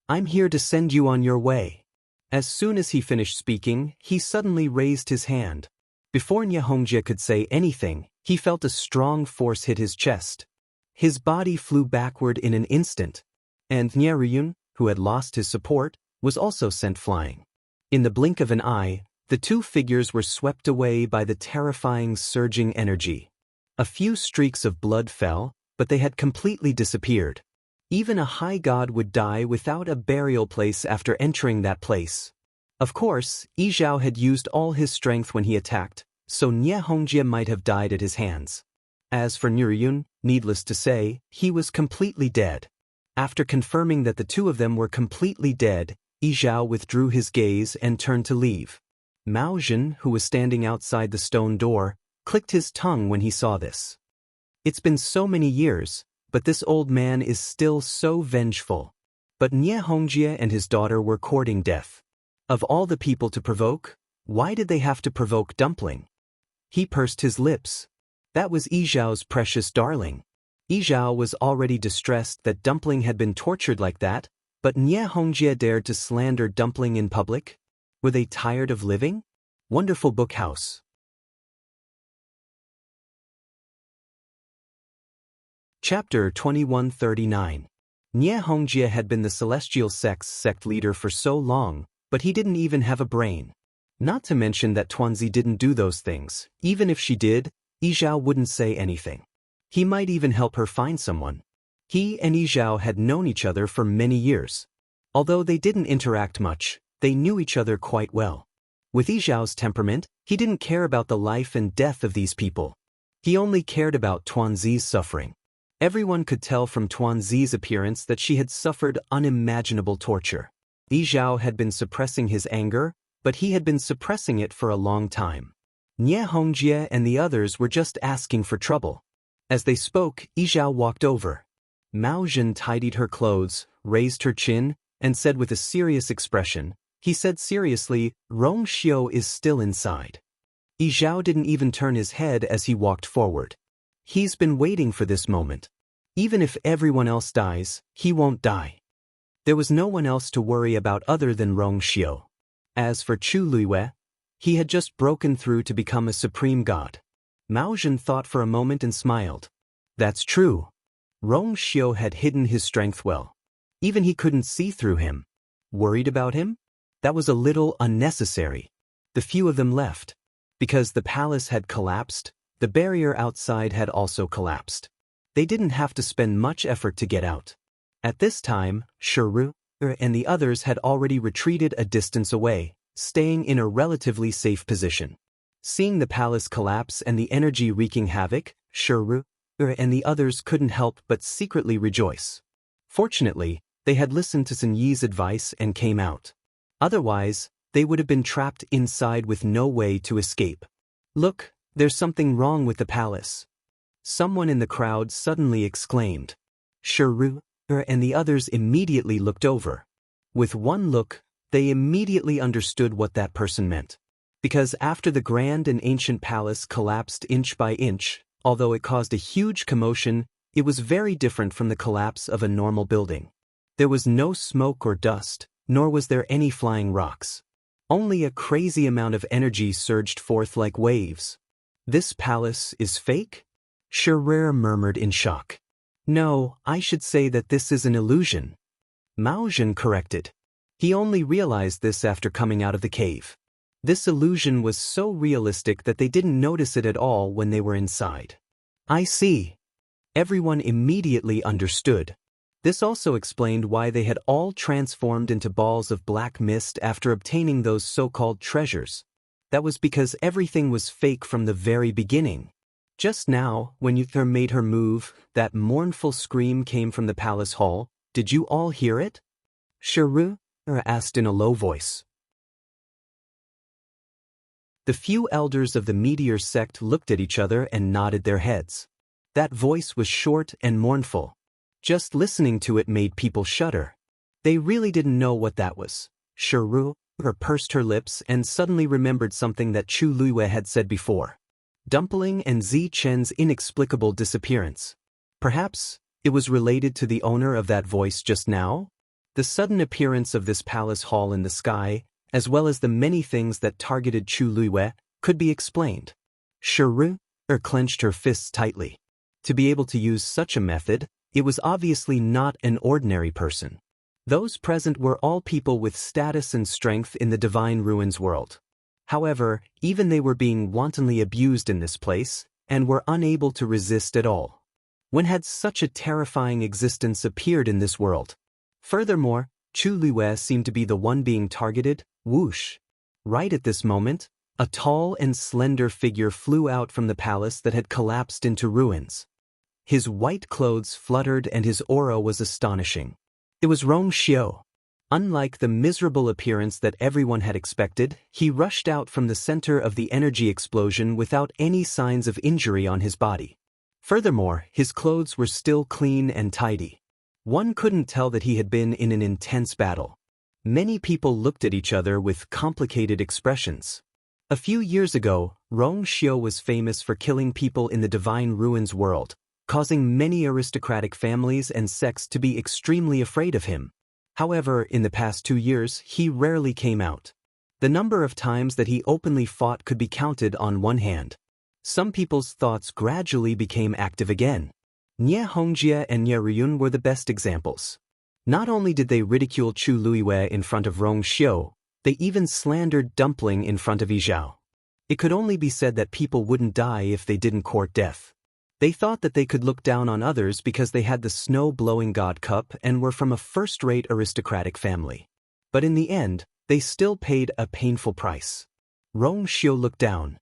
I'm here to send you on your way. As soon as he finished speaking, he suddenly raised his hand. Before Nie Hongjie could say anything, he felt a strong force hit his chest. His body flew backward in an instant, and Nie Ruyun, who had lost his support, was also sent flying. In the blink of an eye, the two figures were swept away by the terrifying surging energy. A few streaks of blood fell, but they had completely disappeared. Even a high god would die without a burial place after entering that place. Of course, Yi Zhao had used all his strength when he attacked, so Nie Hongjie might have died at his hands. As for Nie Ruyun, needless to say, he was completely dead. After confirming that the two of them were completely dead, Yi Zhao withdrew his gaze and turned to leave. Mao Zhen, who was standing outside the stone door, clicked his tongue when he saw this. It's been so many years, but this old man is still so vengeful. But Nie Hongjie and his daughter were courting death. Of all the people to provoke, why did they have to provoke Dumpling? He pursed his lips. That was Yi Zhao's precious darling. Yi Zhao was already distressed that Dumpling had been tortured like that, but Nie Hongjie dared to slander Dumpling in public? Were they tired of living? Wonderful Book House. Chapter 2139. Nie Hongjie had been the Celestial Sect's sect leader for so long, but he didn't even have a brain. Not to mention that Tuanzi didn't do those things. Even if she did, Yi Zhao wouldn't say anything. He might even help her find someone. He and Yi Zhao had known each other for many years. Although they didn't interact much, they knew each other quite well. With Yi Zhao's temperament, he didn't care about the life and death of these people. He only cared about Tuanzi's suffering. Everyone could tell from Tuanzi's appearance that she had suffered unimaginable torture. Yi Zhao had been suppressing his anger, but he had been suppressing it for a long time. Nie Hongjie and the others were just asking for trouble. As they spoke, Yi Zhao walked over. Mao Zhen tidied her clothes, raised her chin, and said with a serious expression, he said seriously, Rong Xiu is still inside. Yi Zhao didn't even turn his head as he walked forward. He's been waiting for this moment. Even if everyone else dies, he won't die. There was no one else to worry about other than Rong Xiu. As for Chu Luiwei, he had just broken through to become a supreme god. Mao Zhen thought for a moment and smiled. That's true. Rong Xiu had hidden his strength well. Even he couldn't see through him. Worried about him? That was a little unnecessary. The few of them left. Because the palace had collapsed, the barrier outside had also collapsed. They didn't have to spend much effort to get out. At this time, Shiru and the others had already retreated a distance away, staying in a relatively safe position. Seeing the palace collapse and the energy wreaking havoc, Shiru and the others couldn't help but secretly rejoice. Fortunately, they had listened to Sun Yi's advice and came out. Otherwise, they would have been trapped inside with no way to escape. Look, there's something wrong with the palace. Someone in the crowd suddenly exclaimed. Shiru and the others immediately looked over. With one look, they immediately understood what that person meant. Because after the grand and ancient palace collapsed inch by inch, although it caused a huge commotion, it was very different from the collapse of a normal building. There was no smoke or dust, nor was there any flying rocks. Only a crazy amount of energy surged forth like waves. This palace is fake? Scherer murmured in shock. No, I should say that this is an illusion, Mao Zhen corrected. He only realized this after coming out of the cave. This illusion was so realistic that they didn't notice it at all when they were inside. I see. Everyone immediately understood. This also explained why they had all transformed into balls of black mist after obtaining those so-called treasures. That was because everything was fake from the very beginning. Just now, when Uther made her move, that mournful scream came from the palace hall. Did you all hear it? Shiru asked in a low voice. The few elders of the meteor sect looked at each other and nodded their heads. That voice was short and mournful. Just listening to it made people shudder. They really didn't know what that was. Shiru pursed her lips and suddenly remembered something that Chu Luiyue had said before. Dumpling and Zi Chen's inexplicable disappearance. Perhaps it was related to the owner of that voice just now? The sudden appearance of this palace hall in the sky, as well as the many things that targeted Chu Luiyue, could be explained. Shiru clenched her fists tightly. To be able to use such a method, it was obviously not an ordinary person. Those present were all people with status and strength in the Divine Ruins world. However, even they were being wantonly abused in this place, and were unable to resist at all. When had such a terrifying existence appeared in this world? Furthermore, Chu Luiyue seemed to be the one being targeted. Whoosh! Right at this moment, a tall and slender figure flew out from the palace that had collapsed into ruins. His white clothes fluttered and his aura was astonishing. It was Rong Xiao. Unlike the miserable appearance that everyone had expected, he rushed out from the center of the energy explosion without any signs of injury on his body. Furthermore, his clothes were still clean and tidy. One couldn't tell that he had been in an intense battle. Many people looked at each other with complicated expressions. A few years ago, Rong Xiao was famous for killing people in the Divine Ruins world, causing many aristocratic families and sects to be extremely afraid of him. However, in the past 2 years, he rarely came out. The number of times that he openly fought could be counted on one hand. Some people's thoughts gradually became active again. Nie Hongjie and Nie Ryun were the best examples. Not only did they ridicule Chu Luiyue in front of Rong Xiao, they even slandered Dumpling in front of Yizhao. It could only be said that people wouldn't die if they didn't court death. They thought that they could look down on others because they had the snow-blowing god cup and were from a first-rate aristocratic family. But in the end, they still paid a painful price. Rong Xiao looked down.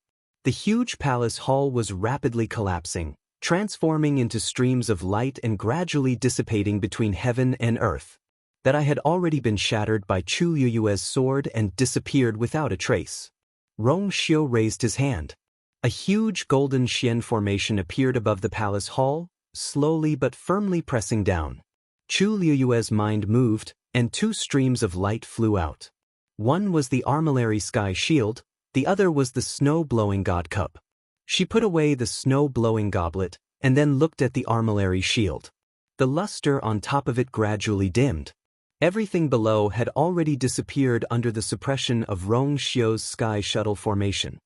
The huge palace hall was rapidly collapsing, transforming into streams of light and gradually dissipating between heaven and earth. That eye had already been shattered by Chu Luiyue's sword and disappeared without a trace. Rong Xiao raised his hand. A huge golden Xian formation appeared above the palace hall, slowly but firmly pressing down. Chu Luiyue's mind moved, and 2 streams of light flew out. One was the armillary sky shield, the other was the snow-blowing god cup. She put away the snow-blowing goblet, and then looked at the armillary shield. The luster on top of it gradually dimmed. Everything below had already disappeared under the suppression of Rong Xiao's sky shuttle formation.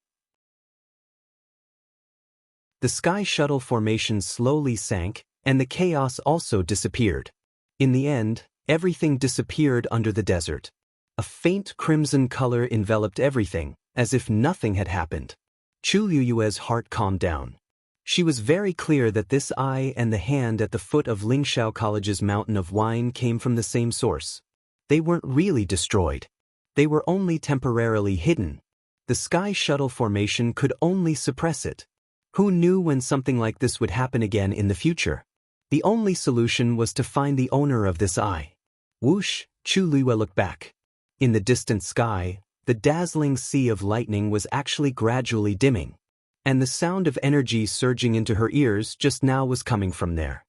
The sky shuttle formation slowly sank, and the chaos also disappeared. In the end, everything disappeared under the desert. A faint crimson color enveloped everything, as if nothing had happened. Chu Luiyue's heart calmed down. She was very clear that this eye and the hand at the foot of Lingshao College's mountain of wine came from the same source. They weren't really destroyed. They were only temporarily hidden. The sky shuttle formation could only suppress it. Who knew when something like this would happen again in the future? The only solution was to find the owner of this eye. Whoosh! Chu Luiyue looked back. In the distant sky, the dazzling sea of lightning was actually gradually dimming, and the sound of energy surging into her ears just now was coming from there.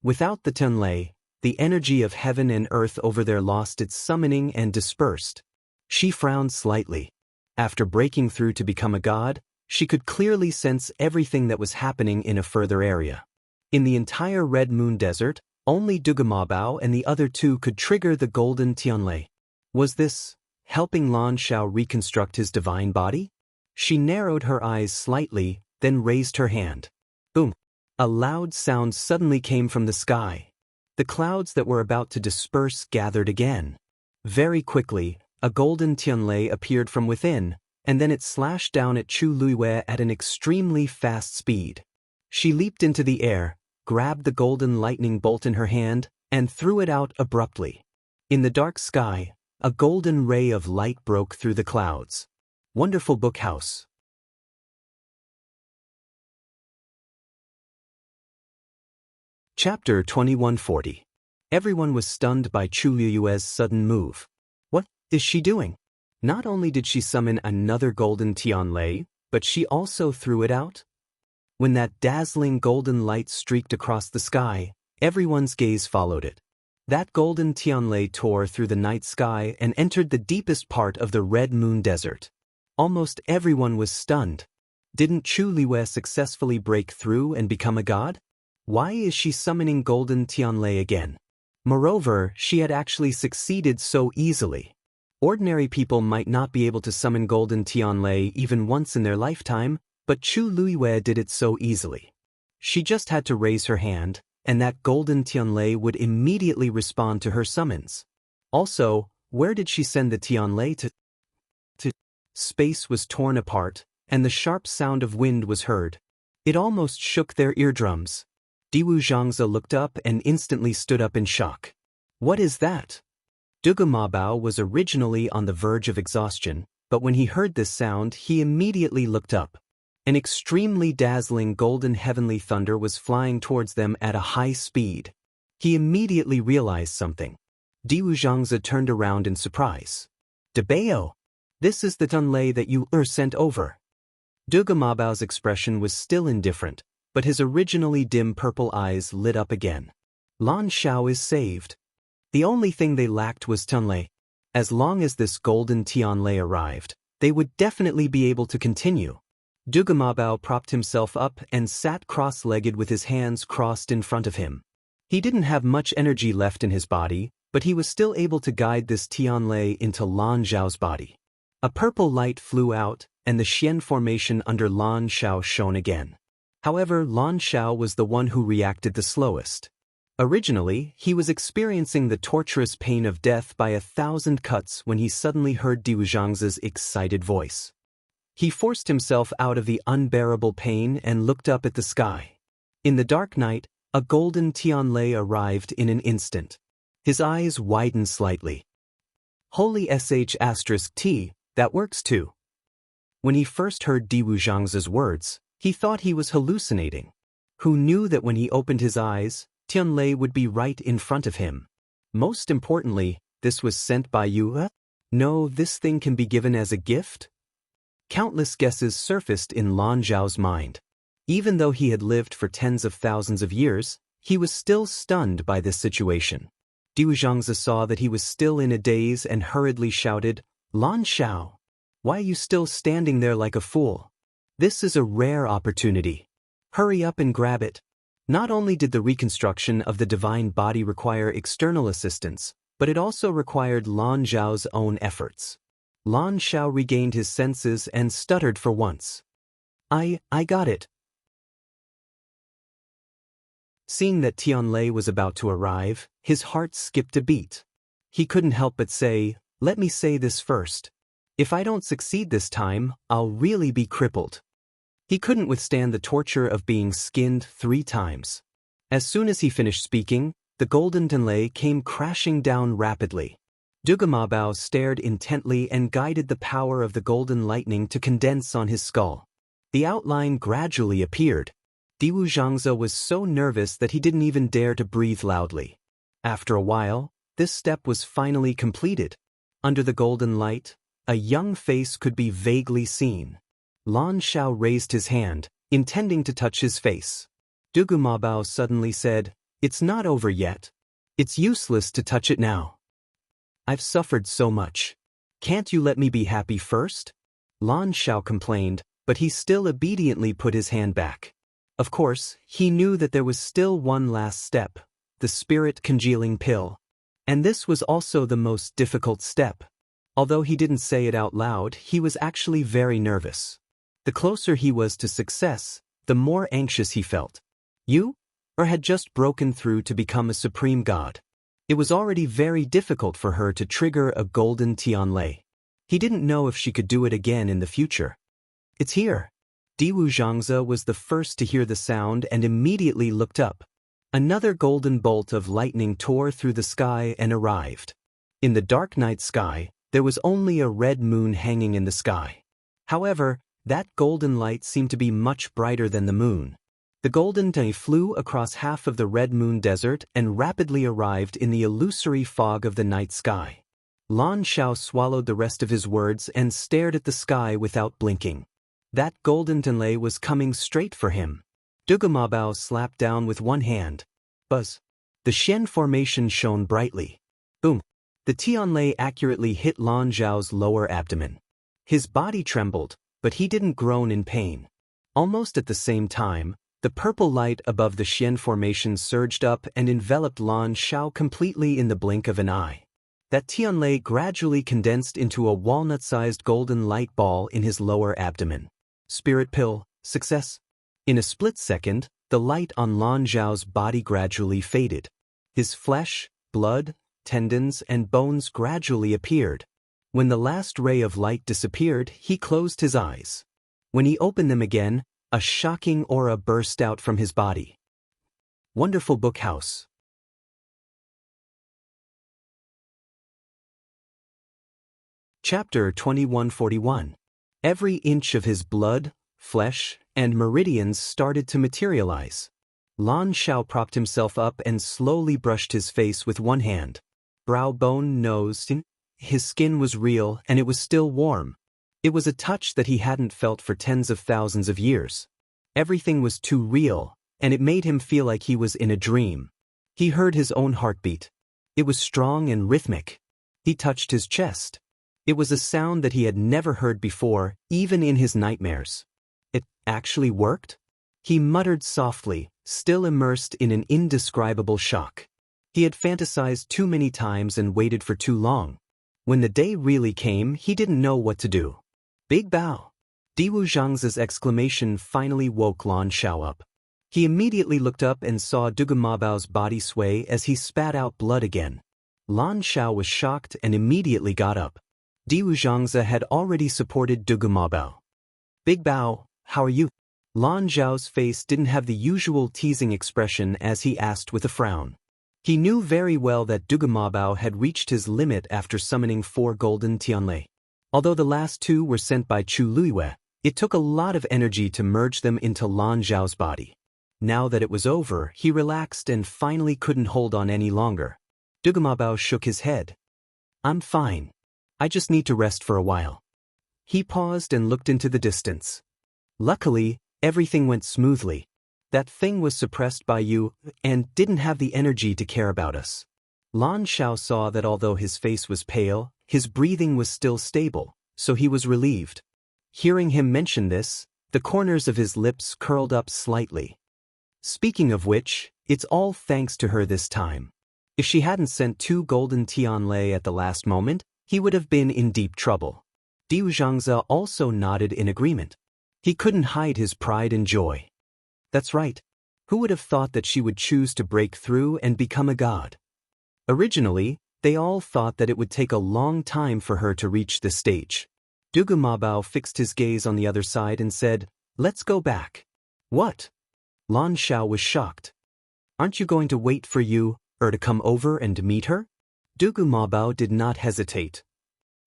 Without the Tenlei, the energy of heaven and earth over there lost its summoning and dispersed. She frowned slightly. After breaking through to become a god, she could clearly sense everything that was happening in a further area. In the entire Red Moon Desert, only Dugamabao and the other 2 could trigger the golden Tianlei. Was this helping Lan Shao reconstruct his divine body? She narrowed her eyes slightly, then raised her hand. Boom! A loud sound suddenly came from the sky. The clouds that were about to disperse gathered again. Very quickly, a golden tianlei appeared from within, and then it slashed down at Chu Luiyue at an extremely fast speed. She leaped into the air, grabbed the golden lightning bolt in her hand, and threw it out abruptly. In the dark sky, a golden ray of light broke through the clouds. Wonderful Book House. Chapter 2140. Everyone was stunned by Chu Luiyue's sudden move. What is she doing? Not only did she summon another golden tianlei, but she also threw it out? When that dazzling golden light streaked across the sky, everyone's gaze followed it. That golden tianlei tore through the night sky and entered the deepest part of the Red Moon Desert. Almost everyone was stunned. Didn't Chu Luiyue successfully break through and become a god? Why is she summoning golden tianlei again? Moreover, she had actually succeeded so easily. Ordinary people might not be able to summon golden tianlei even once in their lifetime, but Chu Luiyue did it so easily. She just had to raise her hand, and that golden tianlei would immediately respond to her summons. Also, where did she send the tianlei to? Space was torn apart, and the sharp sound of wind was heard. It almost shook their eardrums. Diwu Xianxia looked up and instantly stood up in shock. What is that? Dugu Mabao was originally on the verge of exhaustion, but when he heard this sound, he immediately looked up. An extremely dazzling golden heavenly thunder was flying towards them at a high speed. He immediately realized something. Diwu Xianxia turned around in surprise. Dabao, this is the tianlei that you sent over. Dugu Mabao's expression was still indifferent, but his originally dim purple eyes lit up again. Lan Xiao is saved. The only thing they lacked was tianlei. As long as this golden tianlei arrived, they would definitely be able to continue. Dugu Mabao propped himself up and sat cross-legged with his hands crossed in front of him. He didn't have much energy left in his body, but he was still able to guide this tianlei into Lan Xiao's body. A purple light flew out, and the Xian formation under Lan Xiao shone again. However, Lan Xiao was the one who reacted the slowest. Originally, he was experiencing the torturous pain of death by 1,000 cuts when he suddenly heard Diwu Xianxia's excited voice. He forced himself out of the unbearable pain and looked up at the sky. In the dark night, a golden tianlei arrived in an instant. His eyes widened slightly. Holy sh*T, that works too. When he first heard Diwu Xianxia's words, he thought he was hallucinating. Who knew that when he opened his eyes, tianlei would be right in front of him? Most importantly, this was sent by you? No, this thing can be given as a gift? Countless guesses surfaced in Lan Xiao's mind. Even though he had lived for tens of thousands of years, he was still stunned by this situation. Diwu Xianxia saw that he was still in a daze and hurriedly shouted, Lan Xiao, why are you still standing there like a fool? This is a rare opportunity. Hurry up and grab it. Not only did the reconstruction of the divine body require external assistance, but it also required Lan Xiao's own efforts. Lan Xiao regained his senses and stuttered for once. I got it. Seeing that tianlei was about to arrive, his heart skipped a beat. He couldn't help but say, let me say this first. If I don't succeed this time, I'll really be crippled. He couldn't withstand the torture of being skinned 3 times. As soon as he finished speaking, the golden tianlei came crashing down rapidly. Dugu Mabao stared intently and guided the power of the golden lightning to condense on his skull. The outline gradually appeared. Diwu Xianxia was so nervous that he didn't even dare to breathe loudly. After a while, this step was finally completed. Under the golden light, a young face could be vaguely seen. Lan Xiao raised his hand, intending to touch his face. Dugu Mabao suddenly said, it's not over yet. It's useless to touch it now. I've suffered so much. Can't you let me be happy first? Lan Xiao complained, but he still obediently put his hand back. Of course, he knew that there was still one last step, the spirit congealing pill. And this was also the most difficult step. Although he didn't say it out loud, he was actually very nervous. The closer he was to success, the more anxious he felt. You? Or had just broken through to become a supreme god. It was already very difficult for her to trigger a golden Tianlei. He didn't know if she could do it again in the future. It's here. Diwu Zhangzi was the first to hear the sound and immediately looked up. Another golden bolt of lightning tore through the sky and arrived. In the dark night sky, there was only a red moon hanging in the sky. However, that golden light seemed to be much brighter than the moon. The golden day flew across half of the red moon desert and rapidly arrived in the illusory fog of the night sky. Lan Xiao swallowed the rest of his words and stared at the sky without blinking. That golden Tianlei was coming straight for him. Dugumabao slapped down with one hand. Buzz. The Xian formation shone brightly. Boom. The Tianlei accurately hit Lan Zhao's lower abdomen. His body trembled, but he didn't groan in pain. Almost at the same time, the purple light above the Xian formation surged up and enveloped Lan Xiao completely in the blink of an eye. That Tianlei gradually condensed into a walnut-sized golden light ball in his lower abdomen. Spirit pill, success. In a split second, the light on Lan Zhao's body gradually faded. His flesh, blood, tendons, and bones gradually appeared. When the last ray of light disappeared, he closed his eyes. When he opened them again, a shocking aura burst out from his body. Wonderful Book House. Chapter 2141. Every inch of his blood, flesh, and meridians started to materialize. Lan Xiao propped himself up and slowly brushed his face with one hand. Brow bone, nose, his skin was real and it was still warm. It was a touch that he hadn't felt for tens of thousands of years. Everything was too real, and it made him feel like he was in a dream. He heard his own heartbeat. It was strong and rhythmic. He touched his chest. It was a sound that he had never heard before, even in his nightmares. It actually worked? He muttered softly, still immersed in an indescribable shock. He had fantasized too many times and waited for too long. When the day really came, he didn't know what to do. Big Bao! Diwu Zhangzi's exclamation finally woke Lan Xiao up. He immediately looked up and saw Dugumabao's body sway as he spat out blood again. Lan Xiao was shocked and immediately got up. Diwu Zhangzi had already supported Dugumabao. Big Bao, how are you? Lan Zhao's face didn't have the usual teasing expression as he asked with a frown. He knew very well that Dugumabao had reached his limit after summoning 4 golden Tianlei. Although the last 2 were sent by Chu Luiyue, it took a lot of energy to merge them into Lan Zhao's body. Now that it was over, he relaxed and finally couldn't hold on any longer. Dugumabao shook his head. I'm fine. I just need to rest for a while. He paused and looked into the distance. Luckily, everything went smoothly. That thing was suppressed by you and didn't have the energy to care about us. Lan Xiao saw that although his face was pale, his breathing was still stable, so he was relieved. Hearing him mention this, the corners of his lips curled up slightly. Speaking of which, it's all thanks to her this time. If she hadn't sent 2 golden Tianlei at the last moment, he would have been in deep trouble. Diwu Zhangzi also nodded in agreement. He couldn't hide his pride and joy. That's right. Who would have thought that she would choose to break through and become a god? Originally, they all thought that it would take a long time for her to reach this stage. Dugumabao fixed his gaze on the other side and said, "Let's go back." What? Lan Xiao was shocked. Aren't you going to wait for you, or to come over and meet her? Dugumabao did not hesitate.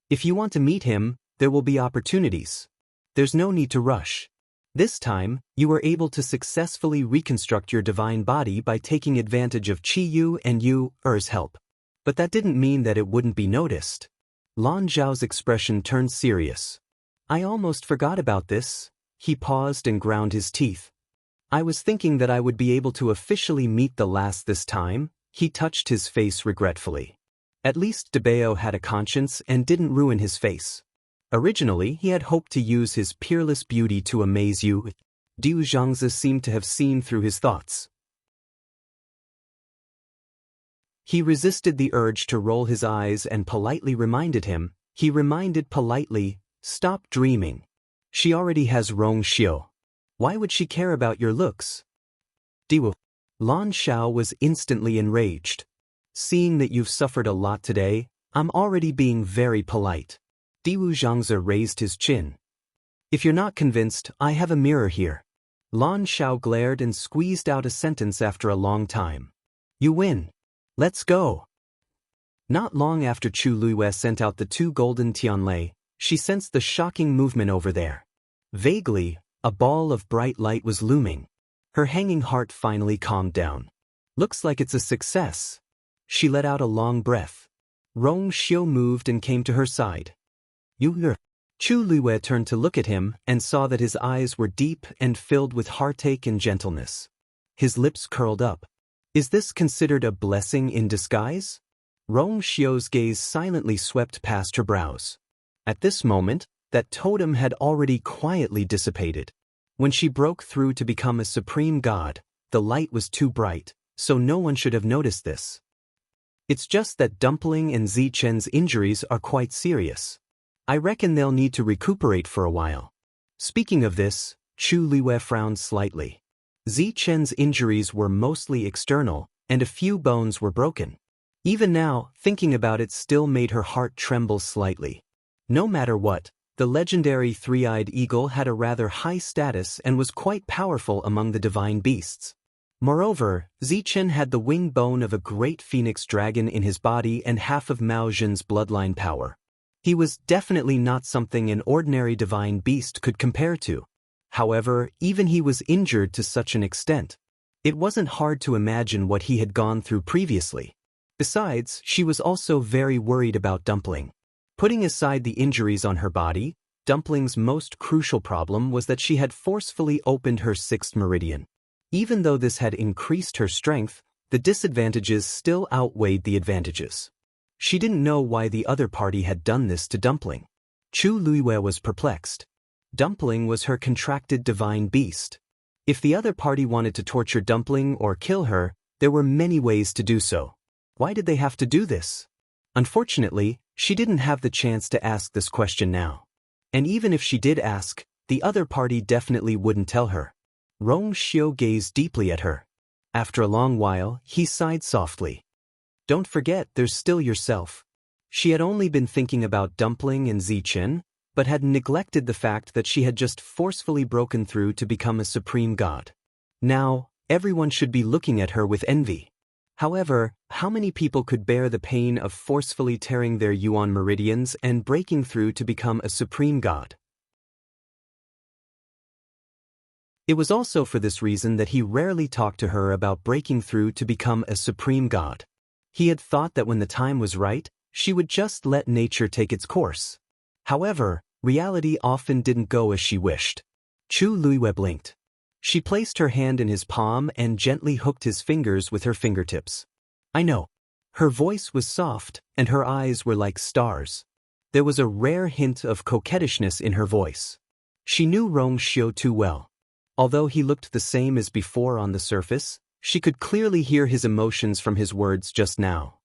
If you want to meet him, there will be opportunities. There's no need to rush. This time, you were able to successfully reconstruct your divine body by taking advantage of Qi Yu and Yu Er's help. But that didn't mean that it wouldn't be noticed. Lan Zhao's expression turned serious. I almost forgot about this. He paused and ground his teeth. I was thinking that I would be able to officially meet the last this time. He touched his face regretfully. At least Dabao had a conscience and didn't ruin his face. Originally, he had hoped to use his peerless beauty to amaze you. Diwu Zhangzi seemed to have seen through his thoughts. He resisted the urge to roll his eyes and politely reminded him. He reminded politely, stop dreaming. She already has Rong Xiu. Why would she care about your looks? Diwu. Lan Xiao was instantly enraged. Seeing that you've suffered a lot today, I'm already being very polite. Diwu Zhangzi raised his chin. If you're not convinced, I have a mirror here. Lan Xiao glared and squeezed out a sentence after a long time. You win. Let's go. Not long after Chu Luiyue sent out the 2 golden Tianlei, she sensed the shocking movement over there. Vaguely, a ball of bright light was looming. Her hanging heart finally calmed down. Looks like it's a success. She let out a long breath. Rong Xiu moved and came to her side. You. Chu Luiyue turned to look at him and saw that his eyes were deep and filled with heartache and gentleness. His lips curled up. Is this considered a blessing in disguise? Rong Xiu's gaze silently swept past her brows. At this moment, that totem had already quietly dissipated. When she broke through to become a supreme god, the light was too bright, so no one should have noticed this. It's just that Dumpling and Zichen's injuries are quite serious. I reckon they'll need to recuperate for a while. Speaking of this, Chu Luiyue frowned slightly. Zichen's injuries were mostly external, and a few bones were broken. Even now, thinking about it still made her heart tremble slightly. No matter what, the legendary three-eyed eagle had a rather high status and was quite powerful among the divine beasts. Moreover, Zichen had the wing bone of a great phoenix dragon in his body and half of Mao Zhen's bloodline power. He was definitely not something an ordinary divine beast could compare to. However, even he was injured to such an extent. It wasn't hard to imagine what he had gone through previously. Besides, she was also very worried about Dumpling. Putting aside the injuries on her body, Dumpling's most crucial problem was that she had forcefully opened her 6th meridian. Even though this had increased her strength, the disadvantages still outweighed the advantages. She didn't know why the other party had done this to Dumpling. Chu Luiyue was perplexed. Dumpling was her contracted divine beast. If the other party wanted to torture Dumpling or kill her, there were many ways to do so. Why did they have to do this? Unfortunately, she didn't have the chance to ask this question now. And even if she did ask, the other party definitely wouldn't tell her. Rong Xiu gazed deeply at her. After a long while, he sighed softly. Don't forget, there's still yourself. She had only been thinking about Dumpling and Zichen, but had neglected the fact that she had just forcefully broken through to become a supreme god. Now, everyone should be looking at her with envy. However, how many people could bear the pain of forcefully tearing their yuan meridians and breaking through to become a supreme god? It was also for this reason that he rarely talked to her about breaking through to become a supreme god. He had thought that when the time was right, she would just let nature take its course. However, reality often didn't go as she wished. Chu Luiyue blinked. She placed her hand in his palm and gently hooked his fingers with her fingertips. I know. Her voice was soft, and her eyes were like stars. There was a rare hint of coquettishness in her voice. She knew Rong Xiu too well. Although he looked the same as before on the surface, she could clearly hear his emotions from his words just now.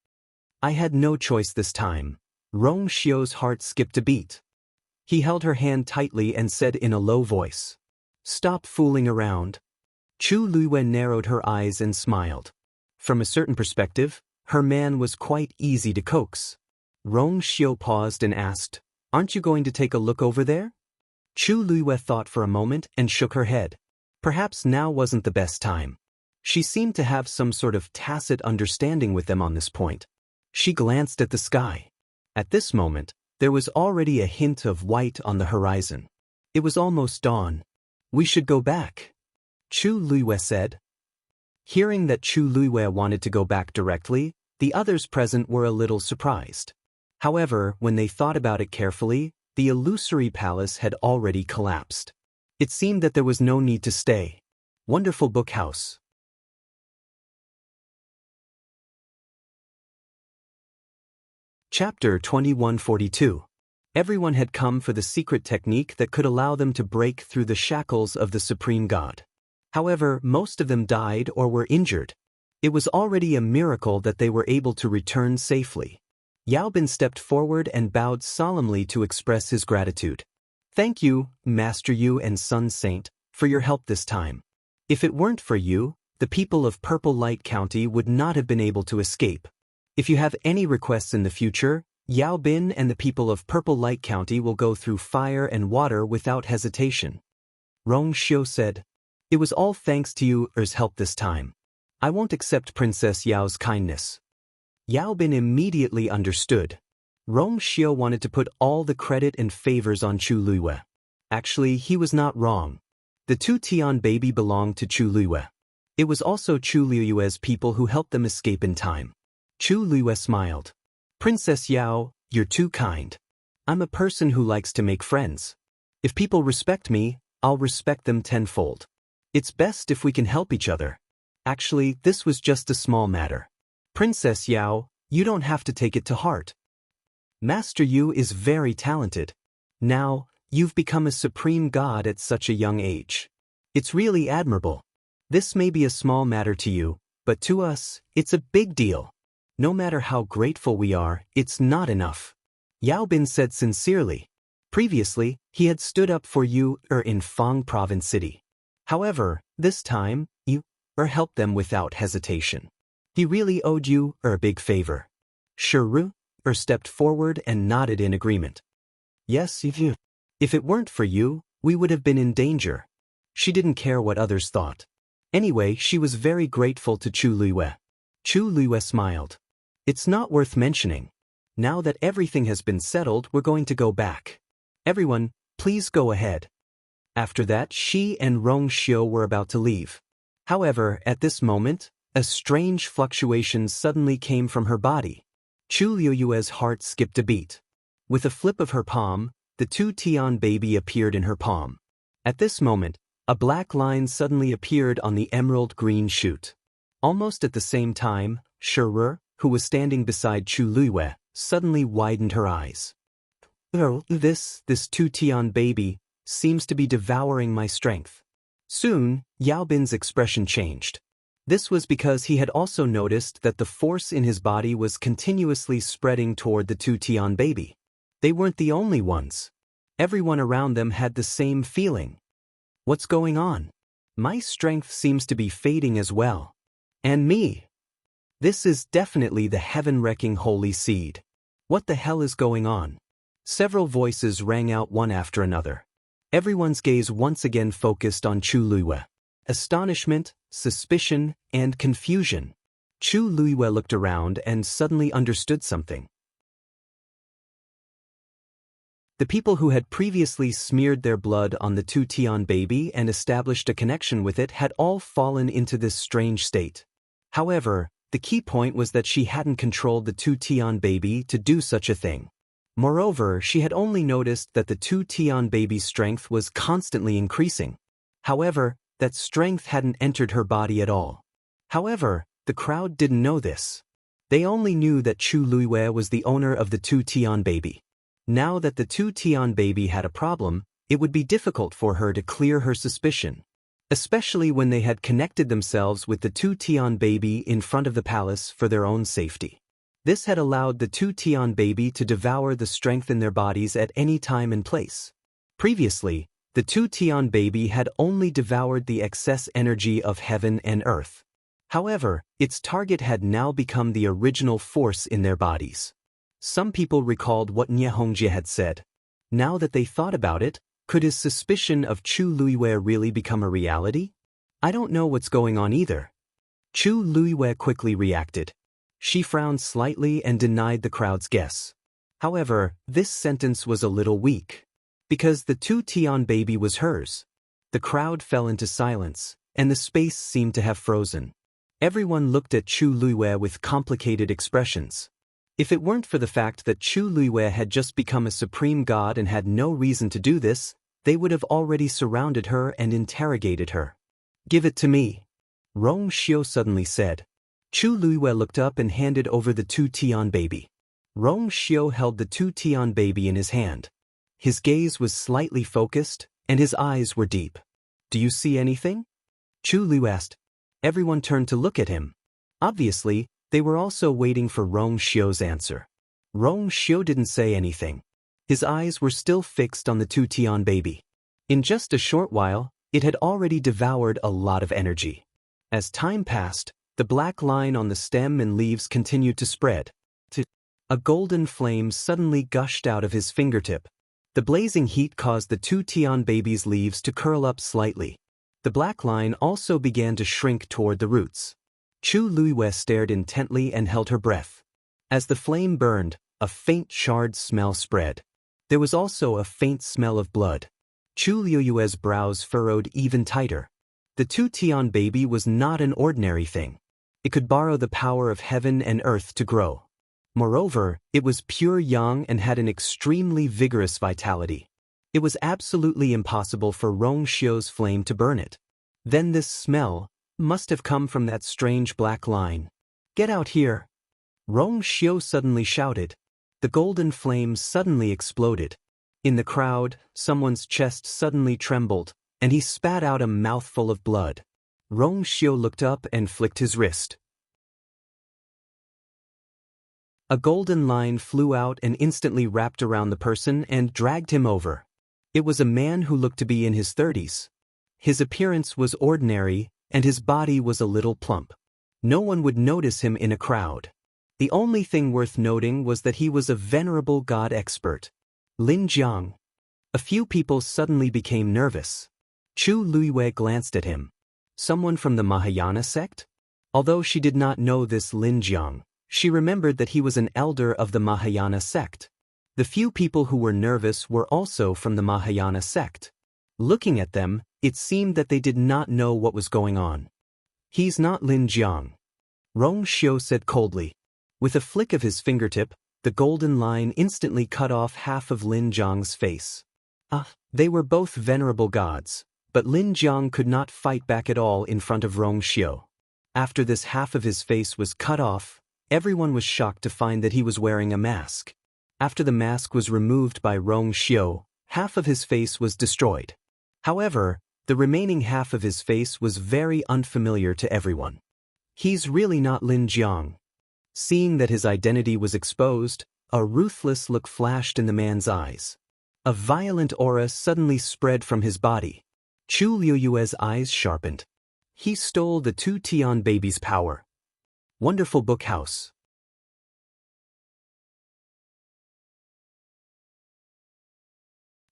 I had no choice this time. Rong Xiu's heart skipped a beat. He held her hand tightly and said in a low voice, Stop fooling around. Chu Luiyue narrowed her eyes and smiled. From a certain perspective, her man was quite easy to coax. Rong Xiu paused and asked, Aren't you going to take a look over there? Chu Luiyue thought for a moment and shook her head. Perhaps now wasn't the best time. She seemed to have some sort of tacit understanding with them on this point. She glanced at the sky. At this moment, there was already a hint of white on the horizon. It was almost dawn. We should go back, Chu Luiyue said. Hearing that Chu Luiyue wanted to go back directly, the others present were a little surprised. However, when they thought about it carefully, the illusory palace had already collapsed. It seemed that there was no need to stay. Wonderful book house. Chapter 2142. Everyone had come for the secret technique that could allow them to break through the shackles of the Supreme God. However, most of them died or were injured. It was already a miracle that they were able to return safely. Yao Bin stepped forward and bowed solemnly to express his gratitude. Thank you, Master Yu and Sun Saint, for your help this time. If it weren't for you, the people of Purple Light County would not have been able to escape. If you have any requests in the future, Yao Bin and the people of Purple Light County will go through fire and water without hesitation. Rong Xiu said, "It was all thanks to you's help this time. I won't accept Princess Yao's kindness." Yao Bin immediately understood. Rong Xiu wanted to put all the credit and favors on Chu Luiyue. Actually, he was not wrong. The two Tian baby belonged to Chu Luiyue. It was also Chu Luiyue's people who helped them escape in time. Chu Luiyue smiled. "Princess Yao, you're too kind. I'm a person who likes to make friends. If people respect me, I'll respect them tenfold. It's best if we can help each other. Actually, this was just a small matter. Princess Yao, you don't have to take it to heart. Master Yu is very talented. Now, you've become a supreme god at such a young age. It's really admirable. This may be a small matter to you, but to us, it's a big deal. No matter how grateful we are, it's not enough." Yao Bin said sincerely. Previously, he had stood up for you in Fang Province City. However, this time, you helped them without hesitation. He really owed you a big favor. Shiru stepped forward and nodded in agreement. "Yes, if it weren't for you, we would have been in danger." She didn't care what others thought. Anyway, she was very grateful to Chu Luiyue. Chu Luiyue smiled. "It's not worth mentioning. Now that everything has been settled, we're going to go back. Everyone, please go ahead." After that, she and Rong Xiu were about to leave. However, at this moment, a strange fluctuation suddenly came from her body. Chu Luiyue's heart skipped a beat. With a flip of her palm, the two Tian baby appeared in her palm. At this moment, a black line suddenly appeared on the emerald green shoot. Almost at the same time, Shiru, who was standing beside Chu Luiyue, suddenly widened her eyes. This two Tian baby seems to be devouring my strength." Soon, Yao Bin's expression changed. This was because he had also noticed that the force in his body was continuously spreading toward the two Tian baby. They weren't the only ones. Everyone around them had the same feeling. "What's going on? My strength seems to be fading as well. And me. This is definitely the heaven-wrecking holy seed. What the hell is going on?" Several voices rang out one after another. Everyone's gaze once again focused on Chu Luiyue. Astonishment, suspicion, and confusion. Chu Luiyue looked around and suddenly understood something. The people who had previously smeared their blood on the two Tian baby and established a connection with it had all fallen into this strange state. However, the key point was that she hadn't controlled the two Tian baby to do such a thing. Moreover, she had only noticed that the two Tian baby's strength was constantly increasing. However, that strength hadn't entered her body at all. However, the crowd didn't know this. They only knew that Chu Luiyue was the owner of the two Tian baby. Now that the two Tian baby had a problem, it would be difficult for her to clear her suspicion. Especially when they had connected themselves with the two Tian baby in front of the palace for their own safety. This had allowed the two Tian baby to devour the strength in their bodies at any time and place. Previously, the two Tian baby had only devoured the excess energy of heaven and earth. However, its target had now become the original force in their bodies. Some people recalled what Nie Hongjie had said. Now that they thought about it, could his suspicion of Chu Luiyue really become a reality? "I don't know what's going on either." Chu Luiyue quickly reacted. She frowned slightly and denied the crowd's guess. However, this sentence was a little weak. Because the two Tian baby was hers. The crowd fell into silence, and the space seemed to have frozen. Everyone looked at Chu Luiyue with complicated expressions. If it weren't for the fact that Chu Luiyue had just become a supreme god and had no reason to do this, they would have already surrounded her and interrogated her. "Give it to me," Rong Xiu suddenly said. Chu Luiyue looked up and handed over the two Tian baby. Rong Xiu held the two Tian baby in his hand. His gaze was slightly focused, and his eyes were deep. "Do you see anything?" Chu Luiyue asked. Everyone turned to look at him. Obviously, they were also waiting for Rong Xiu's answer. Rong Xiu didn't say anything. His eyes were still fixed on the two Tian baby. In just a short while, it had already devoured a lot of energy. As time passed, the black line on the stem and leaves continued to spread. A golden flame suddenly gushed out of his fingertip. The blazing heat caused the two Tian baby's leaves to curl up slightly. The black line also began to shrink toward the roots. Chu Luiyue stared intently and held her breath. As the flame burned, a faint charred smell spread. There was also a faint smell of blood. Chu Luiyue's brows furrowed even tighter. The two Tian baby was not an ordinary thing. It could borrow the power of heaven and earth to grow. Moreover, it was pure yang and had an extremely vigorous vitality. It was absolutely impossible for Rong Xiu's flame to burn it. Then this smell must have come from that strange black line. "Get out here!" Rong Xiu suddenly shouted. The golden flame suddenly exploded. In the crowd, someone's chest suddenly trembled, and he spat out a mouthful of blood. Rong Xiu looked up and flicked his wrist. A golden line flew out and instantly wrapped around the person and dragged him over. It was a man who looked to be in his 30s. His appearance was ordinary, and his body was a little plump. No one would notice him in a crowd. The only thing worth noting was that he was a venerable god expert. Lin Jiang. A few people suddenly became nervous. Chu Luiyue glanced at him. Someone from the Mahayana sect? Although she did not know this Lin Jiang, she remembered that he was an elder of the Mahayana sect. The few people who were nervous were also from the Mahayana sect. Looking at them, it seemed that they did not know what was going on. "He's not Lin Jiang," Rong Xiu said coldly. With a flick of his fingertip, the golden line instantly cut off half of Lin Jiang's face. They were both venerable gods, but Lin Jiang could not fight back at all in front of Rong Xiu. After this half of his face was cut off, everyone was shocked to find that he was wearing a mask. After the mask was removed by Rong Xiu, half of his face was destroyed. However, the remaining half of his face was very unfamiliar to everyone. "He's really not Lin Jiang." Seeing that his identity was exposed, a ruthless look flashed in the man's eyes. A violent aura suddenly spread from his body. Chu Luiyue's eyes sharpened. He stole the two Tian babies' power. Wonderful Book House.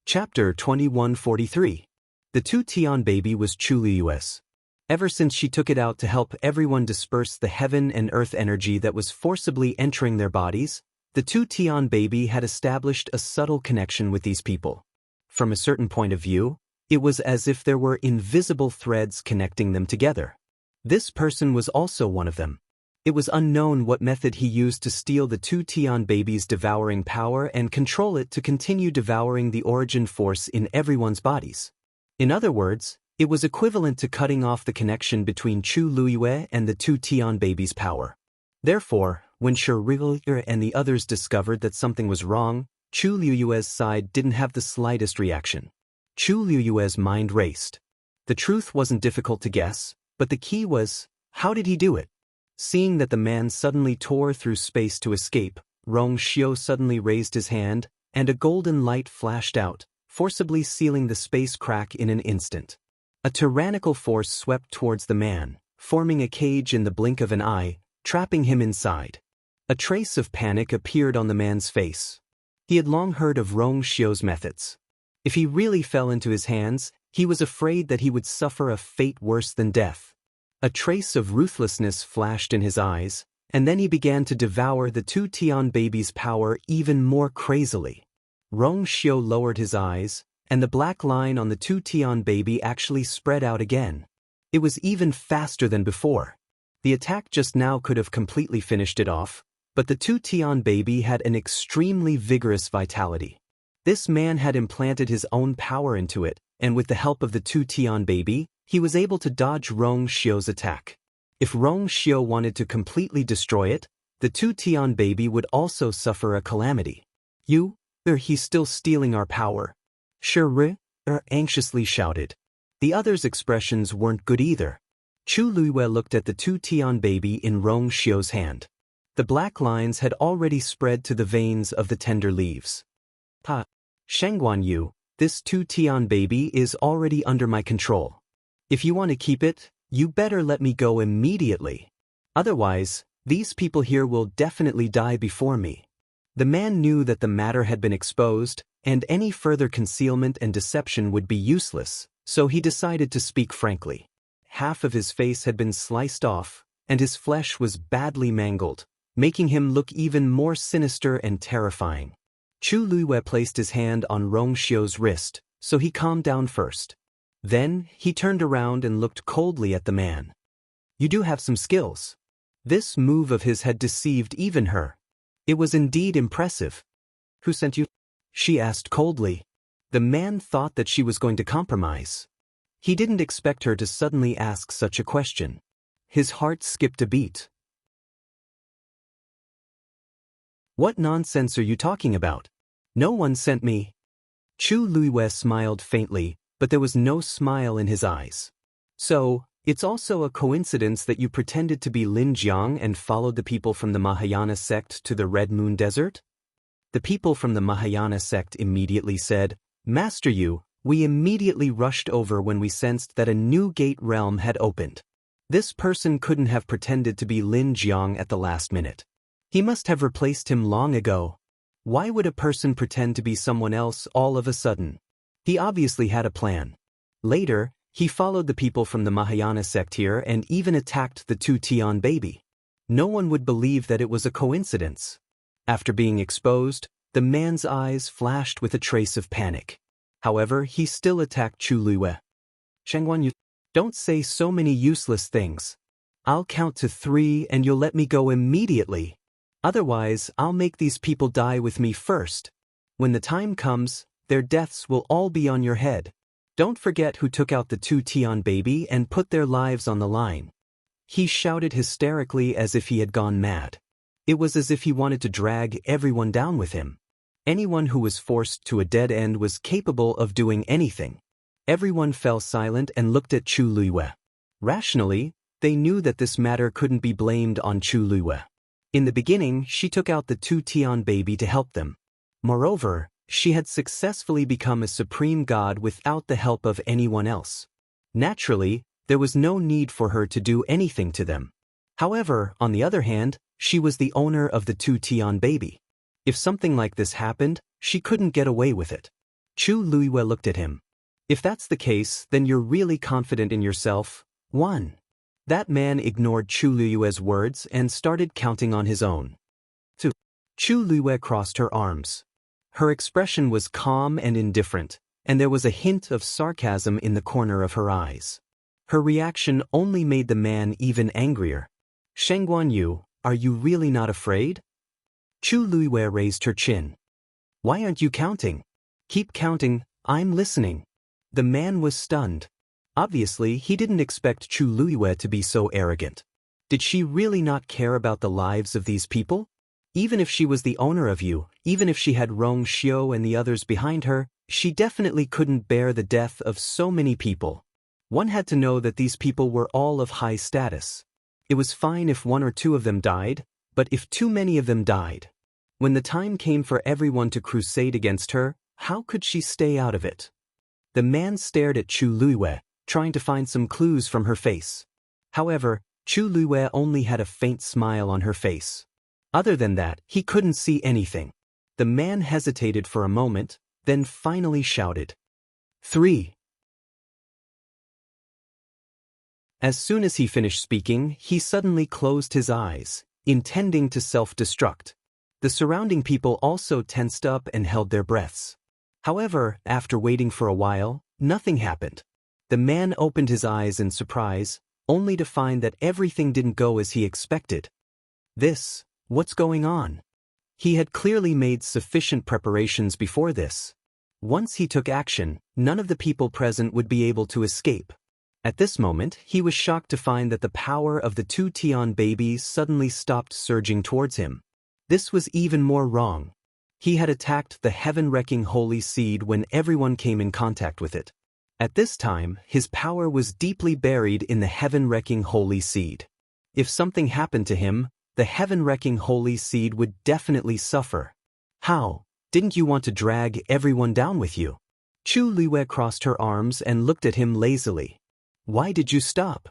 Chapter 2143. The two Tian baby was Chu Luiyue's. Ever since she took it out to help everyone disperse the heaven and earth energy that was forcibly entering their bodies, the two Tian baby had established a subtle connection with these people. From a certain point of view, it was as if there were invisible threads connecting them together. This person was also one of them. It was unknown what method he used to steal the two Tian babies' devouring power and control it to continue devouring the origin force in everyone's bodies. In other words, it was equivalent to cutting off the connection between Chu Luiyue and the two Tian babies' power. Therefore, when Shi Rigel and the others discovered that something was wrong, Chu Luiyue's side didn't have the slightest reaction. Chu Luiyue's mind raced. The truth wasn't difficult to guess, but the key was, how did he do it? Seeing that the man suddenly tore through space to escape, Rong Xiu suddenly raised his hand, and a golden light flashed out, forcibly sealing the space crack in an instant. A tyrannical force swept towards the man, forming a cage in the blink of an eye, trapping him inside. A trace of panic appeared on the man's face. He had long heard of Rong Xiu's methods. If he really fell into his hands, he was afraid that he would suffer a fate worse than death. A trace of ruthlessness flashed in his eyes, and then he began to devour the two Tian babies' power even more crazily. Rong Xiu lowered his eyes, and the black line on the two Tian baby actually spread out again. It was even faster than before. The attack just now could have completely finished it off, but the two Tian baby had an extremely vigorous vitality. This man had implanted his own power into it, and with the help of the two Tian baby, he was able to dodge Rong Xiu's attack. If Rong Xiu wanted to completely destroy it, the two Tian baby would also suffer a calamity. He's still stealing our power. Shi anxiously shouted. The others' expressions weren't good either. Chu Luiyue looked at the two Tian baby in Rong Xiu's hand. The black lines had already spread to the veins of the tender leaves. Shengguan Yu, this two Tian baby is already under my control. If you want to keep it, You better let me go immediately. Otherwise, these people here will definitely die before me. The man knew that the matter had been exposed, and any further concealment and deception would be useless, so he decided to speak frankly. Half of his face had been sliced off, and his flesh was badly mangled, making him look even more sinister and terrifying. Chu Luiwei placed his hand on Rong Xiu's wrist, so he calmed down first. Then, he turned around and looked coldly at the man. You do have some skills. This move of his had deceived even her. It was indeed impressive. Who sent you? She asked coldly. The man thought that she was going to compromise. He didn't expect her to suddenly ask such a question. His heart skipped a beat. What nonsense are you talking about? No one sent me. Chu Luiwei smiled faintly, but there was no smile in his eyes. So, it's also a coincidence that you pretended to be Lin Jiang and followed the people from the Mahayana sect to the Red Moon Desert? The people from the Mahayana sect immediately said, Master Yu, we immediately rushed over when we sensed that a new gate realm had opened. This person couldn't have pretended to be Lin Jiang at the last minute. He must have replaced him long ago. Why would a person pretend to be someone else all of a sudden? He obviously had a plan. Later, he followed the people from the Mahayana sect here and even attacked the 2-Tian baby. No one would believe that it was a coincidence. After being exposed, the man's eyes flashed with a trace of panic. However, he still attacked Chu Luiwei. Shengguan, you don't say so many useless things. I'll count to 3 and you'll let me go immediately. Otherwise, I'll make these people die with me first. When the time comes, their deaths will all be on your head. Don't forget who took out the 2-Tian baby and put their lives on the line. He shouted hysterically as if he had gone mad. It was as if he wanted to drag everyone down with him. Anyone who was forced to a dead end was capable of doing anything. Everyone fell silent and looked at Chu Luiwei. Rationally, they knew that this matter couldn't be blamed on Chu Luiwei. In the beginning, she took out the 2-Tian baby to help them. Moreover, she had successfully become a supreme god without the help of anyone else. Naturally, there was no need for her to do anything to them. However, on the other hand, she was the owner of the 2-Tian baby. If something like this happened, she couldn't get away with it. Chu Luiwei looked at him. If that's the case, then you're really confident in yourself. 1. That man ignored Chu Luiwei's words and started counting on his own. 2. Chu Luiwei crossed her arms. Her expression was calm and indifferent, and there was a hint of sarcasm in the corner of her eyes. Her reaction only made the man even angrier. Shengguan Yu, are you really not afraid? Chu Luiwei raised her chin. Why aren't you counting? Keep counting, I'm listening. The man was stunned. Obviously, he didn't expect Chu Luiwei to be so arrogant. Did she really not care about the lives of these people? Even if she was the owner of you, even if she had Rong Xiu and the others behind her, she definitely couldn't bear the death of so many people. One had to know that these people were all of high status. It was fine if 1 or 2 of them died, but if too many of them died. When the time came for everyone to crusade against her, how could she stay out of it? The man stared at Chu Luiwei, trying to find some clues from her face. However, Chu Luiwei only had a faint smile on her face. Other than that, he couldn't see anything. The man hesitated for a moment, then finally shouted. 3. As soon as he finished speaking, he suddenly closed his eyes, intending to self-destruct. The surrounding people also tensed up and held their breaths. However, after waiting for a while, nothing happened. The man opened his eyes in surprise, only to find that everything didn't go as he expected. What's going on? He had clearly made sufficient preparations before this. Once he took action, none of the people present would be able to escape. At this moment, he was shocked to find that the power of the 2-Tian baby suddenly stopped surging towards him. This was even more wrong. He had attacked the heaven-wrecking holy seed when everyone came in contact with it. At this time, his power was deeply buried in the heaven-wrecking holy seed. If something happened to him, the heaven-wrecking holy seed would definitely suffer. How? Didn't you want to drag everyone down with you? Chu Luiwei crossed her arms and looked at him lazily. Why did you stop?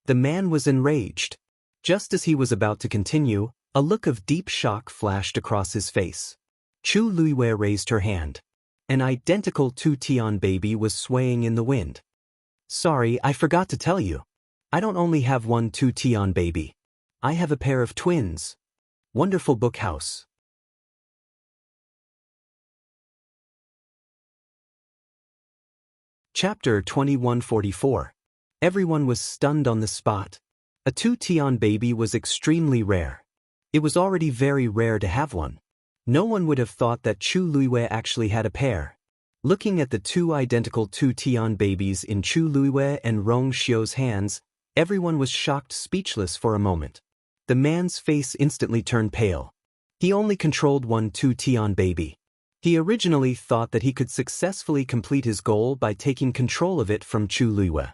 The man was enraged. Just as he was about to continue, a look of deep shock flashed across his face. Chu Luiwei raised her hand. An identical two-tian baby was swaying in the wind. Sorry, I forgot to tell you. I don't only have one two-tian baby. I have a pair of twins. Wonderful book house. Chapter 2144. Everyone was stunned on the spot. A two-tian baby was extremely rare. It was already very rare to have one. No one would have thought that Chu Luiwei actually had a pair. Looking at the two identical two-tian babies in Chu Luiwei and Rong Xiu's hands, everyone was shocked speechless for a moment. The man's face instantly turned pale. He only controlled one two-tian baby. He originally thought that he could successfully complete his goal by taking control of it from Chu Luiwei.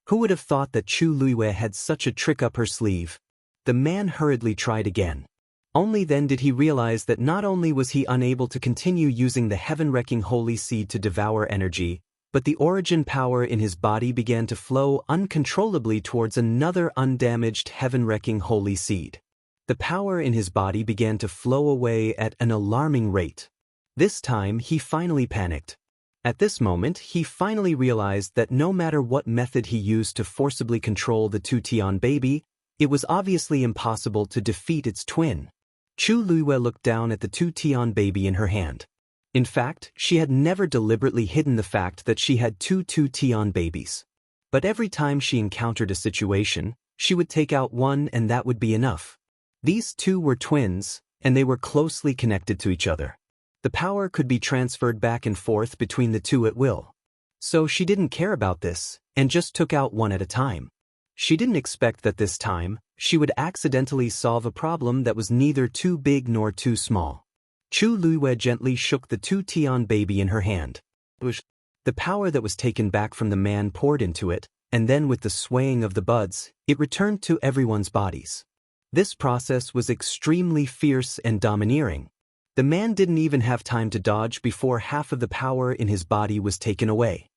Who would have thought that Chu Luiwei had such a trick up her sleeve? The man hurriedly tried again. Only then did he realize that not only was he unable to continue using the heaven-wrecking holy seed to devour energy, but the origin power in his body began to flow uncontrollably towards another undamaged heaven-wrecking holy seed. The power in his body began to flow away at an alarming rate. This time he finally panicked. At this moment he finally realized that no matter what method he used to forcibly control the two-tian baby, it was obviously impossible to defeat its twin. Chu Luiwei looked down at the two-tian baby in her hand. In fact, she had never deliberately hidden the fact that she had two two-tian babies. But every time she encountered a situation, she would take out one and that would be enough. These two were twins, and they were closely connected to each other. The power could be transferred back and forth between the two at will. So she didn't care about this, and just took out one at a time. She didn't expect that this time, she would accidentally solve a problem that was neither too big nor too small. Chu Luiwei gently shook the two-tian baby in her hand. The power that was taken back from the man poured into it, and then with the swaying of the buds, it returned to everyone's bodies. This process was extremely fierce and domineering. The man didn't even have time to dodge before half of the power in his body was taken away.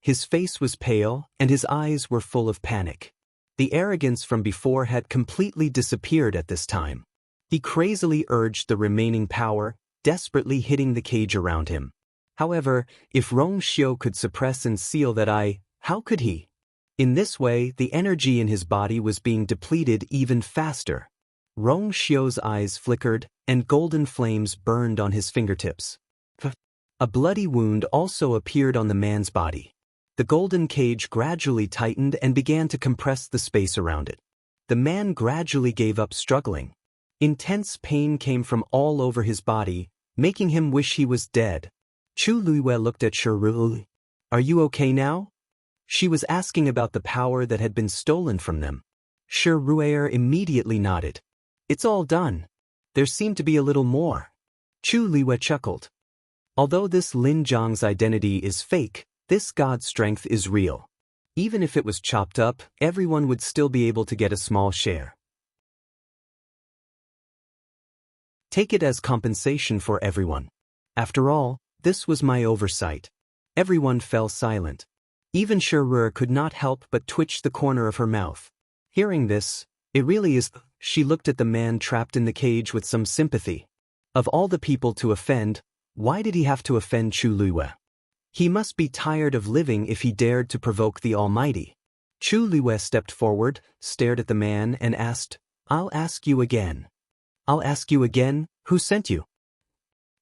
His face was pale, and his eyes were full of panic. The arrogance from before had completely disappeared at this time. He crazily urged the remaining power, desperately hitting the cage around him. However, if Rong Xiu could suppress and seal that how could he? In this way, the energy in his body was being depleted even faster. Rong Xiu's eyes flickered, and golden flames burned on his fingertips. A bloody wound also appeared on the man's body. The golden cage gradually tightened and began to compress the space around it. The man gradually gave up struggling. Intense pain came from all over his body, making him wish he was dead. Chu Luiwei looked at Shi. Are you okay now? She was asking about the power that had been stolen from them. Shi immediately nodded. It's all done. There seemed to be a little more. Chu Luiwei chuckled. Although this Lin Zhang's identity is fake, this god's strength is real. Even if it was chopped up, everyone would still be able to get a small share. Take it as compensation for everyone. After all, this was my oversight. Everyone fell silent. Even Shi could not help but twitch the corner of her mouth. Hearing this, it really is. She looked at the man trapped in the cage with some sympathy. Of all the people to offend, why did he have to offend Chu Luiwei? He must be tired of living if he dared to provoke the Almighty. Chu Luiwei stepped forward, stared at the man and asked, I'll ask you again. I'll ask you again, who sent you?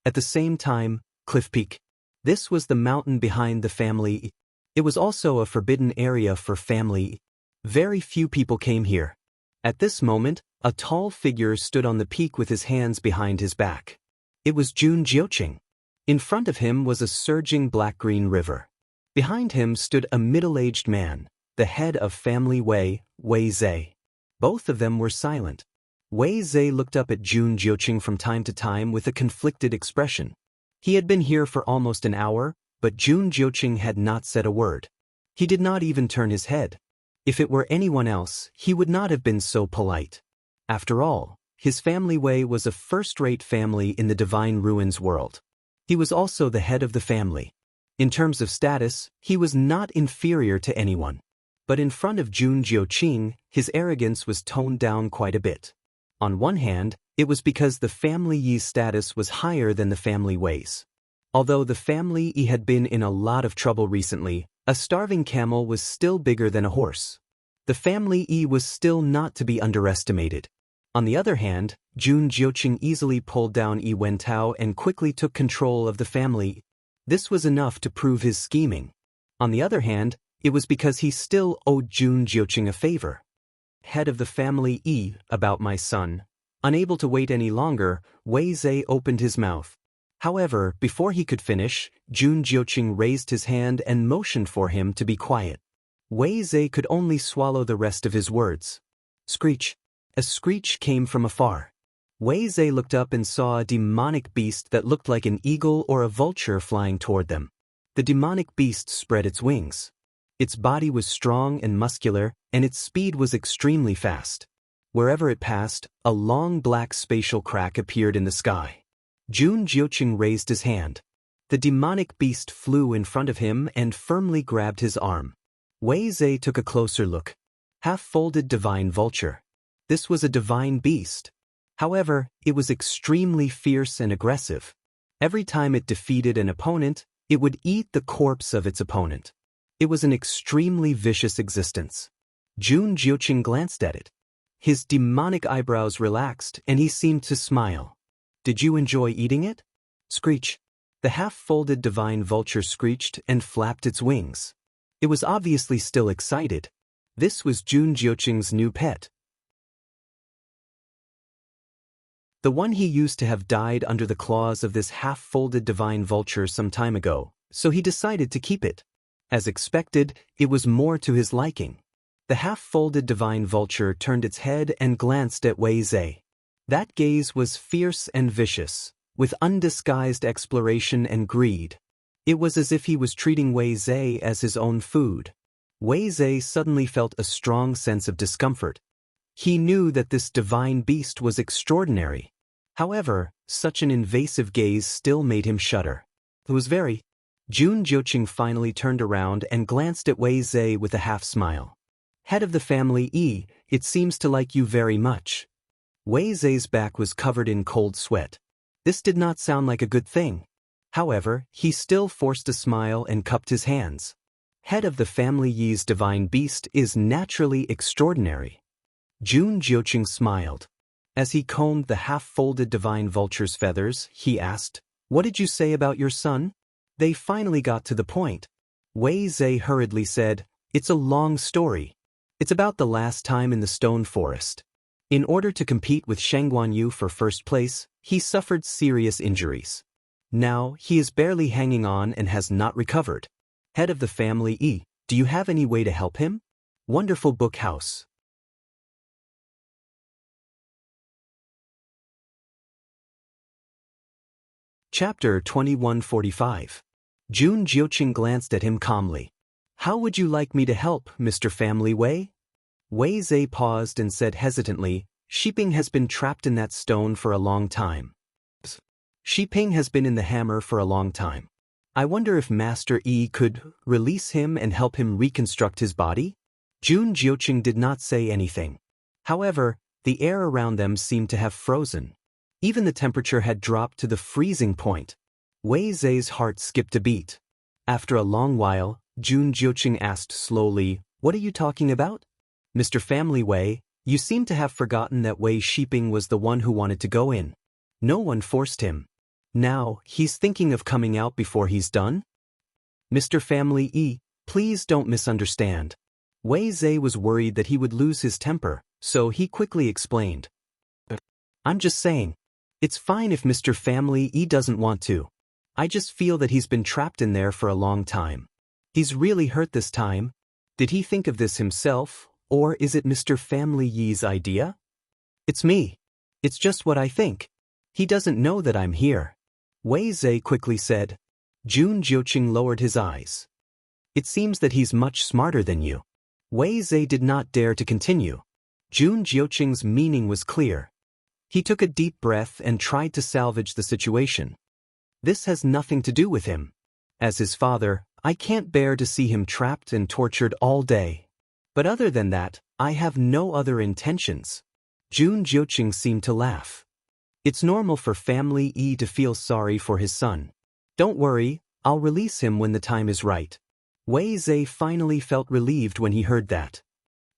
At the same time, Cliff Peak. This was the mountain behind the family. It was also a forbidden area for family. Very few people came here. At this moment, a tall figure stood on the peak with his hands behind his back. It was Jun Jiuqing. In front of him was a surging black-green river. Behind him stood a middle-aged man, the head of family Wei Zhe. Both of them were silent. Wei Zhe looked up at Jun Jiuqing from time to time with a conflicted expression. He had been here for almost an hour, but Jun Jiuqing had not said a word. He did not even turn his head. If it were anyone else, he would not have been so polite. After all, his family Wei was a first-rate family in the Divine Ruins world. He was also the head of the family. In terms of status, he was not inferior to anyone. But in front of Jun Jiuqing, his arrogance was toned down quite a bit. On one hand, it was because the family Yi's status was higher than the family Wei's. Although the family Yi had been in a lot of trouble recently, a starving camel was still bigger than a horse. The family Yi was still not to be underestimated. On the other hand, Jun Jiuqing easily pulled down Yi Wentao and quickly took control of the family. This was enough to prove his scheming. On the other hand, it was because he still owed Jun Jiuqing a favor. Head of the family Yi, about my son. Unable to wait any longer, Wei Zhe opened his mouth. However, before he could finish, Jun Jiuqing raised his hand and motioned for him to be quiet. Wei Zhe could only swallow the rest of his words. Screech. A screech came from afar. Wei Zhe looked up and saw a demonic beast that looked like an eagle or a vulture flying toward them. The demonic beast spread its wings. Its body was strong and muscular, and its speed was extremely fast. Wherever it passed, a long black spatial crack appeared in the sky. Jun Jiuqing raised his hand. The demonic beast flew in front of him and firmly grabbed his arm. Wei Zhe took a closer look. Half-folded divine vulture. This was a divine beast. However, it was extremely fierce and aggressive. Every time it defeated an opponent, it would eat the corpse of its opponent. It was an extremely vicious existence. Jun Jiuqing glanced at it. His demonic eyebrows relaxed and he seemed to smile. Did you enjoy eating it? Screech. The half-folded divine vulture screeched and flapped its wings. It was obviously still excited. This was Jun Jiuqing's new pet. The one he used to have died under the claws of this half-folded divine vulture some time ago, so he decided to keep it. As expected, it was more to his liking. The half-folded divine vulture turned its head and glanced at Wei Zhe. That gaze was fierce and vicious, with undisguised exploration and greed. It was as if he was treating Wei Zhe as his own food. Wei Zhe suddenly felt a strong sense of discomfort. He knew that this divine beast was extraordinary. However, such an invasive gaze still made him shudder. It was very. Jun Jiuqing finally turned around and glanced at Wei Zhe with a half-smile. Head of the family Yi, it seems to like you very much. Wei Zhe's back was covered in cold sweat. This did not sound like a good thing. However, he still forced a smile and cupped his hands. Head of the family Yi's divine beast is naturally extraordinary. Jun Jiuqing smiled. As he combed the half-folded divine vulture's feathers, he asked, "What did you say about your son?" They finally got to the point. Wei Zhe hurriedly said, "It's a long story. It's about the last time in the stone forest. In order to compete with Sheng Guanyu for first place, he suffered serious injuries. Now, he is barely hanging on and has not recovered. Head of the family Yi, do you have any way to help him?" Wonderful Book House. Chapter 2145. Jun Jiuqing glanced at him calmly. "How would you like me to help, Mr. Family Wei?" Wei Zhe paused and said hesitantly, "Shiping has been trapped in that stone for a long time. Shiping has been in the hammer for a long time. I wonder if Master Yi could release him and help him reconstruct his body?" Jun Jiuqing did not say anything. However, the air around them seemed to have frozen. Even the temperature had dropped to the freezing point. Wei Zhe's heart skipped a beat. After a long while, Jun Jiuqing asked slowly, "What are you talking about?" "Mr. Family Wei, you seem to have forgotten that Wei Shiping was the one who wanted to go in. No one forced him. Now, he's thinking of coming out before he's done?" "Mr. Family Yi, please don't misunderstand." Wei Zhe was worried that he would lose his temper, so he quickly explained. "I'm just saying. It's fine if Mr. Family Yi doesn't want to. I just feel that he's been trapped in there for a long time. He's really hurt this time. Did he think of this himself, or is it Mr. Family Yi's idea?" "It's me. It's just what I think. He doesn't know that I'm here," Wei Zhe quickly said. Jun Jiuqing lowered his eyes. "It seems that he's much smarter than you." Wei Zhe did not dare to continue. Jun Jiuqing's meaning was clear. He took a deep breath and tried to salvage the situation. "This has nothing to do with him. As his father, I can't bear to see him trapped and tortured all day. But other than that, I have no other intentions. Jun Jiuqing seemed to laugh. It's normal for Family E to feel sorry for his son. Don't worry, I'll release him when the time is right. Wei Zhe finally felt relieved when he heard that.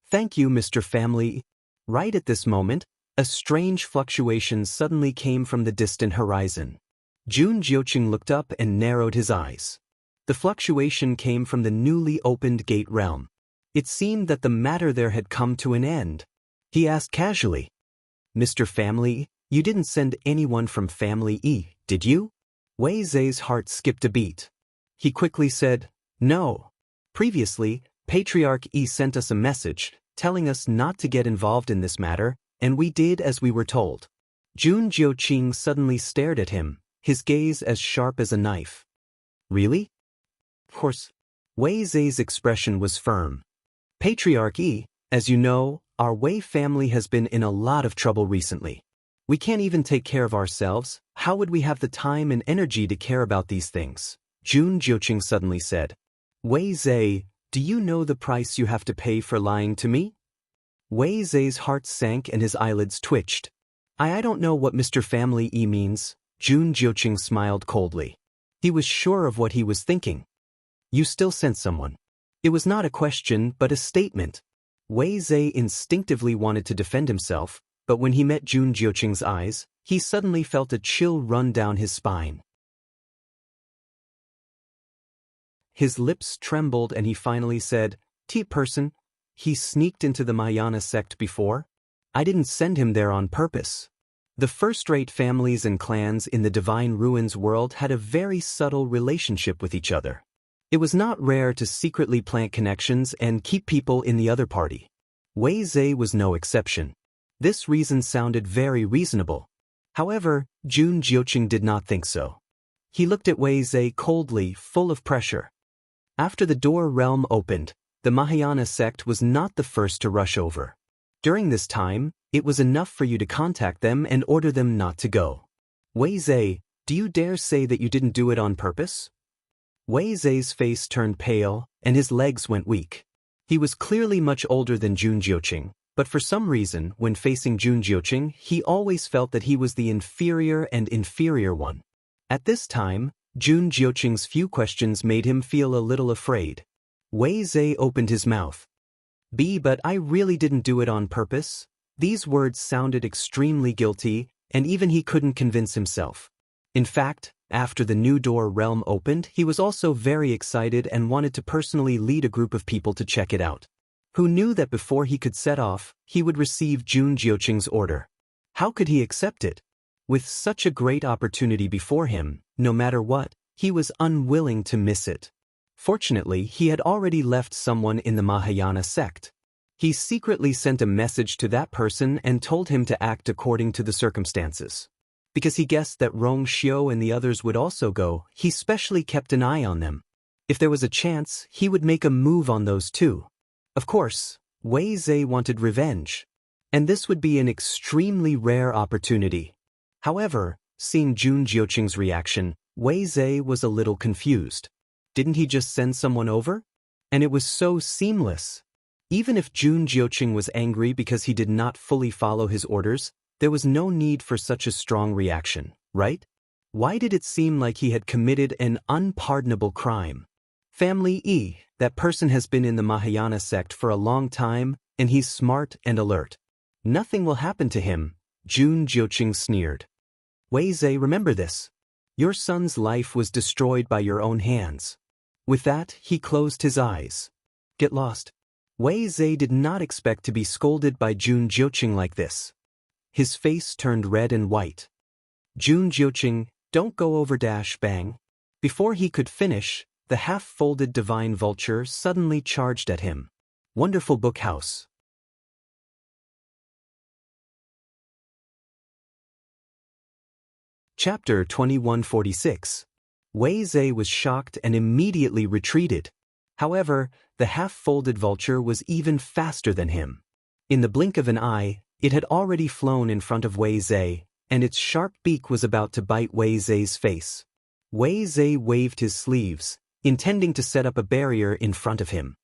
Thank you, Mr. Family. Right at this moment, a strange fluctuation suddenly came from the distant horizon. Jun Jiuqing looked up and narrowed his eyes. The fluctuation came from the newly opened gate realm. It seemed that the matter there had come to an end. He asked casually, Mr. Family, you didn't send anyone from Family E, did you? Wei Zhe's heart skipped a beat. He quickly said, No. Previously, Patriarch E sent us a message, telling us not to get involved in this matter, and we did as we were told. Jun Jiuqing suddenly stared at him, his gaze as sharp as a knife. Really? Of course. Wei Zhe's expression was firm. Patriarch E, as you know, our Wei family has been in a lot of trouble recently. We can't even take care of ourselves. How would we have the time and energy to care about these things? Jun Jiuqing suddenly said. Wei Zhe, do you know the price you have to pay for lying to me? Wei Zhe's heart sank and his eyelids twitched. I don't know what Mr. Family E means. Jun Jiuqing smiled coldly. He was sure of what he was thinking. You still sent someone. It was not a question but a statement. Wei Zhe instinctively wanted to defend himself, but when he met Jun Jiuqing's eyes, he suddenly felt a chill run down his spine. His lips trembled and he finally said, T-person, he sneaked into the Mahayana sect before? I didn't send him there on purpose. The first-rate families and clans in the Divine Ruins world had a very subtle relationship with each other. It was not rare to secretly plant connections and keep people in the other party. Wei Zhe was no exception. This reason sounded very reasonable. However, Jun Jiuqing did not think so. He looked at Wei Zhe coldly, full of pressure. After the door realm opened, the Mahayana sect was not the first to rush over. During this time, it was enough for you to contact them and order them not to go. Wei Zhe, do you dare say that you didn't do it on purpose? Wei Zhe's face turned pale, and his legs went weak. He was clearly much older than Jun Jiuqing, but for some reason, when facing Jun Jiuqing, he always felt that he was the inferior one. At this time, Jun Jiuqing's few questions made him feel a little afraid. Wei Zhe opened his mouth. But I really didn't do it on purpose. These words sounded extremely guilty, and even he couldn't convince himself. In fact, after the new door realm opened, he was also very excited and wanted to personally lead a group of people to check it out. Who knew that before he could set off, he would receive Jun Jiuqing's order? How could he accept it? With such a great opportunity before him, no matter what, he was unwilling to miss it. Fortunately, he had already left someone in the Mahayana sect. He secretly sent a message to that person and told him to act according to the circumstances. Because he guessed that Rong Xiu and the others would also go, he specially kept an eye on them. If there was a chance, he would make a move on those too. Of course, Wei Zhe wanted revenge. And this would be an extremely rare opportunity. However, seeing Jun Jiuqing's reaction, Wei Zhe was a little confused. Didn't he just send someone over? And it was so seamless. Even if Jun Jiuqing was angry because he did not fully follow his orders, there was no need for such a strong reaction, right? Why did it seem like he had committed an unpardonable crime? Family E, that person has been in the Mahayana sect for a long time, and he's smart and alert. Nothing will happen to him, Jun Jiuqing sneered. Wei Zhe, remember this. Your son's life was destroyed by your own hands. With that, he closed his eyes. Get lost. Wei Zhe did not expect to be scolded by Jun Jiuqing like this. His face turned red and white. Jun Jiuqing, don't go over bang. Before he could finish, the half-folded divine vulture suddenly charged at him. Wonderful book house. Chapter 2146. Wei Zhe was shocked and immediately retreated. However, the half-folded vulture was even faster than him. In the blink of an eye, it had already flown in front of Wei Zhe, and its sharp beak was about to bite Wei Zhe's face. Wei Zhe waved his sleeves, intending to set up a barrier in front of him.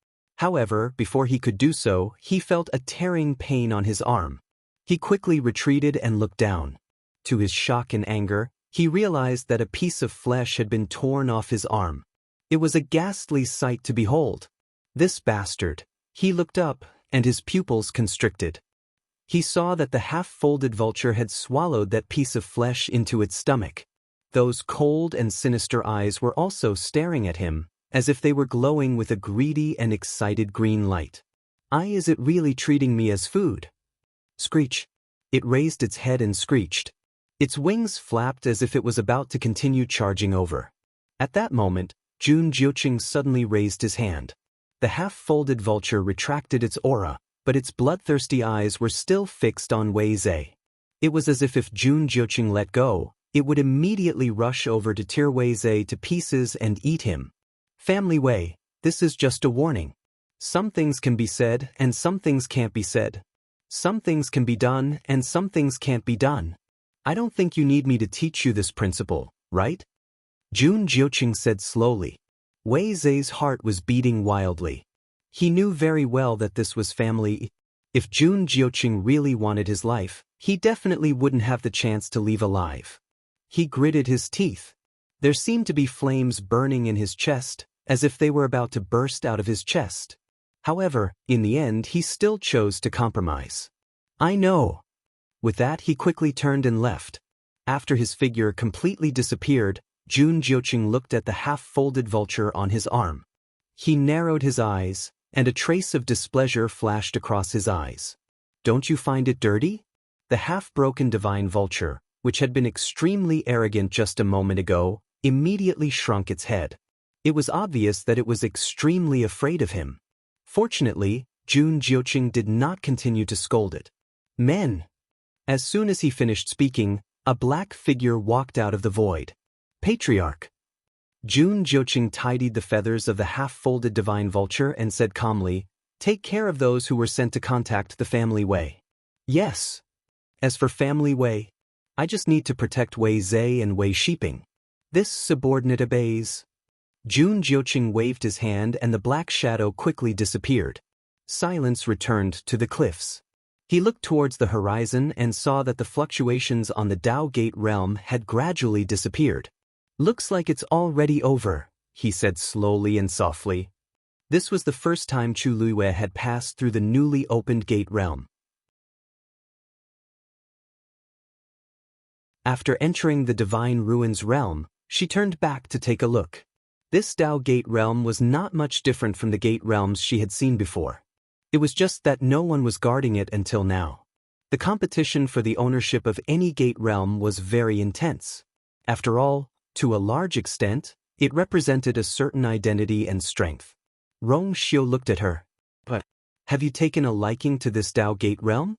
However, before he could do so, he felt a tearing pain on his arm. He quickly retreated and looked down. To his shock and anger, he realized that a piece of flesh had been torn off his arm. It was a ghastly sight to behold. This bastard. He looked up, and his pupils constricted. He saw that the half-folded vulture had swallowed that piece of flesh into its stomach. Those cold and sinister eyes were also staring at him, as if they were glowing with a greedy and excited green light. Is it really treating me as food? Screech. It raised its head and screeched. Its wings flapped as if it was about to continue charging over. At that moment, Jun Jiuqing suddenly raised his hand. The half-folded vulture retracted its aura, but its bloodthirsty eyes were still fixed on Wei Zhe. It was as if Jun Jiuqing let go, it would immediately rush over to tear Wei Zhe to pieces and eat him. Family Wei, this is just a warning. Some things can be said and some things can't be said. Some things can be done and some things can't be done. I don't think you need me to teach you this principle, right? Jun Jiuqing said slowly. Wei Zhe's heart was beating wildly. He knew very well that this was family. If Jun Jiuqing really wanted his life, he definitely wouldn't have the chance to leave alive. He gritted his teeth. There seemed to be flames burning in his chest, as if they were about to burst out of his chest. However, in the end he still chose to compromise. I know. With that he quickly turned and left. After his figure completely disappeared, Jun Jiuqing looked at the half-folded vulture on his arm. He narrowed his eyes, and a trace of displeasure flashed across his eyes. Don't you find it dirty? The half-broken divine vulture, which had been extremely arrogant just a moment ago, immediately shrunk its head. It was obvious that it was extremely afraid of him. Fortunately, Jun Jiuqing did not continue to scold it. Men! As soon as he finished speaking, a black figure walked out of the void. Patriarch. Jun Jiuqing tidied the feathers of the half-folded divine vulture and said calmly, Take care of those who were sent to contact the family Wei. Yes. As for family Wei, I just need to protect Wei Zhe and Wei Shiping. This subordinate obeys. Jun Jiuqing waved his hand and the black shadow quickly disappeared. Silence returned to the cliffs. He looked towards the horizon and saw that the fluctuations on the Dao Gate realm had gradually disappeared. Looks like it's already over, he said slowly and softly. This was the first time Chu Luiyue had passed through the newly opened Gate realm. After entering the Divine Ruins realm, she turned back to take a look. This Dao Gate realm was not much different from the Gate realms she had seen before. It was just that no one was guarding it until now. The competition for the ownership of any Gate realm was very intense. After all, to a large extent, it represented a certain identity and strength. Rong Xiu looked at her. But, have you taken a liking to this Dao Gate realm?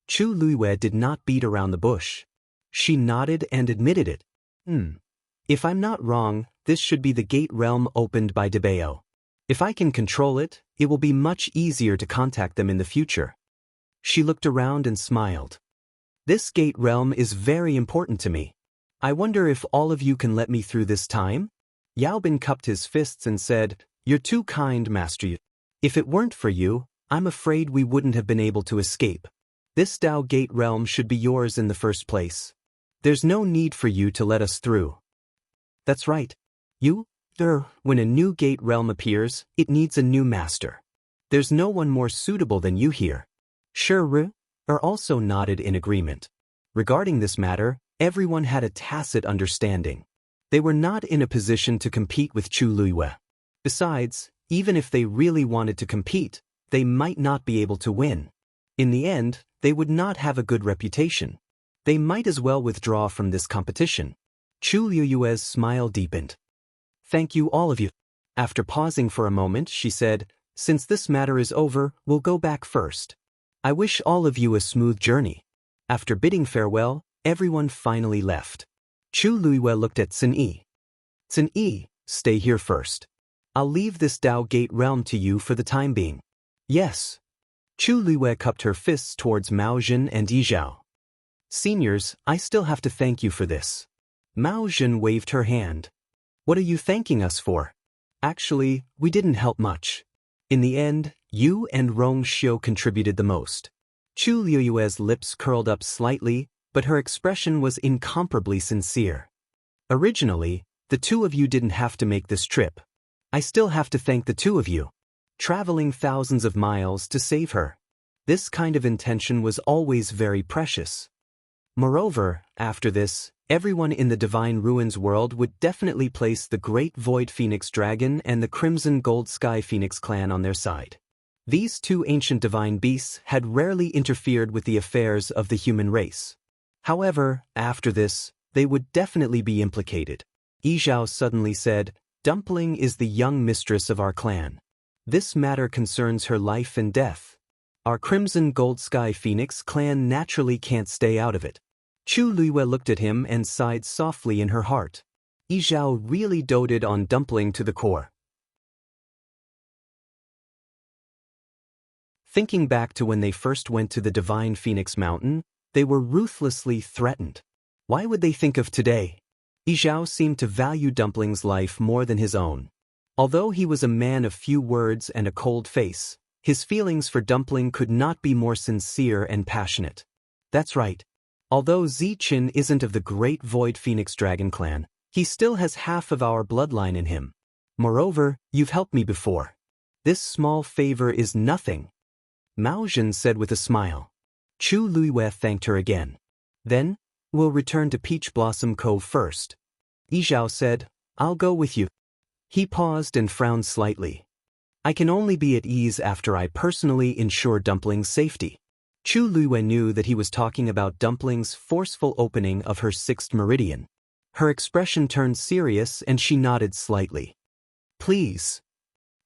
Chu Luiyue did not beat around the bush. She nodded and admitted it. If I'm not wrong, this should be the Gate realm opened by Debao. If I can control it, it will be much easier to contact them in the future. She looked around and smiled. This Gate realm is very important to me. I wonder if all of you can let me through this time? Yaobin cupped his fists and said, You're too kind, Master. If it weren't for you, I'm afraid we wouldn't have been able to escape. This Dao Gate realm should be yours in the first place. There's no need for you to let us through. That's right. When a new Gate realm appears, it needs a new master. There's no one more suitable than you here. Sure, also nodded in agreement. Regarding this matter, everyone had a tacit understanding. They were not in a position to compete with Chu Luiyue. Besides, even if they really wanted to compete, they might not be able to win. In the end, they would not have a good reputation. They might as well withdraw from this competition. Chu Luiyue's smile deepened. Thank you all of you. After pausing for a moment, she said, Since this matter is over, we'll go back first. I wish all of you a smooth journey. After bidding farewell, everyone finally left. Chu Luiyue looked at Sun Yi. Sun Yi, stay here first. I'll leave this Dao Gate realm to you for the time being. Yes. Chu Luiyue cupped her fists towards Mao Jin and Yi Zhao. Seniors, I still have to thank you for this. Mao Jin waved her hand. What are you thanking us for? Actually, we didn't help much. In the end, Yu and Rong Xiu contributed the most. Chu Liuyue's lips curled up slightly, but her expression was incomparably sincere. Originally, the two of you didn't have to make this trip. I still have to thank the two of you. Traveling thousands of miles to save her. This kind of intention was always very precious. Moreover, after this, everyone in the Divine Ruins world would definitely place the Great Void Phoenix Dragon and the Crimson Gold Sky Phoenix clan on their side. These two ancient divine beasts had rarely interfered with the affairs of the human race. However, after this, they would definitely be implicated. Yizhao suddenly said, "Dumpling is the young mistress of our clan. This matter concerns her life and death. Our Crimson Gold Sky Phoenix clan naturally can't stay out of it." Chu Luiyue looked at him and sighed softly in her heart. Yizhao really doted on Dumpling to the core. Thinking back to when they first went to the Divine Phoenix Mountain, they were ruthlessly threatened. Why would they think of today? Yizhao seemed to value Dumpling's life more than his own. Although he was a man of few words and a cold face, his feelings for Dumpling could not be more sincere and passionate. That's right. Although Ziqin isn't of the Great Void Phoenix Dragon clan, he still has half of our bloodline in him. Moreover, you've helped me before. This small favor is nothing. Mao Zhen said with a smile. Chu Luiyue thanked her again. Then, we'll return to Peach Blossom Cove first. Yizhao said, I'll go with you. He paused and frowned slightly. I can only be at ease after I personally ensure Dumpling's safety. Chu Luiyue knew that he was talking about Dumpling's forceful opening of her sixth meridian. Her expression turned serious and she nodded slightly. Please.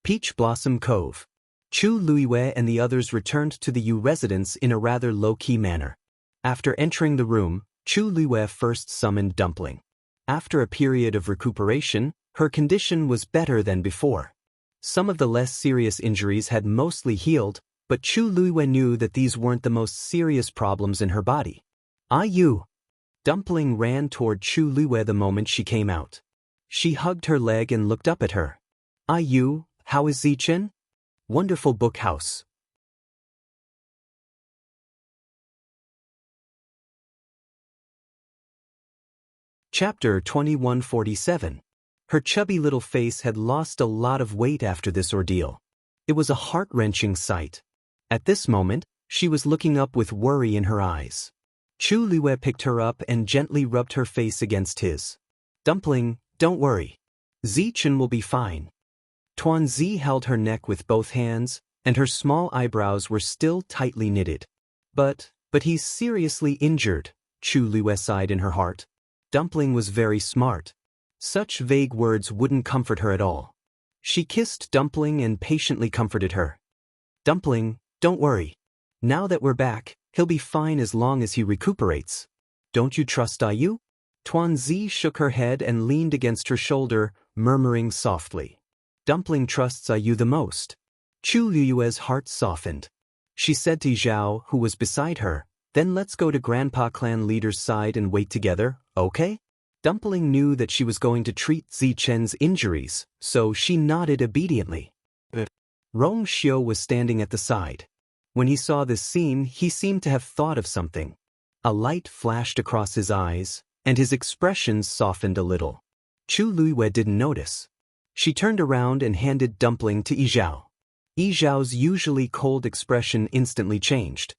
Peach Blossom Cove. Chu Luiyue and the others returned to the Yu residence in a rather low-key manner. After entering the room, Chu Luiyue first summoned Dumpling. After a period of recuperation, her condition was better than before. Some of the less serious injuries had mostly healed, but Chu Luiyue knew that these weren't the most serious problems in her body. Yu. Dumpling ran toward Chu Luiyue the moment she came out. She hugged her leg and looked up at her. Yu, how is Ziqin? Wonderful book house. Chapter 2147. Her chubby little face had lost a lot of weight after this ordeal. It was a heart-wrenching sight. At this moment, she was looking up with worry in her eyes. Chu Luiyue picked her up and gently rubbed her face against his. Dumpling, don't worry. Ziqin will be fine. Tuanzi held her neck with both hands, and her small eyebrows were still tightly knitted. But he's seriously injured, Chu Luiyue sighed in her heart. Dumpling was very smart. Such vague words wouldn't comfort her at all. She kissed Dumpling and patiently comforted her. Dumpling, don't worry. Now that we're back, he'll be fine as long as he recuperates. Don't you trust Yu? Tuanzi shook her head and leaned against her shoulder, murmuring softly. Dumpling trusts Yu the most. Chu Liuyue's heart softened. She said to Zhao, who was beside her, then let's go to Grandpa Clan Leader's side and wait together, okay? Dumpling knew that she was going to treat Ziqin's injuries, so she nodded obediently. Rong Xiu was standing at the side. When he saw this scene, he seemed to have thought of something. A light flashed across his eyes, and his expression softened a little. Chu Luiyue didn't notice. She turned around and handed Dumpling to Yizhao. Yizhao's usually cold expression instantly changed.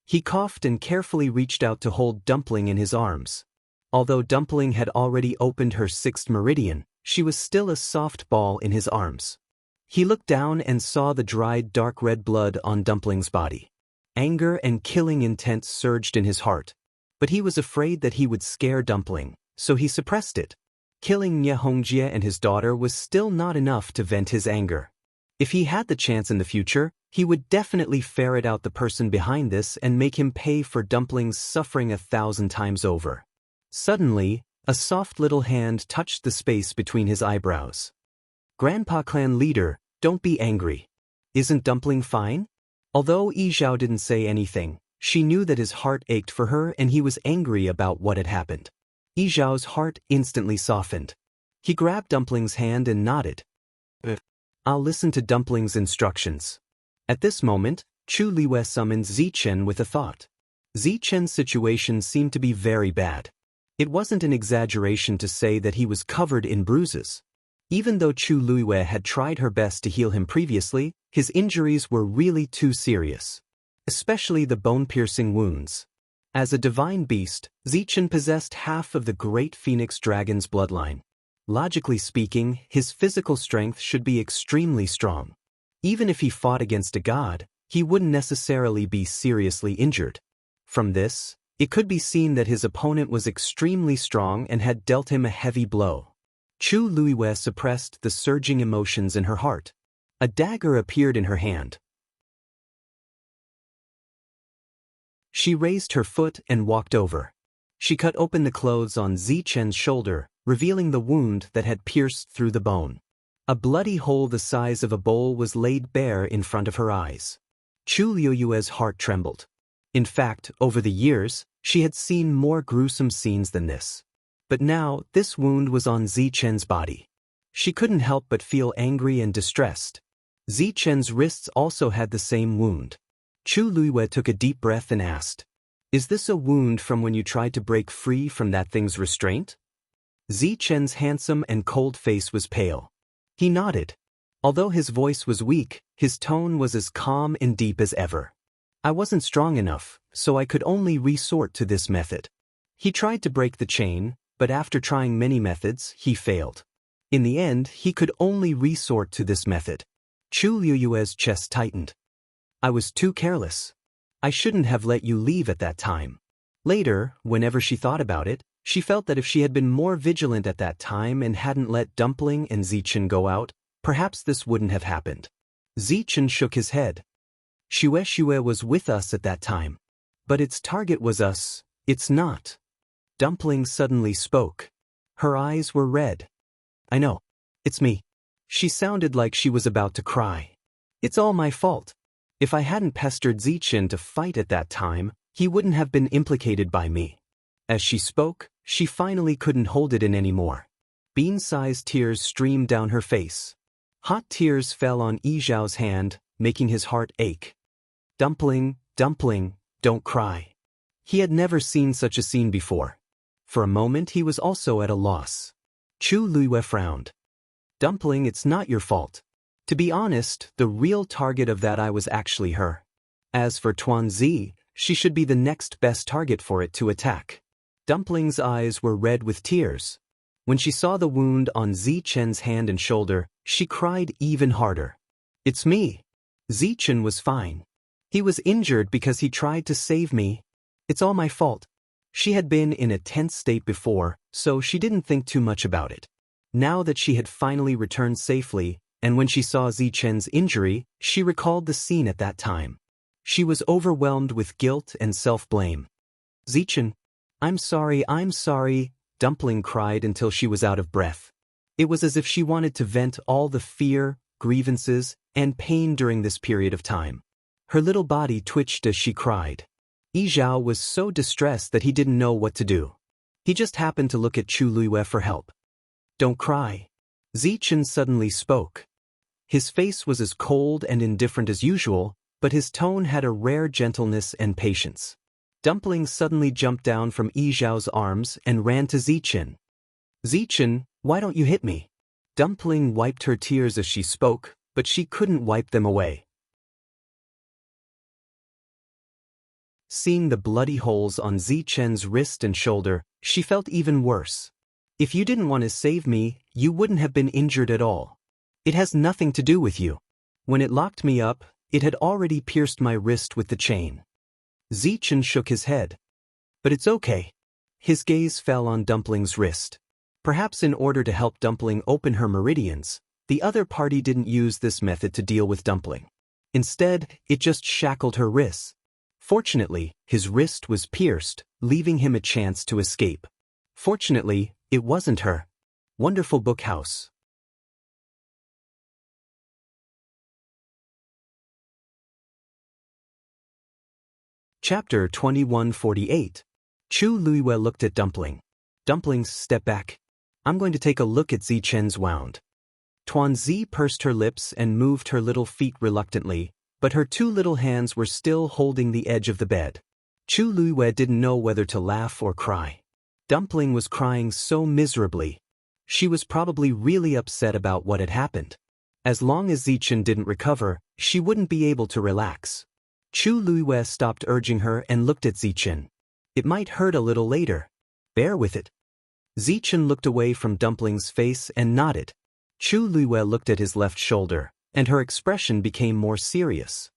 He coughed and carefully reached out to hold Dumpling in his arms. Although Dumpling had already opened her sixth meridian, she was still a soft ball in his arms. He looked down and saw the dried dark red blood on Dumpling's body. Anger and killing intent surged in his heart. But he was afraid that he would scare Dumpling, so he suppressed it. Killing Xianxia and his daughter was still not enough to vent his anger. If he had the chance in the future, he would definitely ferret out the person behind this and make him pay for Dumpling's suffering 1,000 times over. Suddenly, a soft little hand touched the space between his eyebrows. Grandpa Clan Leader, don't be angry. Isn't Dumpling fine? Although Yizhao didn't say anything, she knew that his heart ached for her and he was angry about what had happened. Yizhao's heart instantly softened. He grabbed Dumpling's hand and nodded. I'll listen to Dumpling's instructions. At this moment, Chu Liwei summoned Zichen with a thought. Zichen's situation seemed to be very bad. It wasn't an exaggeration to say that he was covered in bruises. Even though Chu Liwei had tried her best to heal him previously, his injuries were really too serious. Especially the bone-piercing wounds. As a divine beast, Zichen possessed half of the great phoenix dragon's bloodline. Logically speaking, his physical strength should be extremely strong. Even if he fought against a god, he wouldn't necessarily be seriously injured. From this, it could be seen that his opponent was extremely strong and had dealt him a heavy blow. Chu Liwei suppressed the surging emotions in her heart. A dagger appeared in her hand. She raised her foot and walked over. She cut open the clothes on Zichen's shoulder, revealing the wound that had pierced through the bone. A bloody hole the size of a bowl was laid bare in front of her eyes. Chu Liwei's heart trembled. In fact, over the years, she had seen more gruesome scenes than this. But now, this wound was on Zichen's body. She couldn't help but feel angry and distressed. Zichen's wrists also had the same wound. Chu Liwei took a deep breath and asked, "Is this a wound from when you tried to break free from that thing's restraint?" Zichen's handsome and cold face was pale. He nodded. Although his voice was weak, his tone was as calm and deep as ever. "I wasn't strong enough, so I could only resort to this method." He tried to break the chain, but after trying many methods, he failed. In the end, he could only resort to this method. Chu Liwei's chest tightened. "I was too careless. I shouldn't have let you leave at that time." Later, whenever she thought about it, she felt that if she had been more vigilant at that time and hadn't let Dumpling and Zichen go out, perhaps this wouldn't have happened. Zichen shook his head. "Xue was with us at that time. But its target was us, it's not." Dumpling suddenly spoke. Her eyes were red. "I know. It's me." She sounded like she was about to cry. "It's all my fault. If I hadn't pestered Zichen to fight at that time, he wouldn't have been implicated by me." As she spoke, she finally couldn't hold it in anymore. Bean-sized tears streamed down her face. Hot tears fell on Yizhao's hand, making his heart ache. Dumpling, don't cry." He had never seen such a scene before. For a moment he was also at a loss. Chu Liwei frowned. "Dumpling, it's not your fault. To be honest, the real target of that eye was actually her. As for Tuanzi, she should be the next best target for it to attack." Dumpling's eyes were red with tears. When she saw the wound on Zichen's hand and shoulder, she cried even harder. "It's me. Zichen was fine. He was injured because he tried to save me. It's all my fault." She had been in a tense state before, so she didn't think too much about it. Now that she had finally returned safely, and when she saw Zichen's injury, she recalled the scene at that time. She was overwhelmed with guilt and self-blame. "Zichen, I'm sorry," Dumpling cried until she was out of breath. It was as if she wanted to vent all the fear, grievances, and pain during this period of time. Her little body twitched as she cried. Yizhao was so distressed that he didn't know what to do. He just happened to look at Chu Liwei for help. "Don't cry." Zichen suddenly spoke. His face was as cold and indifferent as usual, but his tone had a rare gentleness and patience. Dumpling suddenly jumped down from Yizhao's arms and ran to Zichen. "Zichen, why don't you hit me?" Dumpling wiped her tears as she spoke, but she couldn't wipe them away. Seeing the bloody holes on Zichen's wrist and shoulder, she felt even worse. "If you didn't want to save me, you wouldn't have been injured at all. It has nothing to do with you. When it locked me up, it had already pierced my wrist with the chain." Zichen shook his head. "But it's okay." His gaze fell on Dumpling's wrist. Perhaps in order to help Dumpling open her meridians, the other party didn't use this method to deal with Dumpling. Instead, it just shackled her wrists. Fortunately, his wrist was pierced, leaving him a chance to escape. Fortunately, it wasn't her. Wonderful Book House. Chapter 2148. Chu Liwei looked at Dumpling. "Dumpling, step back. I'm going to take a look at Zichen's wound." Tuanzi pursed her lips and moved her little feet reluctantly, but her two little hands were still holding the edge of the bed. Chu Luiwei didn't know whether to laugh or cry. Dumpling was crying so miserably. She was probably really upset about what had happened. As long as Zichen didn't recover, she wouldn't be able to relax. Chu Luiwei stopped urging her and looked at Zichen. It might hurt a little later. Bear with it. Zichen looked away from Dumpling's face and nodded. Chu Luiwei looked at his left shoulder, and her expression became more serious.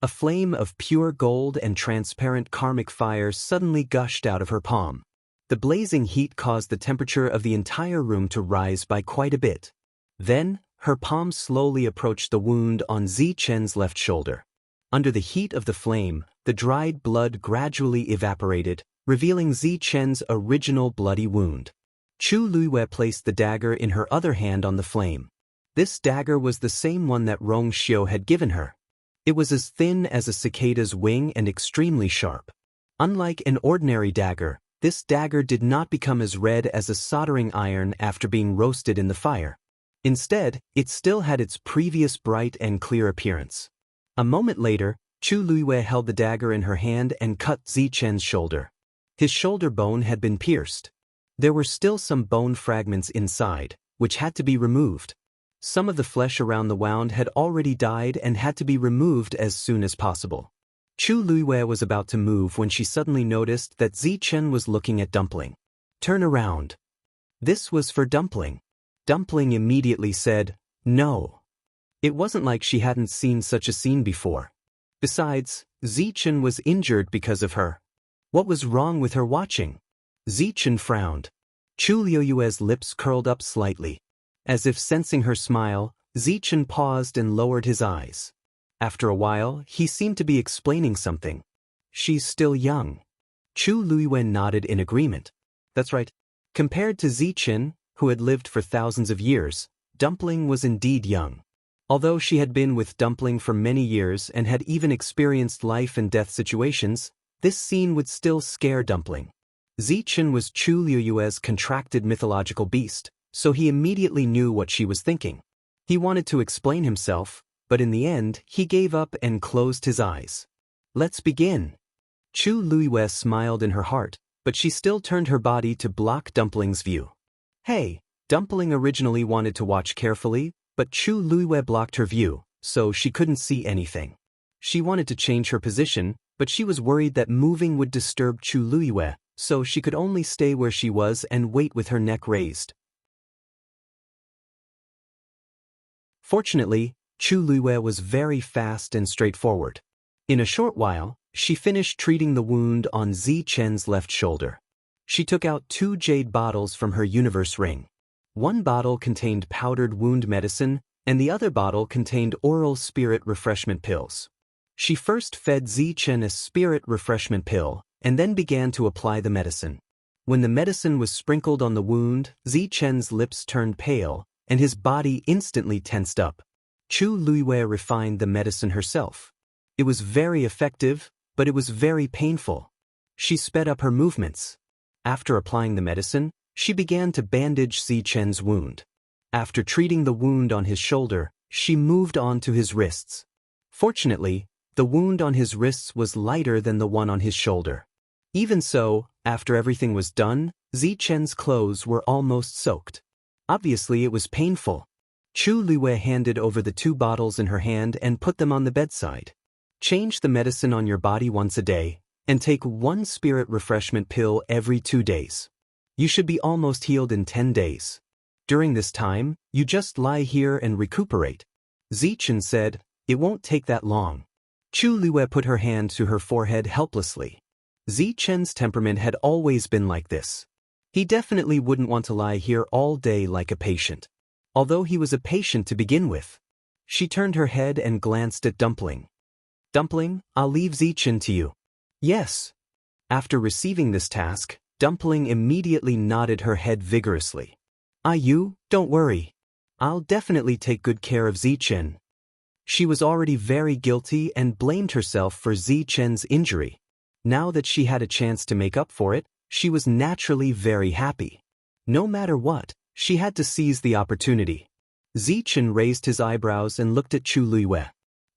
A flame of pure gold and transparent karmic fire suddenly gushed out of her palm. The blazing heat caused the temperature of the entire room to rise by quite a bit. Then, her palm slowly approached the wound on Zichen's left shoulder. Under the heat of the flame, the dried blood gradually evaporated, revealing Zichen's original bloody wound. Chu Luiwei placed the dagger in her other hand on the flame. This dagger was the same one that Rong Xiu had given her. It was as thin as a cicada's wing and extremely sharp. Unlike an ordinary dagger, this dagger did not become as red as a soldering iron after being roasted in the fire. Instead, it still had its previous bright and clear appearance. A moment later, Chu Luiwei held the dagger in her hand and cut Zichen's shoulder. His shoulder bone had been pierced. There were still some bone fragments inside, which had to be removed. Some of the flesh around the wound had already died and had to be removed as soon as possible. Chu Luiwei was about to move when she suddenly noticed that Zichen was looking at Dumpling. Turn around. This was for Dumpling. Dumpling immediately said, no. It wasn't like she hadn't seen such a scene before. Besides, Zichen was injured because of her. What was wrong with her watching? Zichen frowned. Chu Luiwei's lips curled up slightly. As if sensing her smile, Zichen paused and lowered his eyes. After a while, he seemed to be explaining something. She's still young. Chu Luiwei nodded in agreement. That's right. Compared to Zichen, who had lived for thousands of years, Dumpling was indeed young. Although she had been with Dumpling for many years and had even experienced life and death situations, this scene would still scare Dumpling. Zichen was Chu Luiwei's contracted mythological beast, so he immediately knew what she was thinking. He wanted to explain himself, but in the end, he gave up and closed his eyes. Let's begin. Chu Luiwei smiled in her heart, but she still turned her body to block Dumpling's view. Hey, Dumpling originally wanted to watch carefully, but Chu Luiwei blocked her view, so she couldn't see anything. She wanted to change her position, but she was worried that moving would disturb Chu Luiwei, so she could only stay where she was and wait with her neck raised. Fortunately, Chu Luiwei was very fast and straightforward. In a short while, she finished treating the wound on Zichen's left shoulder. She took out 2 jade bottles from her universe ring. One bottle contained powdered wound medicine, and the other bottle contained oral spirit refreshment pills. She first fed Zichen a spirit refreshment pill, and then began to apply the medicine. When the medicine was sprinkled on the wound, Zichen's lips turned pale, and his body instantly tensed up. Chu Luiwei refined the medicine herself. It was very effective, but it was very painful. She sped up her movements. After applying the medicine, she began to bandage Zichen's wound. After treating the wound on his shoulder, she moved on to his wrists. Fortunately, the wound on his wrists was lighter than the one on his shoulder. Even so, after everything was done, Zichen's clothes were almost soaked. Obviously, it was painful. Chu Luiwei handed over the 2 bottles in her hand and put them on the bedside. Change the medicine on your body once a day, and take 1 spirit refreshment pill every 2 days. You should be almost healed in 10 days. During this time, you just lie here and recuperate. Zichen said, it won't take that long. Chu Luiwei put her hand to her forehead helplessly. Zichen's temperament had always been like this. He definitely wouldn't want to lie here all day like a patient. Although he was a patient to begin with. She turned her head and glanced at Dumpling. Dumpling, I'll leave Zichen to you. Yes. After receiving this task, Dumpling immediately nodded her head vigorously. You, don't worry. I'll definitely take good care of Zichen. She was already very guilty and blamed herself for Zichen's injury. Now that she had a chance to make up for it, she was naturally very happy. No matter what, she had to seize the opportunity. Zichen raised his eyebrows and looked at Chu Luiyue.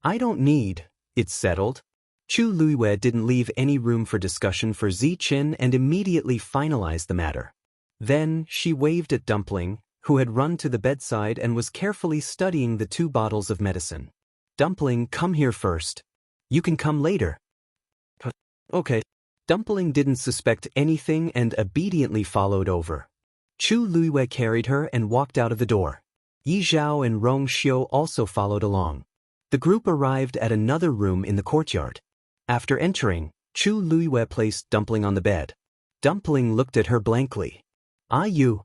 I don't need, it's settled. Chu Luiyue didn't leave any room for discussion for Zichen and immediately finalized the matter. Then she waved at Dumpling, who had run to the bedside and was carefully studying the 2 bottles of medicine. Dumpling, come here first. You can come later. Okay. Dumpling didn't suspect anything and obediently followed over. Chu Luiyue carried her and walked out of the door. Yi Zhao and Rong Xiu also followed along. The group arrived at another room in the courtyard. After entering, Chu Luiyue placed Dumpling on the bed. Dumpling looked at her blankly. You.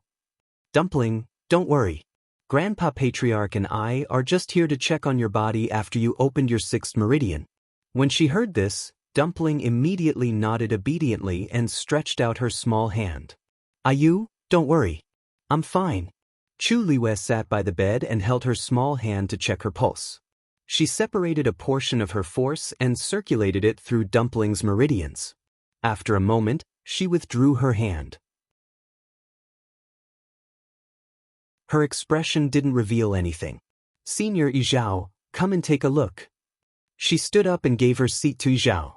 Dumpling, don't worry. Grandpa Patriarch and I are just here to check on your body after you opened your 6th meridian. When she heard this, Dumpling immediately nodded obediently and stretched out her small hand. You, don't worry. I'm fine. Chu Luiyue sat by the bed and held her small hand to check her pulse. She separated a portion of her force and circulated it through Dumpling's meridians. After a moment, she withdrew her hand. Her expression didn't reveal anything. Senior Yi Zhao, come and take a look. She stood up and gave her seat to Yi Zhao.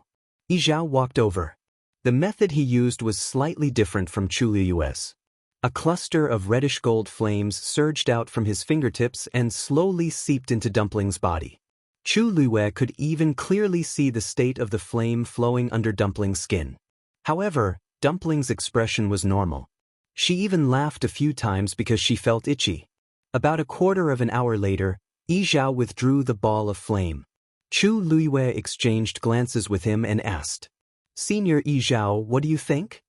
Yi Zhao walked over. The method he used was slightly different from Chu Luiyue's. A cluster of reddish gold flames surged out from his fingertips and slowly seeped into Dumpling's body. Chu Luiyue could even clearly see the state of the flame flowing under Dumpling's skin. However, Dumpling's expression was normal. She even laughed a few times because she felt itchy. About a quarter of an hour later, Yi Zhao withdrew the ball of flame. Chu Luiyue exchanged glances with him and asked, Senior Yi Zhao, what do you think?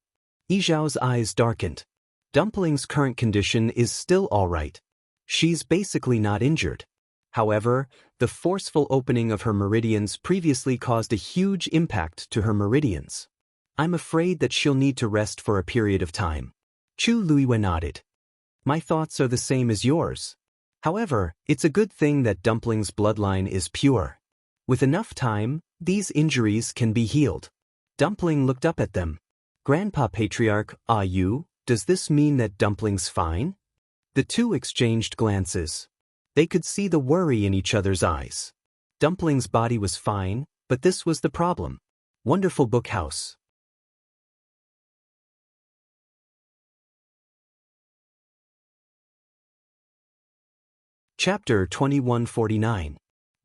Yi Zhao's eyes darkened. Dumpling's current condition is still all right. She's basically not injured. However, the forceful opening of her meridians previously caused a huge impact to her meridians. I'm afraid that she'll need to rest for a period of time. Chu Luiyue nodded. My thoughts are the same as yours. However, it's a good thing that Dumpling's bloodline is pure. With enough time, these injuries can be healed. Dumpling looked up at them. Grandpa Patriarch, does this mean that Dumpling's fine? The 2 exchanged glances. They could see the worry in each other's eyes. Dumpling's body was fine, but this was the problem. Wonderful book house. Chapter 2149.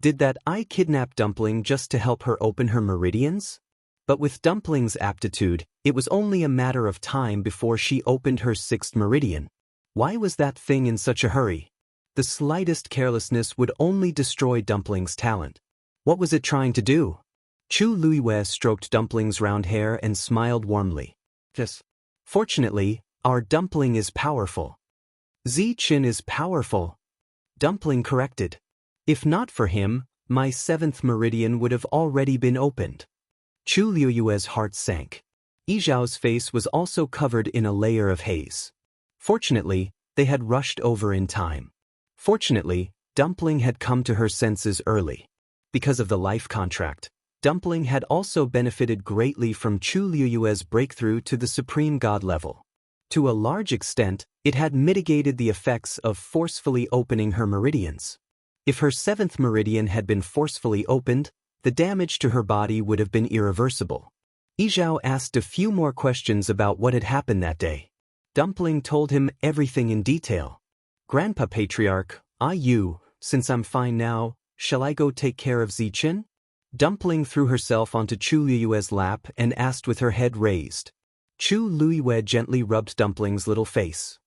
Did that I kidnap Dumpling just to help her open her meridians? But with Dumpling's aptitude, it was only a matter of time before she opened her 6th meridian. Why was that thing in such a hurry? The slightest carelessness would only destroy Dumpling's talent. What was it trying to do? Chu Luiyue stroked Dumpling's round hair and smiled warmly. Yes. Fortunately, our Dumpling is powerful. Zichen is powerful. Dumpling corrected. If not for him, my 7th meridian would have already been opened. Chu Luiyue's heart sank. Yi Zhao's face was also covered in a layer of haze. Fortunately, they had rushed over in time. Fortunately, Dumpling had come to her senses early. Because of the life contract, Dumpling had also benefited greatly from Chu Luiyue's breakthrough to the Supreme God level. To a large extent, it had mitigated the effects of forcefully opening her meridians. If her 7th meridian had been forcefully opened, the damage to her body would have been irreversible. Yi Zhao asked a few more questions about what had happened that day. Dumpling told him everything in detail. Grandpa Patriarch, since I'm fine now, shall I go take care of Zichen? Dumpling threw herself onto Chu Luiyue's lap and asked with her head raised. Chu Luiyue gently rubbed Dumpling's little face.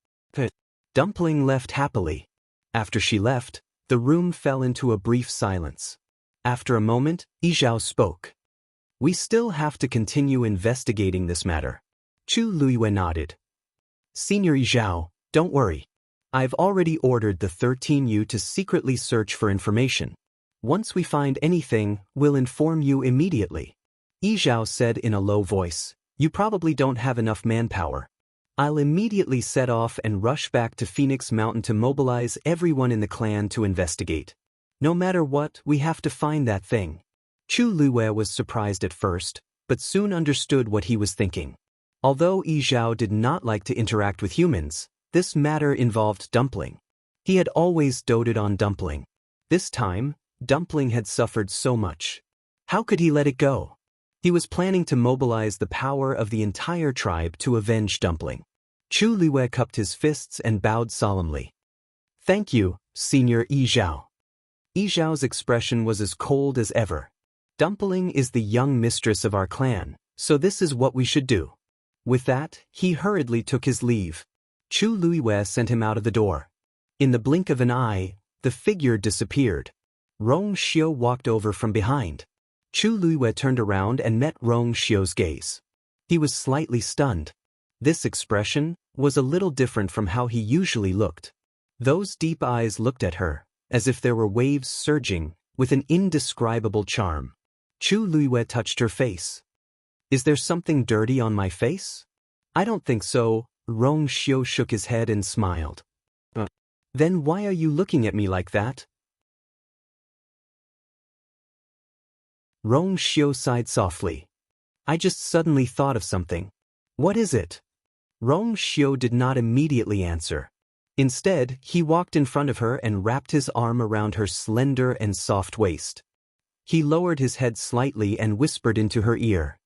Dumpling left happily. After she left, the room fell into a brief silence. After a moment, Yi Zhao spoke. We still have to continue investigating this matter. Chu Luiyue nodded. Senior Yi Zhao, don't worry. I've already ordered the 13U to secretly search for information. Once we find anything, we'll inform you immediately. Yi Zhao said in a low voice. You probably don't have enough manpower. I'll immediately set off and rush back to Phoenix Mountain to mobilize everyone in the clan to investigate. No matter what, we have to find that thing. Chu Luiyue was surprised at first, but soon understood what he was thinking. Although Yi Zhao did not like to interact with humans, this matter involved Dumpling. He had always doted on Dumpling. This time, Dumpling had suffered so much. How could he let it go? He was planning to mobilize the power of the entire tribe to avenge Dumpling. Chu Liwei cupped his fists and bowed solemnly. Thank you, Senior Yi Zhao. Yi Zhao's expression was as cold as ever. Dumpling is the young mistress of our clan, so this is what we should do. With that, he hurriedly took his leave. Chu Liwei sent him out of the door. In the blink of an eye, the figure disappeared. Rong Xiu walked over from behind. Chu Liwei turned around and met Rong Xiu's gaze. He was slightly stunned. This expression was a little different from how he usually looked. Those deep eyes looked at her, as if there were waves surging, with an indescribable charm. Chu Liwei touched her face. Is there something dirty on my face? I don't think so. Rong Xiu shook his head and smiled. Then why are you looking at me like that? Rong Xiu sighed softly. I just suddenly thought of something. What is it? Rong Xiu did not immediately answer. Instead, he walked in front of her and wrapped his arm around her slender and soft waist. He lowered his head slightly and whispered into her ear.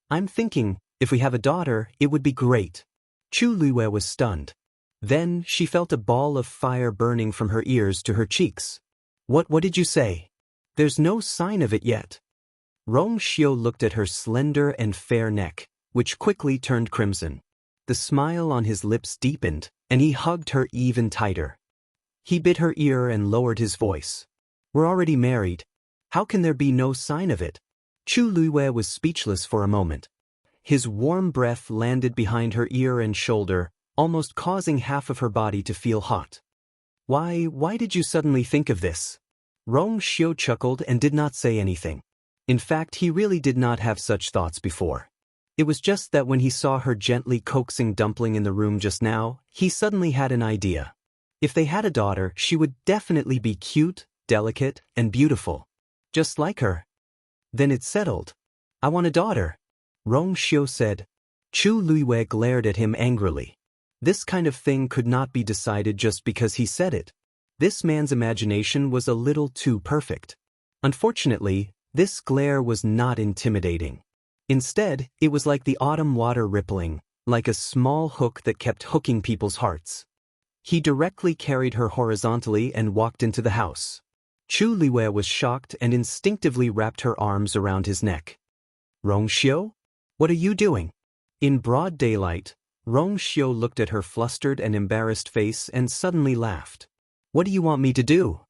I'm thinking, if we have a daughter, it would be great. Chu Liwei was stunned. Then she felt a ball of fire burning from her ears to her cheeks. What did you say? There's no sign of it yet. Rong Xiu looked at her slender and fair neck, which quickly turned crimson. The smile on his lips deepened, and he hugged her even tighter. He bit her ear and lowered his voice. We're already married. How can there be no sign of it? Chu Liwei was speechless for a moment. His warm breath landed behind her ear and shoulder, almost causing half of her body to feel hot. Why did you suddenly think of this? Rong Xiu chuckled and did not say anything. In fact, he really did not have such thoughts before. It was just that when he saw her gently coaxing Dumpling in the room just now, he suddenly had an idea. If they had a daughter, she would definitely be cute, delicate, and beautiful. Just like her. Then it's settled. I want a daughter, Rong Xiu said. Chu Liwei glared at him angrily. This kind of thing could not be decided just because he said it. This man's imagination was a little too perfect. Unfortunately, this glare was not intimidating. Instead, it was like the autumn water rippling, like a small hook that kept hooking people's hearts. He directly carried her horizontally and walked into the house. Chu Liwei was shocked and instinctively wrapped her arms around his neck. Rong Xiu? What are you doing? In broad daylight, Rong Xiu looked at her flustered and embarrassed face and suddenly laughed. What do you want me to do?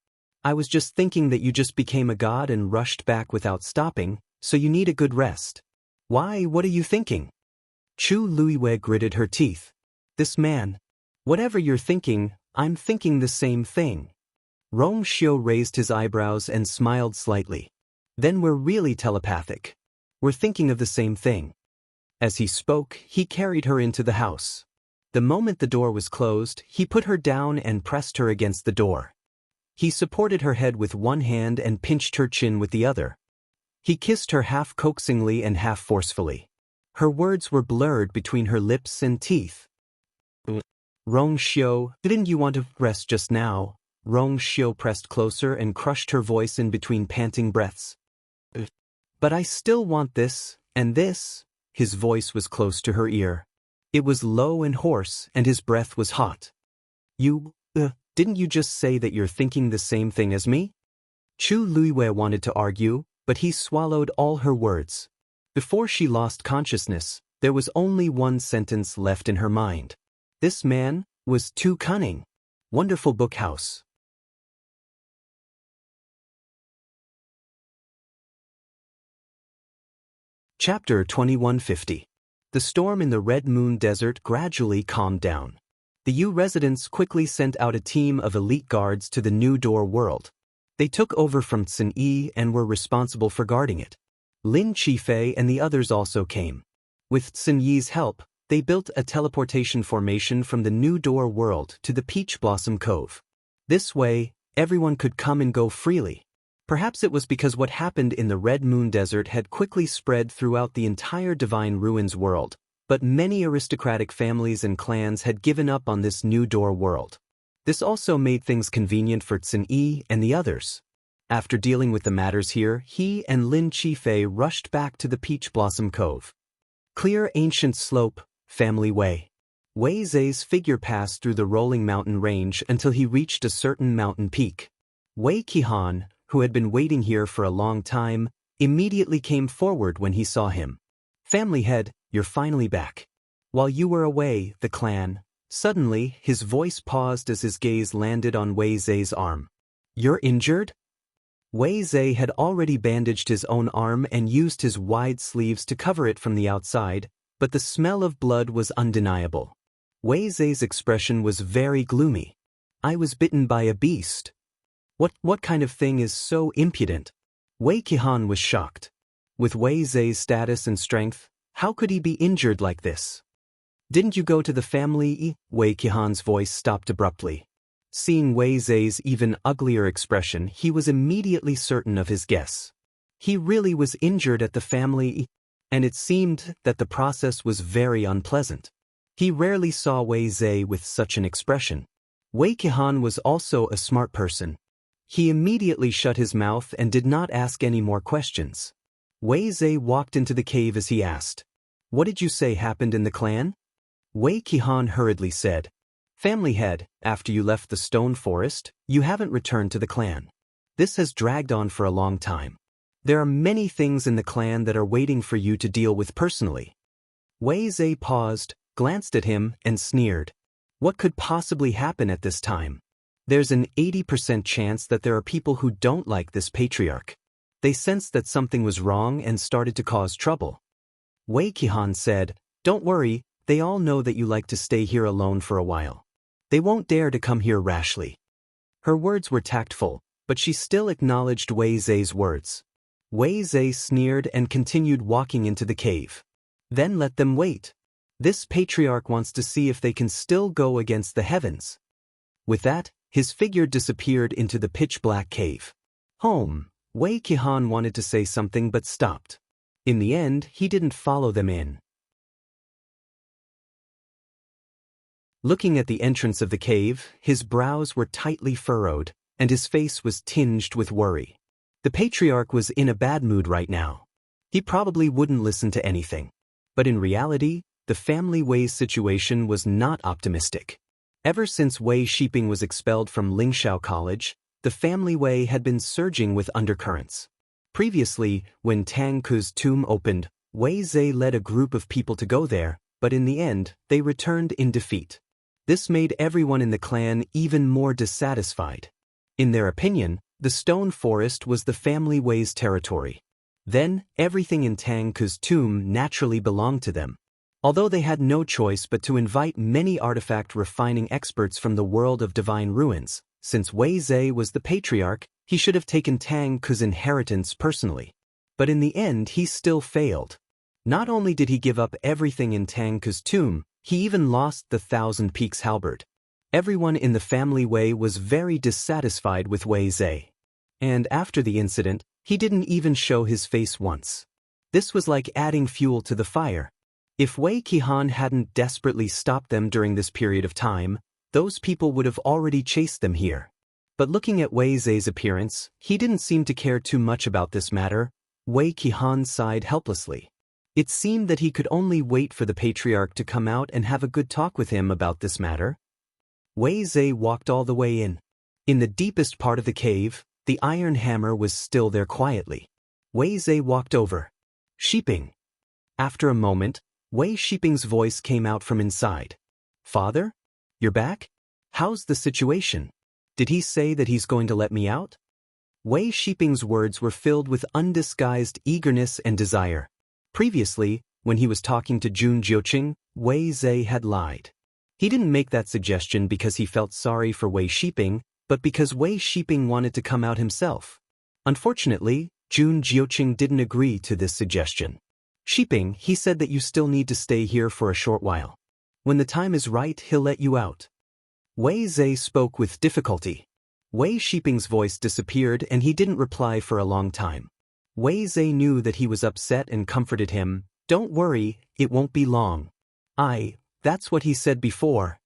I was just thinking that you just became a god and rushed back without stopping, so you need a good rest. Why, what are you thinking? Chu Liwei gritted her teeth. This man. Whatever you're thinking, I'm thinking the same thing. Rong Xiu raised his eyebrows and smiled slightly. Then we're really telepathic. We're thinking of the same thing. As he spoke, he carried her into the house. The moment the door was closed, he put her down and pressed her against the door. He supported her head with one hand and pinched her chin with the other. He kissed her half coaxingly and half forcefully. Her words were blurred between her lips and teeth. Rong Xiu, didn't you want to rest just now? Rong Xiu pressed closer and crushed her voice in between panting breaths. But I still want this, and this. His voice was close to her ear. It was low and hoarse, and his breath was hot. Didn't you just say that you're thinking the same thing as me? Chu Liwei wanted to argue, but he swallowed all her words. Before she lost consciousness, there was only one sentence left in her mind. This man was too cunning. Wonderful Book House. Chapter 2150. The storm in the Red Moon Desert gradually calmed down. The Yu residents quickly sent out a team of elite guards to the New Door world. They took over from Sun Yi and were responsible for guarding it. Lin Qifei and the others also came. With Sun Yi's help, they built a teleportation formation from the New Door world to the Peach Blossom Cove. This way, everyone could come and go freely. Perhaps it was because what happened in the Red Moon Desert had quickly spread throughout the entire Divine Ruins world, but many aristocratic families and clans had given up on this New Door world. This also made things convenient for Tsin Yi and the others. After dealing with the matters here, he and Lin Qifei rushed back to the Peach Blossom Cove. Clear ancient slope, family way. Wei Zai's figure passed through the rolling mountain range until he reached a certain mountain peak. Wei Qihan, who had been waiting here for a long time, immediately came forward when he saw him. Family head, you're finally back. While you were away, the clan. Suddenly, his voice paused as his gaze landed on Wei Zai's arm. You're injured? Wei Zai had already bandaged his own arm and used his wide sleeves to cover it from the outside, but the smell of blood was undeniable. Wei Zai's expression was very gloomy. I was bitten by a beast. What kind of thing is so impudent? Wei Qihan was shocked. With Wei Zai's status and strength, how could he be injured like this? Didn't you go to the family? Wei Qihan's voice stopped abruptly. Seeing Wei Zai's even uglier expression, he was immediately certain of his guess. He really was injured at the family, and it seemed that the process was very unpleasant. He rarely saw Wei Zai with such an expression. Wei Qihan was also a smart person. He immediately shut his mouth and did not ask any more questions. Wei Zai walked into the cave as he asked, "What did you say happened in the clan?" Wei Qihan hurriedly said, "Family head, after you left the stone forest, you haven't returned to the clan. This has dragged on for a long time. There are many things in the clan that are waiting for you to deal with personally." Wei Zai paused, glanced at him, and sneered. What could possibly happen at this time? There's an 80% chance that there are people who don't like this patriarch. They sensed that something was wrong and started to cause trouble. Wei Qihan said, "Don't worry, they all know that you like to stay here alone for a while. They won't dare to come here rashly." Her words were tactful, but she still acknowledged Wei Zai's words. Wei Zai sneered and continued walking into the cave. Then let them wait. This patriarch wants to see if they can still go against the heavens. With that, his figure disappeared into the pitch-black cave. Home. Wei Qihan wanted to say something but stopped. In the end, he didn't follow them in. Looking at the entrance of the cave, his brows were tightly furrowed, and his face was tinged with worry. The patriarch was in a bad mood right now. He probably wouldn't listen to anything. But in reality, the family Wei's situation was not optimistic. Ever since Wei Shiping was expelled from Lingxiao College, the family Wei had been surging with undercurrents. Previously, when Tang Ku's tomb opened, Wei Zai led a group of people to go there, but in the end, they returned in defeat. This made everyone in the clan even more dissatisfied. In their opinion, the stone forest was the family Wei's territory. Then, everything in Tang Ku's tomb naturally belonged to them. Although they had no choice but to invite many artifact refining experts from the world of divine ruins, since Wei Zai was the patriarch, he should have taken Tang Ku's inheritance personally. But in the end he still failed. Not only did he give up everything in Tang Ku's tomb, he even lost the Thousand Peaks halberd. Everyone in the family Wei was very dissatisfied with Wei Zai. And after the incident, he didn't even show his face once. This was like adding fuel to the fire. If Wei Qihan hadn't desperately stopped them during this period of time, those people would have already chased them here. But looking at Wei Zai's appearance, he didn't seem to care too much about this matter. Wei Qihan sighed helplessly. It seemed that he could only wait for the patriarch to come out and have a good talk with him about this matter. Wei Zai walked all the way in. In the deepest part of the cave, the iron hammer was still there quietly. Wei Zai walked over. "Shiping." After a moment, Wei Shiping's voice came out from inside. "Father? You're back? How's the situation? Did he say that he's going to let me out?" Wei Shiping's words were filled with undisguised eagerness and desire. Previously, when he was talking to Jun Jiuqing, Wei Zai had lied. He didn't make that suggestion because he felt sorry for Wei Shiping, but because Wei Shiping wanted to come out himself. Unfortunately, Jun Jiuqing didn't agree to this suggestion. "Shiping, he said that you still need to stay here for a short while. When the time is right, he'll let you out." Wei Zai spoke with difficulty. Wei Shiping's voice disappeared and he didn't reply for a long time. Wei Zai knew that he was upset and comforted him. "Don't worry, it won't be long." That's what he said before.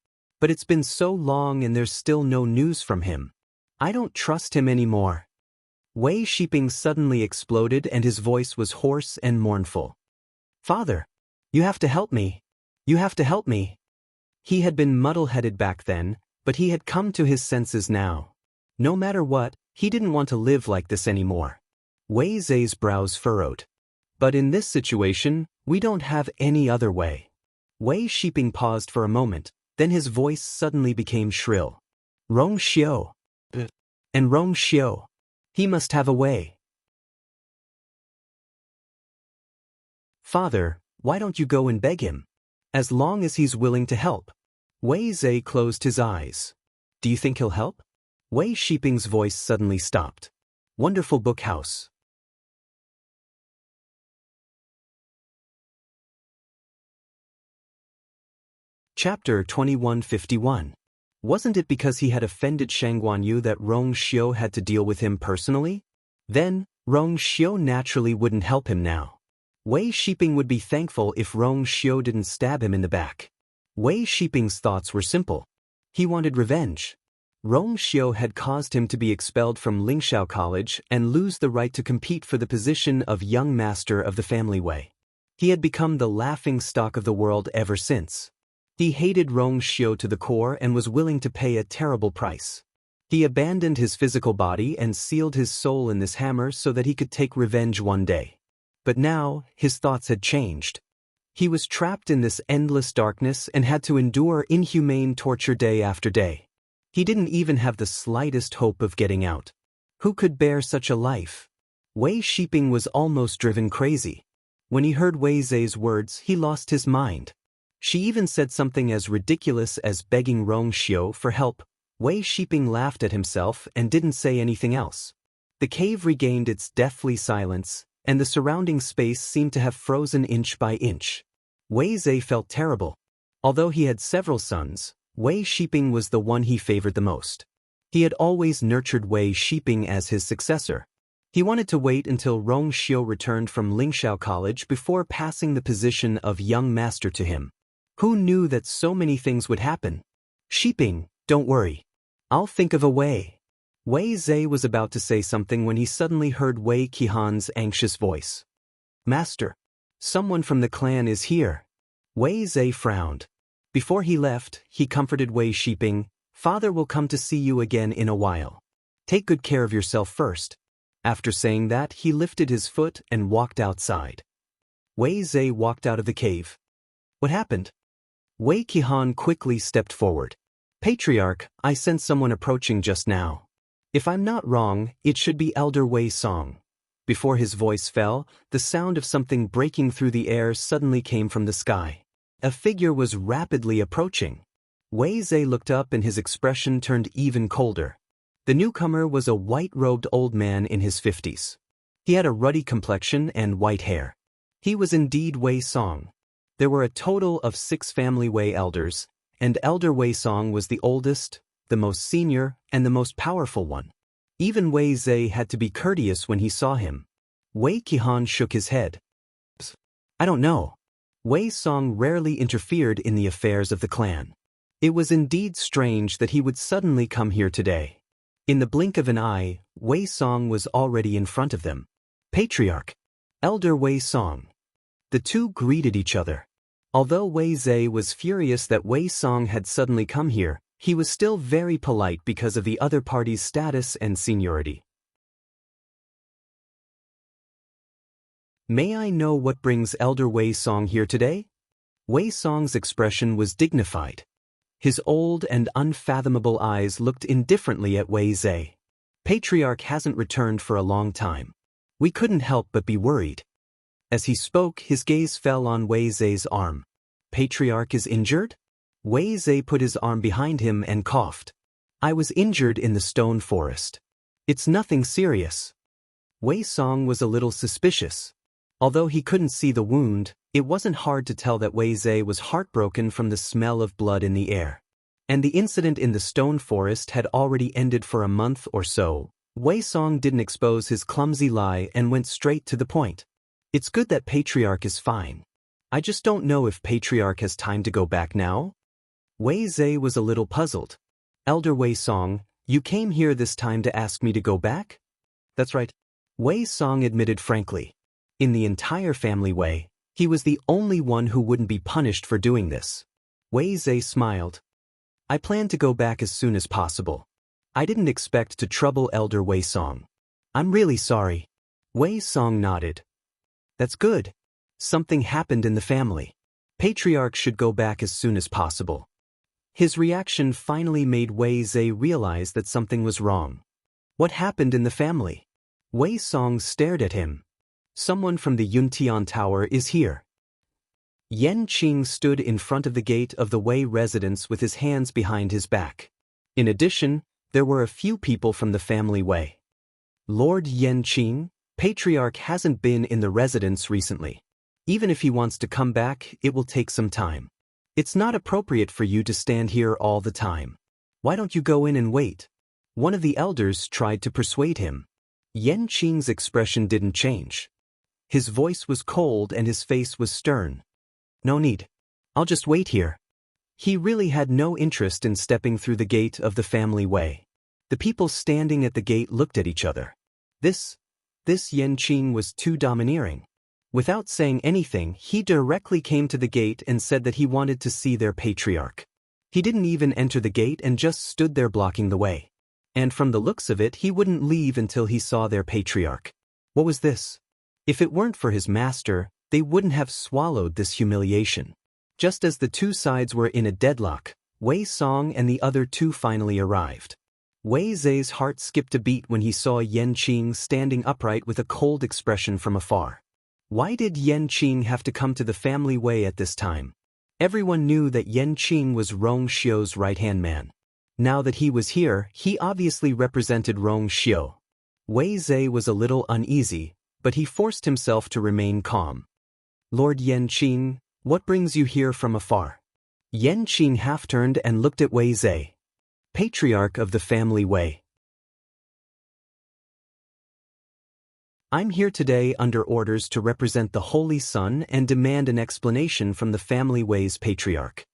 But it's been so long and there's still no news from him. I don't trust him anymore. Wei Shiping suddenly exploded and his voice was hoarse and mournful. Father, you have to help me. You have to help me. He had been muddle-headed back then, but he had come to his senses now. No matter what, he didn't want to live like this anymore. Wei Zai's brows furrowed. But in this situation, we don't have any other way. Wei Shiping paused for a moment, then his voice suddenly became shrill. Rong Xiu. And Rong Xiu. He must have a way. Father, why don't you go and beg him? As long as he's willing to help. Wei Zai closed his eyes. Do you think he'll help? Wei Shiping's voice suddenly stopped. Wonderful book house. Chapter 2151. Wasn't it because he had offended Shang Guanyu that Rong Xiu had to deal with him personally? Then, Rong Xiu naturally wouldn't help him now. Wei Shiping would be thankful if Rong Xiu didn't stab him in the back. Wei Shiping's thoughts were simple. He wanted revenge. Rong Xiu had caused him to be expelled from Lingxiao College and lose the right to compete for the position of young master of the family Wei. He had become the laughing stock of the world ever since. He hated Rong Xiu to the core and was willing to pay a terrible price. He abandoned his physical body and sealed his soul in this hammer so that he could take revenge one day. But now, his thoughts had changed. He was trapped in this endless darkness and had to endure inhumane torture day after day. He didn't even have the slightest hope of getting out. Who could bear such a life? Wei Shiping was almost driven crazy. When he heard Wei Zai's words, he lost his mind. She even said something as ridiculous as begging Rong Xiu for help. Wei Shiping laughed at himself and didn't say anything else. The cave regained its deathly silence, and the surrounding space seemed to have frozen inch by inch. Wei Zai felt terrible. Although he had several sons, Wei Shiping was the one he favored the most. He had always nurtured Wei Shiping as his successor. He wanted to wait until Rong Xiu returned from Lingxiao College before passing the position of young master to him. Who knew that so many things would happen? Shiping, don't worry. I'll think of a way. Wei Zai was about to say something when he suddenly heard Wei Qihan's anxious voice. Master, someone from the clan is here. Wei Zai frowned. Before he left, he comforted Wei Shiping. Father will come to see you again in a while. Take good care of yourself first. After saying that, he lifted his foot and walked outside. Wei Zai walked out of the cave. What happened? Wei Qihan quickly stepped forward. Patriarch, I sense someone approaching just now. If I'm not wrong, it should be Elder Wei Song. Before his voice fell, the sound of something breaking through the air suddenly came from the sky. A figure was rapidly approaching. Wei Zai looked up and his expression turned even colder. The newcomer was a white-robed old man in his 50s. He had a ruddy complexion and white hair. He was indeed Wei Song. There were a total of 6 family Wei elders, and Elder Wei Song was the oldest, the most senior, and the most powerful one. Even Wei Zai had to be courteous when he saw him. Wei Qihan shook his head. I don't know. Wei Song rarely interfered in the affairs of the clan. It was indeed strange that he would suddenly come here today. In the blink of an eye, Wei Song was already in front of them. Patriarch. Elder Wei Song. The two greeted each other. Although Wei Zai was furious that Wei Song had suddenly come here, he was still very polite because of the other party's status and seniority. May I know what brings Elder Wei Song here today? Wei Song's expression was dignified. His old and unfathomable eyes looked indifferently at Wei Zai. Patriarch hasn't returned for a long time. We couldn't help but be worried. As he spoke, his gaze fell on Wei Zai's arm. Patriarch is injured? Wei Zai put his arm behind him and coughed. I was injured in the stone forest. It's nothing serious. Wei Song was a little suspicious. Although he couldn't see the wound, it wasn't hard to tell that Wei Zai was heartbroken from the smell of blood in the air. And the incident in the stone forest had already ended for a month or so. Wei Song didn't expose his clumsy lie and went straight to the point. It's good that Patriarch is fine. I just don't know if Patriarch has time to go back now. Wei Zhe was a little puzzled. Elder Wei Song, you came here this time to ask me to go back? That's right. Wei Song admitted frankly. In the entire family Wei, he was the only one who wouldn't be punished for doing this. Wei Zhe smiled. I plan to go back as soon as possible. I didn't expect to trouble Elder Wei Song. I'm really sorry. Wei Song nodded. That's good. Something happened in the family. Patriarch should go back as soon as possible. His reaction finally made Wei Zhe realize that something was wrong. What happened in the family? Wei Song stared at him. Someone from the Yuntian Tower is here. Yan Qing stood in front of the gate of the Wei residence with his hands behind his back. In addition, there were a few people from the family Wei. Lord Yan Qing, Patriarch hasn't been in the residence recently. Even if he wants to come back, it will take some time. It's not appropriate for you to stand here all the time. Why don't you go in and wait? One of the elders tried to persuade him. Yan Qing's expression didn't change. His voice was cold and his face was stern. No need. I'll just wait here. He really had no interest in stepping through the gate of the family Wei. The people standing at the gate looked at each other. This Yan Qing was too domineering. Without saying anything, he directly came to the gate and said that he wanted to see their patriarch. He didn't even enter the gate and just stood there blocking the way. And from the looks of it, he wouldn't leave until he saw their patriarch. What was this? If it weren't for his master, they wouldn't have swallowed this humiliation. Just as the two sides were in a deadlock, Wei Song and the other two finally arrived. Wei Zhe's heart skipped a beat when he saw Yan Qing standing upright with a cold expression from afar. Why did Yan Qing have to come to the family Wei at this time? Everyone knew that Yan Qing was Rong Xiu's right-hand man. Now that he was here, he obviously represented Rong Xiu. Wei Zhe was a little uneasy, but he forced himself to remain calm. Lord Yan Qing, what brings you here from afar? Yan Qing half-turned and looked at Wei Zhe. Patriarch of the family Wei. I'm here today under orders to represent the Holy Sun and demand an explanation from the family Wei's patriarch.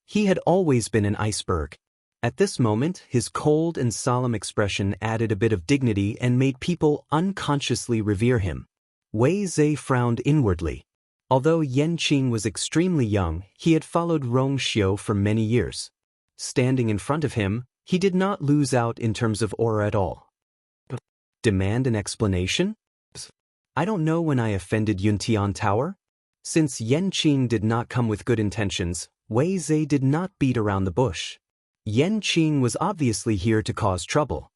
He had always been an iceberg. At this moment, his cold and solemn expression added a bit of dignity and made people unconsciously revere him. Wei Zhe frowned inwardly. Although Yan Qing was extremely young, he had followed Rong Xiu for many years. Standing in front of him, he did not lose out in terms of aura at all. Demand an explanation? I don't know when I offended Yuntian Tower. Since Yan Qing did not come with good intentions, Wei Zhe did not beat around the bush. Yan Qing was obviously here to cause trouble.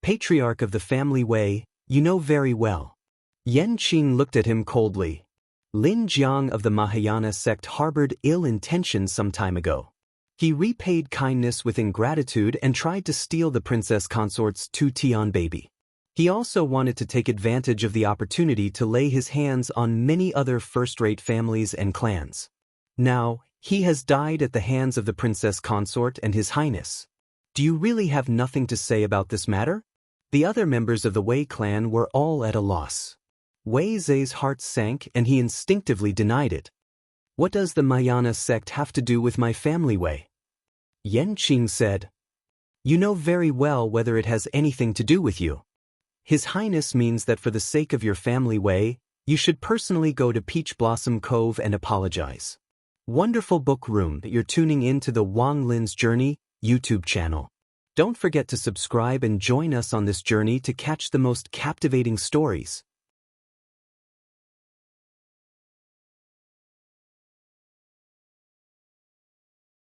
Patriarch of the family Wei, you know very well. Yan Qing looked at him coldly. Lin Jiang of the Mahayana sect harbored ill intentions some time ago. He repaid kindness with ingratitude and tried to steal the princess consort's two-tian baby. He also wanted to take advantage of the opportunity to lay his hands on many other first-rate families and clans. Now, he has died at the hands of the princess consort and his highness. Do you really have nothing to say about this matter? The other members of the Wei clan were all at a loss. Wei Zhe's heart sank and he instinctively denied it. What does the Mahayana sect have to do with my family Wei? Yan Qing said. You know very well whether it has anything to do with you. His Highness means that for the sake of your family Wei, you should personally go to Peach Blossom Cove and apologize. Wonderful book room that you're tuning in to the Wang Lin's Journey YouTube channel. Don't forget to subscribe and join us on this journey to catch the most captivating stories.